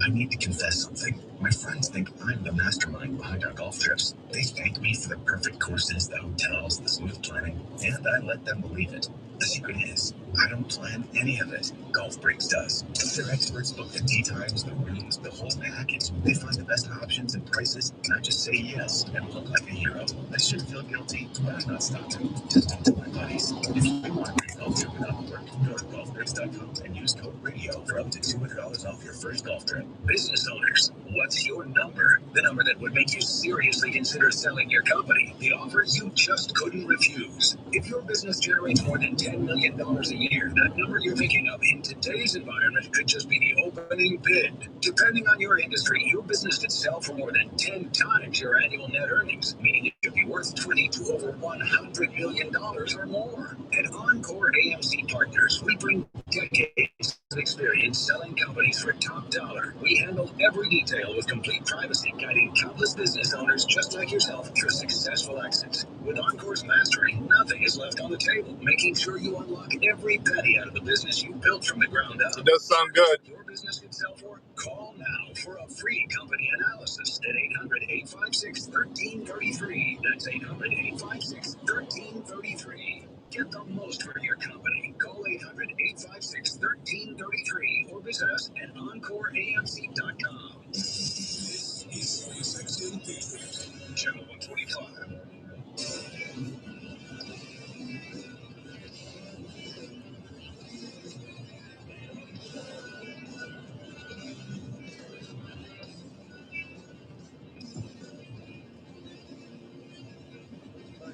I need to confess something. My friends think I'm the mastermind behind our golf trips. They thank me for the perfect courses, the hotels, the smooth planning, and I let them believe it. The secret is, I don't plan any of it. Golf Breaks does. Their experts book the tee times, the rooms, the whole package. They find the best options and prices, and I just say yes and look like a hero. I should feel guilty, but I'm not stopping. Just don't tell my buddies. If you want a great golf trip without work, go to golfbreaks.com and use code RADIO for up to $200 off your first golf trip. Business owners, what's your number? The number that would make you seriously consider selling your company. The offer you just couldn't refuse. If your business generates more than $10 million a year, that number you're thinking of in today's environment could just be the opening bid. Depending on your industry, your business could sell for more than 10 times your annual net earnings, meaning it could be worth $20 to over $100 million or more. At Encore AMC Partners, we bring decades of experience selling companies for top dollar. We handle every detail with complete privacy, guiding countless business owners just like yourself through successful exits. With Encore's mastery, nothing is left on the table, making sure you unlock every penny out of the business you built from the ground up. It does sound good. Your business can sell for? Call now for a free company analysis at 800-856-1333. That's 800-856-1333. Get the most for your company. Call 800-856-1333 or visit us at EncoreAMC.com. This is SpaceX Engagement, Channel 125.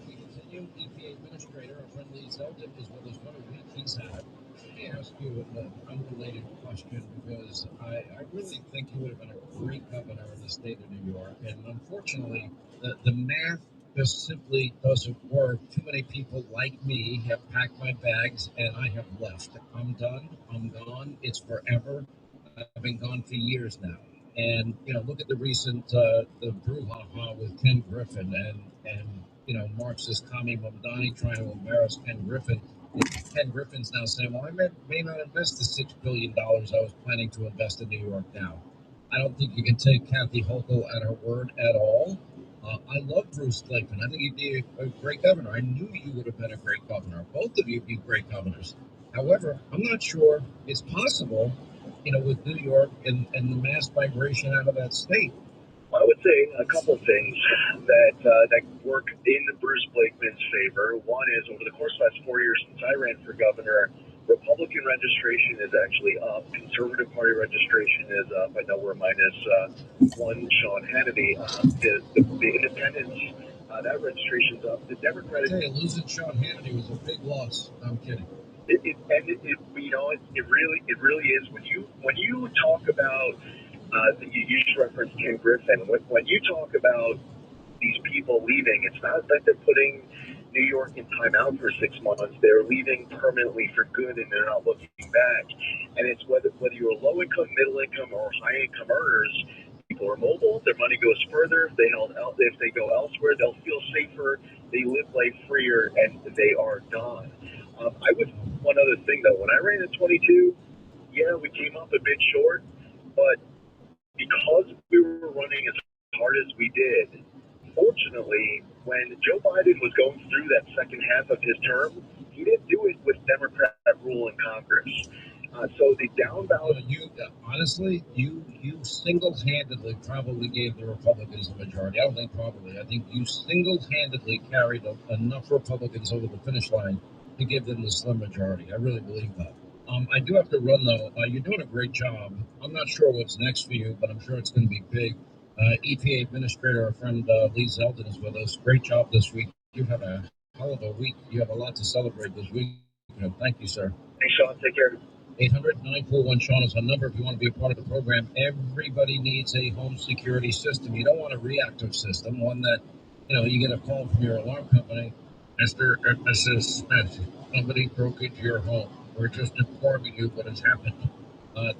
We continue. EPA Administrator, our friend Lee Zeldin, is with us. What a week he's had. me ask you an unrelated question, because I really think you would have been a great governor in the state of New York. And unfortunately, the math just simply doesn't work. Too many people like me have packed my bags and I have left. I'm done. I'm gone. It's forever. I've been gone for years now. And, look at the recent the brouhaha with Ken Griffin and Marxist commie Mamdani trying to embarrass Ken Griffin. Ken Griffin's now saying, well, I may not invest the $6 billion I was planning to invest in New York now. I don't think you can take Kathy Hochul at her word at all. I love Bruce Blakeman. I think he'd be a great governor. I knew you would have been a great governor. Both of you would be great governors. However, I'm not sure it's possible, with New York and the mass migration out of that state. I would say a couple things that work in Bruce Blakeman's favor. One is, over the course of the last 4 years since I ran for governor, Republican registration is actually up. Conservative Party registration is up. I know we're minus one Sean Hannity. The independents, that registration's up. The Democratic... Losing Sean Hannity was a big loss. I'm kidding. It really is. When you talk about... you just referenced Ken Griffin. When you talk about these people leaving, it's not that they're putting New York in timeout for 6 months. They're leaving permanently for good, and they're not looking back. And it's whether you're low income, middle income, or high income earners, people are mobile. Their money goes further. If they go elsewhere, they'll feel safer. They live life freer, and they are gone. One other thing though, when I ran in 22, yeah, we came up a bit short, but because we were running as hard as we did, fortunately, when Joe Biden was going through that second half of his term, he didn't do it with Democrat rule in Congress. So the down ballot... Honestly, you single-handedly probably gave the Republicans the majority. I don't think probably. I think you single-handedly carried enough Republicans over the finish line to give them the slim majority. I really believe that. I do have to run, though. You're doing a great job. I'm not sure what's next for you, but I'm sure it's going to be big. EPA Administrator, our friend Lee Zeldin, is with us. Great job this week. You have a hell of a week. You have a lot to celebrate this week. Thank you, sir. Thanks, Sean. Take care. 800-941-SEAN is our number if you want to be a part of the program. Everybody needs a home security system. You don't want a reactive system, one that, you get a call from your alarm company. Mr. and Mrs. Smith, somebody broke into your home. We're just informing you what has happened.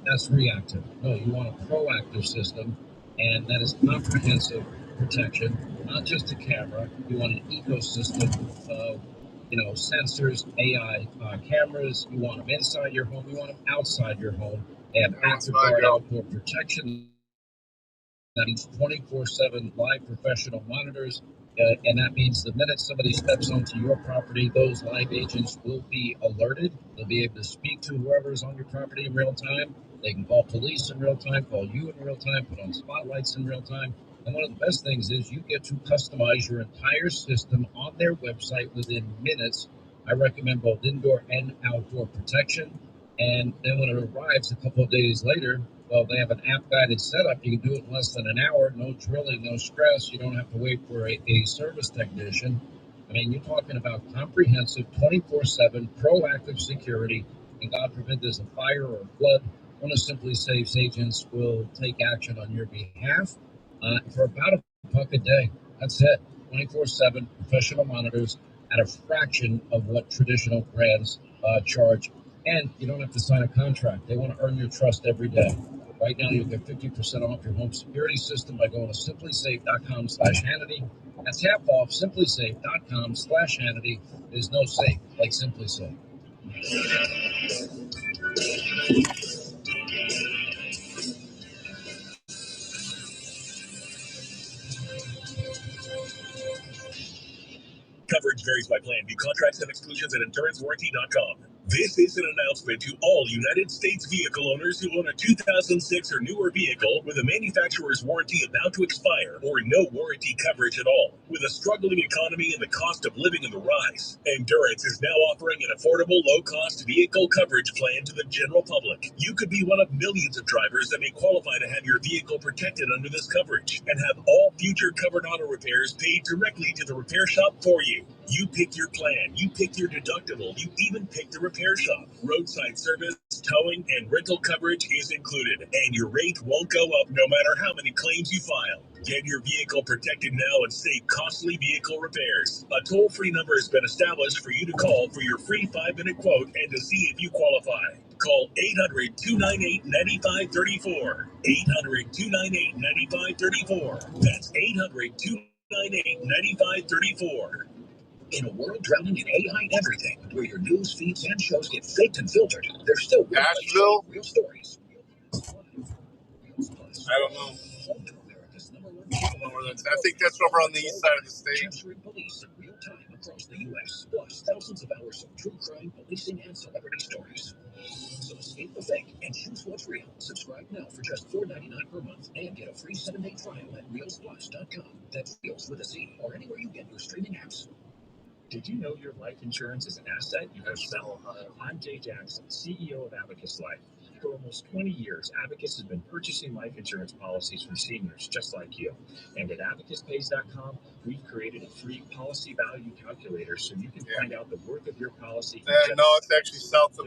That's reactive. No, you want a proactive system, and that is comprehensive protection, not just a camera. You want an ecosystem of, sensors, AI cameras. You want them inside your home. You want them outside your home. They have active guard outdoor protection. That means 24/7 live professional monitors. And that means the minute somebody steps onto your property, those live agents will be alerted. They'll be able to speak to whoever's on your property in real time. They can call police in real time, call you in real time, put on spotlights in real time. And one of the best things is you get to customize your entire system on their website within minutes. I recommend both indoor and outdoor protection. And then when it arrives a couple of days later, well, they have an app-guided setup. You can do it in less than an hour. No drilling, no stress. You don't have to wait for a service technician. I mean, you're talking about comprehensive 24/7 proactive security. And God forbid there's a fire or a flood. One of Simply Safe's agents will take action on your behalf for about $1 a day. That's it. 24/7 professional monitors at a fraction of what traditional brands charge. And you don't have to sign a contract. They want to earn your trust every day. Right now, you'll get 50% off your home security system by going to simplysafe.com/Hannity. That's half off. Simplysafe.com/Hannity. There's no safe like Simply Safe. Coverage varies by plan. View contracts and exclusions at insurancewarranty.com. This is an announcement to all United States vehicle owners who own a 2006 or newer vehicle with a manufacturer's warranty about to expire or no warranty coverage at all. With a struggling economy and the cost of living on the rise, Endurance is now offering an affordable, low-cost vehicle coverage plan to the general public. You could be one of millions of drivers that may qualify to have your vehicle protected under this coverage and have all future covered auto repairs paid directly to the repair shop for you. You pick your plan, you pick your deductible, you even pick the repair shop. Roadside service, towing, and rental coverage is included, and your rate won't go up no matter how many claims you file. Get your vehicle protected now and save costly vehicle repairs. A toll-free number has been established for you to call for your free 5-minute quote and to see if you qualify. Call 800-298-9534. 800-298-9534. That's 800-298-9534. In a world drowning in AI everything, where your news feeds and shows get faked and filtered, there's still real Asheville? real stories. I don't know. I think that's over on the east side of the state. Capturing police in real time across the U.S., plus thousands of hours of true crime, policing, and celebrity stories. So escape the fake and choose what's real. Subscribe now for just $4.99 per month and get a free 7-day trial at RealsPlus.com. That's Reels with a Z, or anywhere you get your streaming apps. Did you know your life insurance is an asset you can sell? I'm Jay Jackson, CEO of Abacus Life. For almost 20 years, Abacus has been purchasing life insurance policies from seniors just like you. And at AbacusPays.com, we've created a free policy value calculator so you can find out the worth of your policy. No, it's actually south of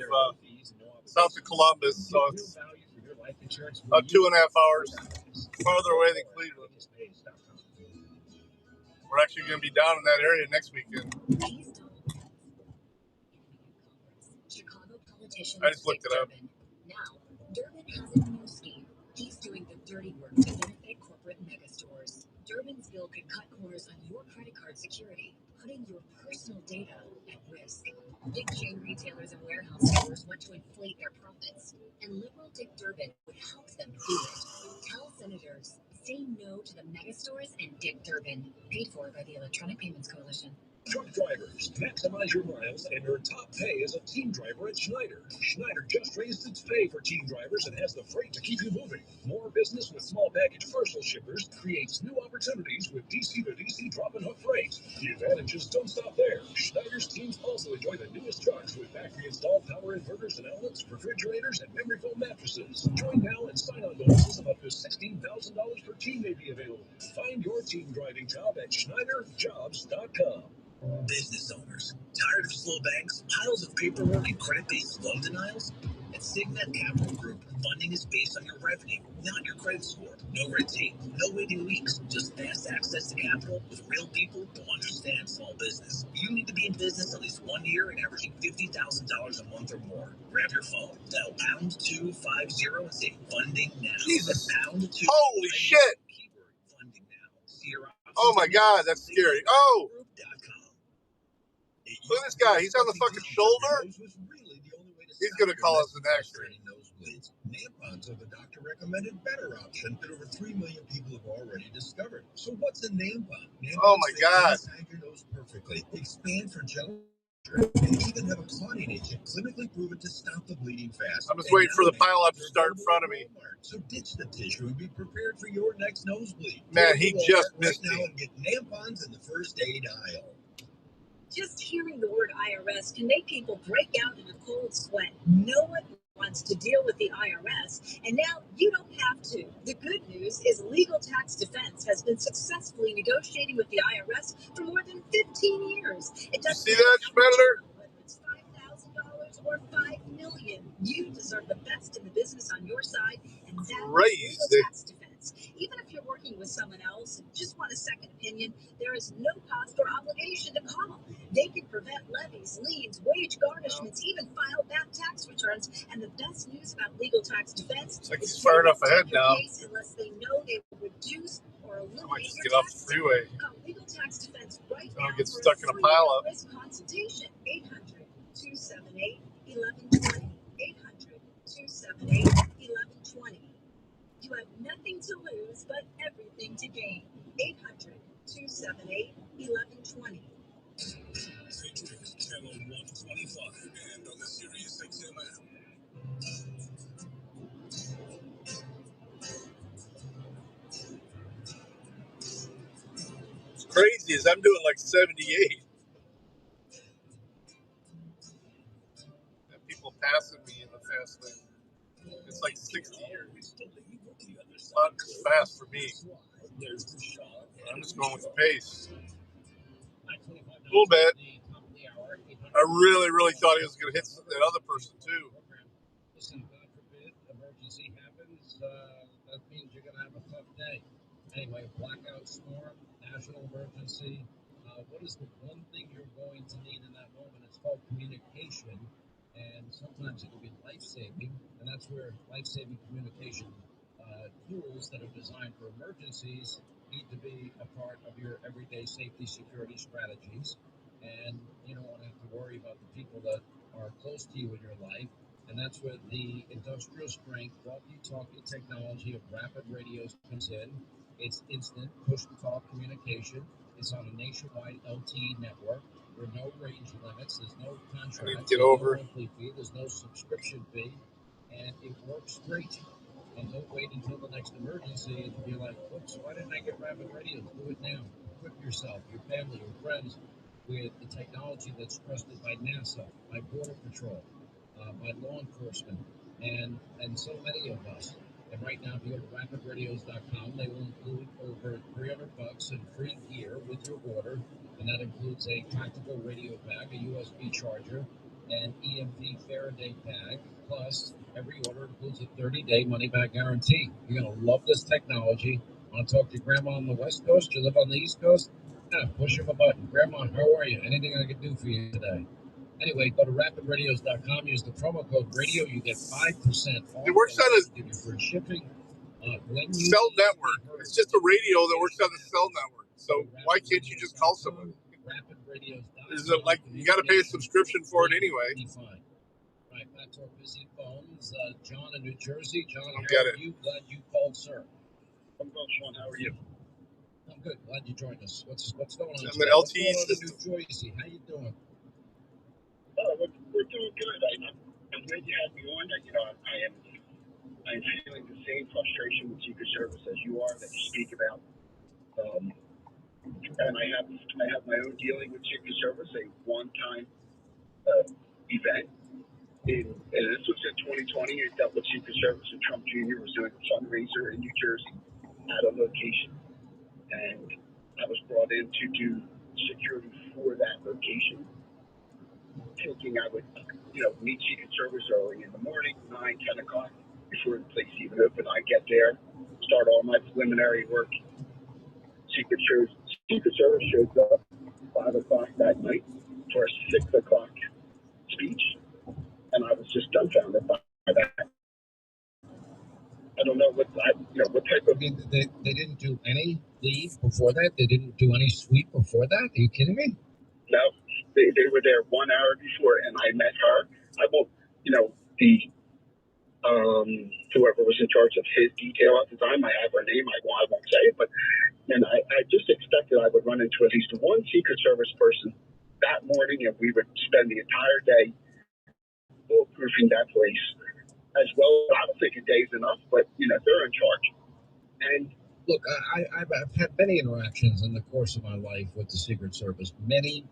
Columbus, so it's about 2.5 hours farther away than Cleveland. We're actually going to be down in that area next weekend. Chicago politician I just looked it up. Now, Durbin has a new scheme. He's doing the dirty work to benefit corporate mega stores. Durbin's bill could cut corners on your credit card security, putting your personal data at risk. Big chain retailers and warehouse stores want to inflate their profits, and liberal Dick Durbin would help them do it. Tell senators, say no to the mega stores and Dick Durbin. Paid for by the Electronic Payments Coalition. Truck drivers, maximize your miles and earn top pay as a team driver at Schneider. Schneider just raised its pay for team drivers and has the freight to keep you moving. More business with small package parcel shippers creates new opportunities with DC to DC drop and hook freight. The advantages don't stop there. Schneider's teams also enjoy the newest trucks with factory installed power inverters and outlets, refrigerators, and memory foam mattresses. Join now and sign on bonuses of up to $16,000 per team may be available. Find your team driving job at SchneiderJobs.com. Business owners, tired of slow banks, piles of paperwork, and credit-based loan denials? At Signet Capital Group, funding is based on your revenue, not your credit score. No red tape, no waiting weeks, just fast access to capital with real people who understand small business. You need to be in business at least 1 year and averaging $50,000 a month or more. Grab your phone, dial #250 and say funding now. Jesus. That's #250. Holy shit. Keyword funding now. See your Oh my God, that's scary. Oh! Look at this guy. He's on the fucking shoulder. He's going to call us an accident. Tampons are the doctor-recommended better option that over 3 million people have already discovered. So what's a tampon? Oh my God. Inside your nose perfectly, expand for gel, and even have a clotting agent clinically proven to stop the bleeding fast. I'm just waiting for the pile-up to start in front of me. So ditch the tissue and be prepared for your next nosebleed. Man, he just missed now me. and get tampons in the first aid aisle. Just hearing the word IRS can make people break out in a cold sweat. No one wants to deal with the IRS, and now you don't have to. The good news is Legal Tax Defense has been successfully negotiating with the IRS for more than 15 years. It doesn't see that, Schmidler? Whether it's $5,000 or $5 million, you deserve the best in the business on your side, and that's Legal Tax Defense. Even if you're working with someone else and just want a second opinion, there is no cost or obligation to call. They can prevent levies, liens, wage garnishments, even file back tax returns. And the best news about Legal Tax Defense It's like is he's far enough ahead now. unless they know they will reduce or eliminate I might just your get off the taxes. freeway. Call Legal Tax Defense right I'll now get for stuck in a free pile-up. risk consultation. 800-278-1120. 800-278-1120. You have nothing to lose, but everything to gain. 800-278-1120. Channel 125 and on the Sirius XM app. What's crazy is I'm doing like 78. And people passing me in the fast lane. It's like 60 here. It's not fast for me. I'm just going with the pace. A little bit. I really, really thought he was going to hit that other person, too. Listen, God forbid, emergency happens. That means you're going to have a tough day. Anyway, blackout storm, national emergency. What is the one thing you're going to need in that moment? It's called communication. And sometimes it can be life-saving. And that's where life-saving communication tools that are designed for emergencies need to be a part of your everyday safety security strategies. And you don't want to have to worry about the people that are close to you in your life. And that's where the industrial strength, walkie-talkie technology of rapid radios comes in. It's instant push-to-talk communication. It's on a nationwide LTE network. There are no range limits. There's no contract. Get over. There's no monthly fee. There's no subscription fee. And it works great. And don't wait until the next emergency and be like, oops, why didn't I get rapid radios? Do it now. Equip yourself, your family, your friends with the technology that's trusted by NASA, by Border Patrol, by law enforcement, and so many of us. And right now, if you go to rapidradios.com, they will include over $300 in free gear with your order, and that includes a tactical radio bag, a USB charger, an EMP Faraday bag, plus every order includes a 30-day money-back guarantee. You're going to love this technology. Want to talk to Grandma on the West Coast? You live on the East Coast? Yeah, push of a button. Grandma, how are you? Anything I can do for you today? Anyway, go to rapidradios.com. Use the promo code radio. You get 5% off. It works on Give you free shipping. When you cell network. It's just a radio that works on the cell network. So why can't you just call somebody? Is it like you got to pay a subscription for it anyway? Fine. Right, back to our busy phones. John in New Jersey. John, how are you? Glad you called, sir. I'm good, Sean. How are you? I'm good. Glad you joined us. What's going on? I'm an LTE system. New Jersey. How you doing? We're doing good. I'm glad you had me on. I am feeling the same frustration with Secret Service as you are that you speak about. And I have my own dealing with Secret Service, a one-time event. And this was in 2020. I dealt with Secret Service, and Trump Jr. was doing a fundraiser in New Jersey at a location, and I was brought in to do security for that location, thinking I would, meet Secret Service early in the morning, 9, 10 o'clock, before the place even opened. I get there, start all my preliminary work. Secret Service shows up 5 o'clock that night for a 6 o'clock speech, and I was just dumbfounded by that. I don't know what type of. I mean, they didn't do any leave before that. They didn't do any sweep before that. Are you kidding me? No, they were there 1 hour before, and I met her. I won't, the whoever was in charge of his detail at the time. I have her name. I won't say it, but and I just expected I would run into at least one Secret Service person that morning, and we would spend the entire day bulletproofing that place as well. I don't think a day is enough, but they're in charge. And look, I've had many interactions in the course of my life with the Secret Service. Many,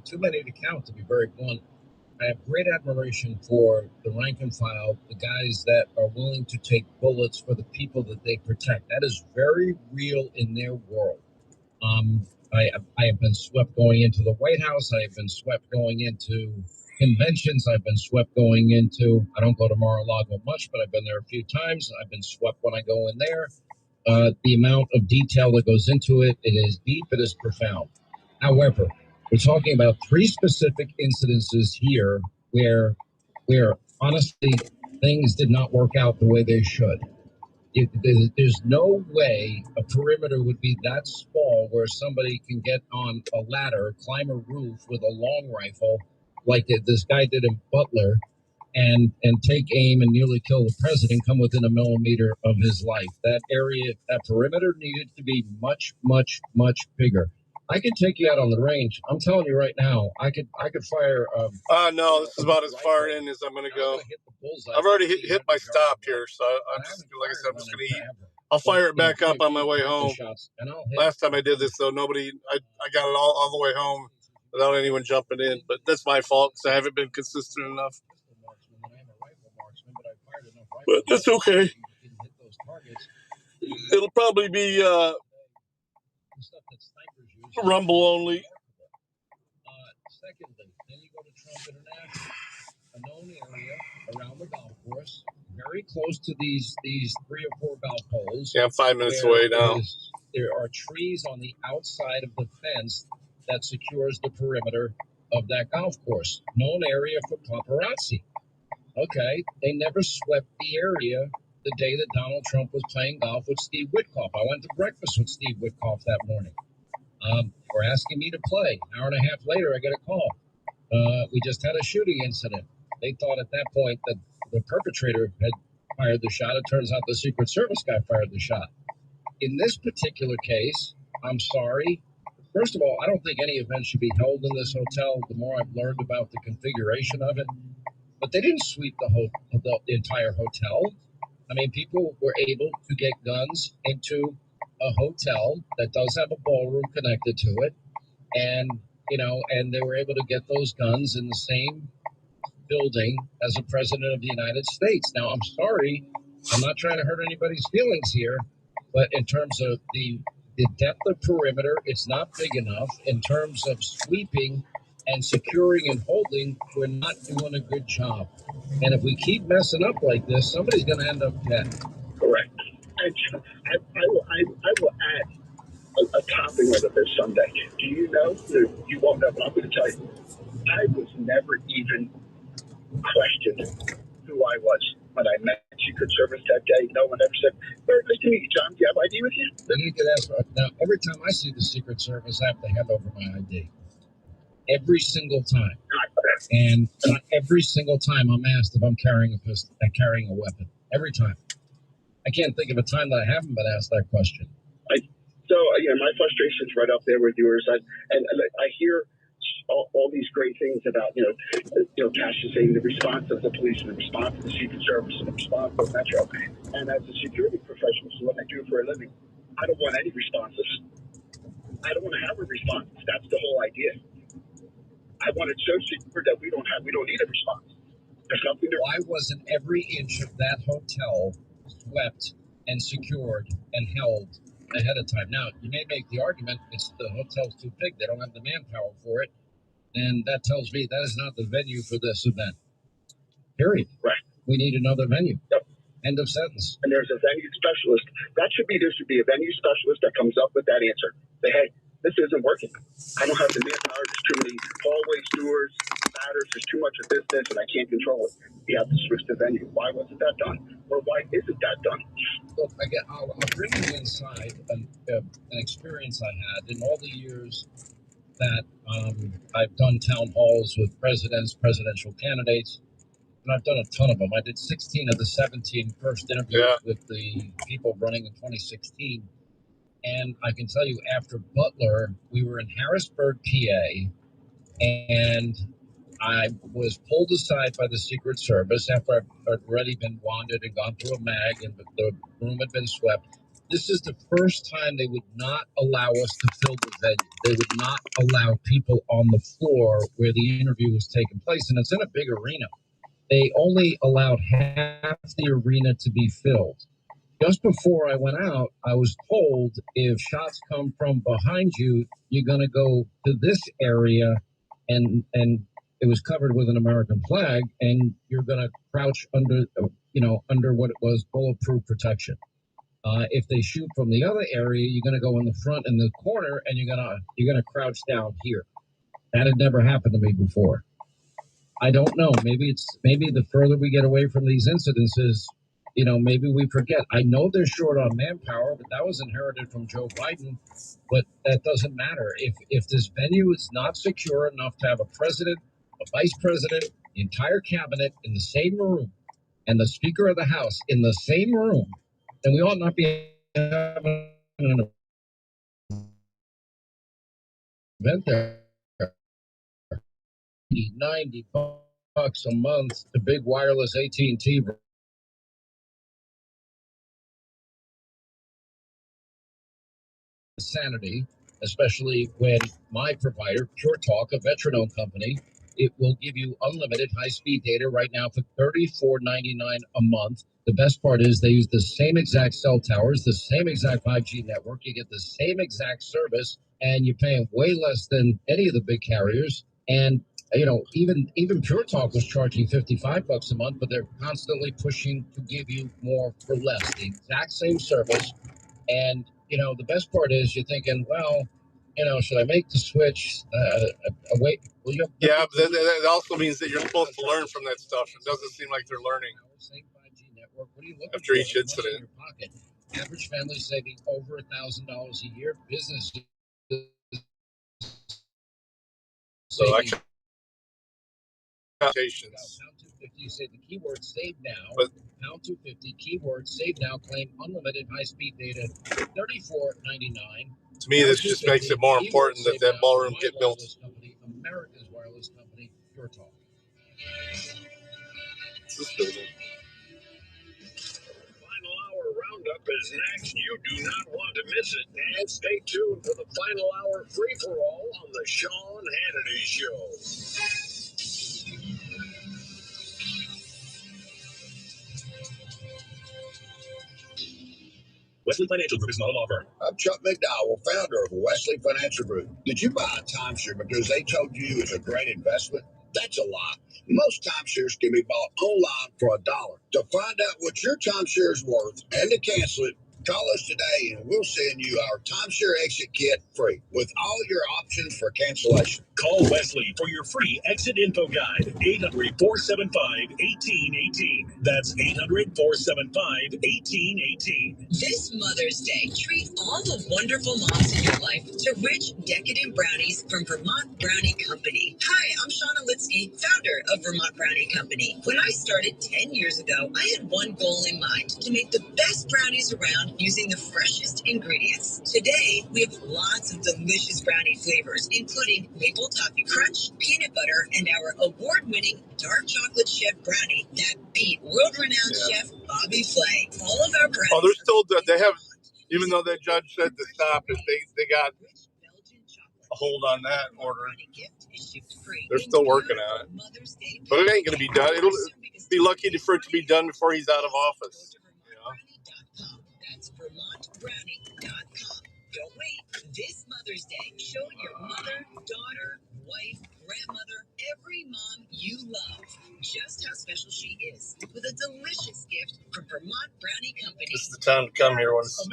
too many to count, to be very blunt. I have great admiration for the rank and file, the guys that are willing to take bullets for the people that they protect. That is very real in their world. I have been swept going into the White House. I have been swept going into conventions. I've been swept going into, I don't go to Mar-a-Lago much, but I've been there a few times. I've been swept when I go in there. The amount of detail that goes into it, it is deep, it is profound. However, we're talking about 3 specific incidences here where honestly things did not work out the way they should. There's no way a perimeter would be that small where somebody can get on a ladder, climb a roof with a long rifle like this guy did in Butler, and take aim and nearly kill the president, come within a millimeter of his life. That area, that perimeter needed to be much, much, much bigger. I could take you out on the range. I'm telling you right now, I could fire. No, this is about as far in as I'm going to go. I've already hit my stop here, so I'm just, like I said, I'm just going to eat. I'll fire it back up on my way home. Last time I did this, though, I got it all the way home without anyone jumping in, but that's my fault because I haven't been consistent enough. But that's okay. It'll probably be Rumble only. Secondly, then you go to Trump International, a known area around the golf course, very close to these 3 or 4 golf holes. Yeah, I'm 5 minutes away now. There are trees on the outside of the fence that secures the perimeter of that golf course. Known area for paparazzi. Okay, they never swept the area the day that Donald Trump was playing golf with Steve Witkoff. I went to breakfast with Steve Witkoff that morning. We're asking me to play. An hour and a half later, I get a call. We just had a shooting incident. They thought at that point that the perpetrator had fired the shot. It turns out the Secret Service guy fired the shot. In this particular case, I'm sorry. First of all, I don't think any event should be held in this hotel. The more I've learned about the configuration of it, but they didn't sweep the entire hotel. I mean, people were able to get guns into a hotel that does have a ballroom connected to it, and they were able to get those guns in the same building as the President of the United States. Now, I'm sorry, I'm not trying to hurt anybody's feelings here, but in terms of the depth of perimeter, it's not big enough. In terms of sweeping and securing and holding, we're not doing a good job. And if we keep messing up like this, somebody's going to end up dead. Correct. I will add a topping of this someday. Do you know? You won't know, but I'm going to tell you. I was never even questioned who I was when I met Secret Service that day. No one ever said, "Very nice to meet you, John. Do you have ID with you?" Then you can ask. Now, every time I see the Secret Service, I have to hand over my ID. Every single time. And not every single time I'm asked if I'm carrying a pistol, carrying a weapon. Every time. I can't think of a time that I haven't been asked that question. So, my frustration's right up there with yours. I hear all these great things about, Cash is saying the response of the police and the response of the Secret Service and the response of Metro. And as a security professional, so what I do for a living, I don't want any responses. I don't want to have a response. That's the whole idea. I want it so secure that we don't need a response. There's nothing there. Why wasn't every inch of that hotel swept and secured and held ahead of time? Now, you may make the argument the hotel's too big. They don't have the manpower for it. And that tells me that is not the venue for this event. Period. Right. We need another venue. Yep. End of sentence. And there's a venue specialist. There should be a venue specialist that comes up with that answer. Say, hey, this isn't working. I don't have the manpower. There's too many hallways, doors, ladders. There's too much of this, and I can't control it. We have to switch the venue. Why wasn't that done? Or why isn't that done? Look, I'll bring you inside an experience I had in all the years that I've done town halls with presidents, presidential candidates, and I've done a ton of them. I did 16 of the 17 first interviews with the people running in 2016. And I can tell you, after Butler, we were in Harrisburg, PA, and I was pulled aside by the Secret Service after I'd already been wanted and gone through a mag, and the room had been swept. This is the first time they would not allow us to fill the venue. They would not allow people on the floor where the interview was taking place, and it's in a big arena. They only allowed half the arena to be filled. Just before I went out, I was told if shots come from behind you, you're going to go to this area, and it was covered with an American flag, and you're going to crouch under what it was bulletproof protection. If they shoot from the other area, you're going to go in the front in the corner, and you're going to crouch down here. That had never happened to me before. I don't know. Maybe the further we get away from these incidences, maybe we forget. I know they're short on manpower, but that was inherited from Joe Biden. But that doesn't matter. If this venue is not secure enough to have a president, a vice president, the entire cabinet in the same room, and the Speaker of the House in the same room, then we ought not be having an event there. $90 a month to big wireless AT&T sanity, especially when my provider, Pure Talk, a veteran-owned company, it will give you unlimited high-speed data right now for $34.99 a month. The best part is they use the same exact cell towers, the same exact 5G network. You get the same exact service, and you're paying way less than any of the big carriers. And even Pure Talk was charging $55 a month, but they're constantly pushing to give you more for less, the exact same service. And the best part is you're thinking, well, should I make the switch? Wait, will you? Yeah, but that also means that you're supposed to learn from that stuff. It doesn't seem like they're learning after each incident. Average family saving over $1,000 a year. Business. So Pound 250, say the keyword save now. But pound 250 keyword save now. Claim unlimited high speed data. $34.99. To me, this just makes it more important that that ballroom get built. Company, America's wireless company, Pure Talk. What's this building? Final Hour Roundup is next. You do not want to miss it. And stay tuned for the Final Hour free-for-all on the Sean Hannity Show. Wesley Financial Group is not a law firm. I'm Chuck McDowell, founder of Wesley Financial Group. Did you buy a timeshare because they told you it's a great investment? That's a lie. Most timeshares can be bought online for $1. To find out what your timeshare is worth and to cancel it, call us today and we'll send you our timeshare exit kit free with all your options for cancellation. Call Wesley for your free exit info guide. 800-475-1818. That's 800-475-1818. This Mother's Day, treat all the wonderful moms in your life to rich, decadent brownies from Vermont Brownie Company. Hi, I'm Shauna Litsky, founder of Vermont Brownie Company. When I started 10 years ago, I had one goal in mind, to make the best brownies around using the freshest ingredients. Today, we have lots of delicious brownie flavors, including maple toffee crunch, peanut butter, and our award-winning dark chocolate chef brownie that beat world-renowned chef Bobby Flay. All of our brownies. Oh, they're still. They have, even though that judge said to stop it, they got a hold on that order. They're still working on it, but it ain't gonna be done. It'll be lucky for it to be done before he's out of office. That's VermontBrownie.com. Don't wait. This Mother's Day, show your mother, daughter, wife, grandmother, every mom you love just how special she is with a delicious gift from Vermont Brownie Company. This is the time to come here when it's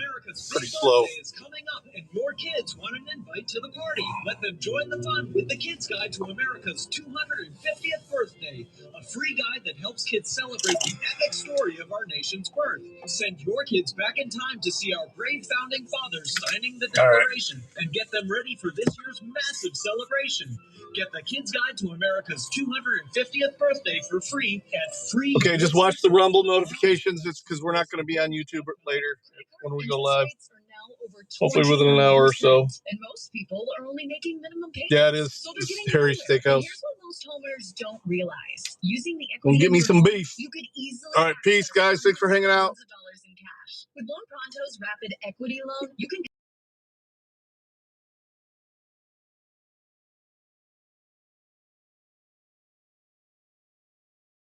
pretty slow. Is coming up, and your kids want an invite to the party. Let them join the fun with the Kids Guide to America's 250th birthday, a free guide that helps kids celebrate the epic story of our nation's birth. Send your kids back in time to see our brave founding fathers signing the Declaration and get them ready for this year's massive celebration. Get the Kids Guide to America's 250th birthday for free at free. Okay, just watch the Rumble notifications. It's because we're not going to be on YouTube later when we go live. Hopefully within an hour or so. And most people are only making minimum payments. Yeah, it is. So It's Harry's Steakhouse. Here's what most homeowners don't realize. Using the Go equity get me some beef. you could easily. All right, peace, guys. Thanks for hanging out. With Loan Pronto's rapid equity loan, you can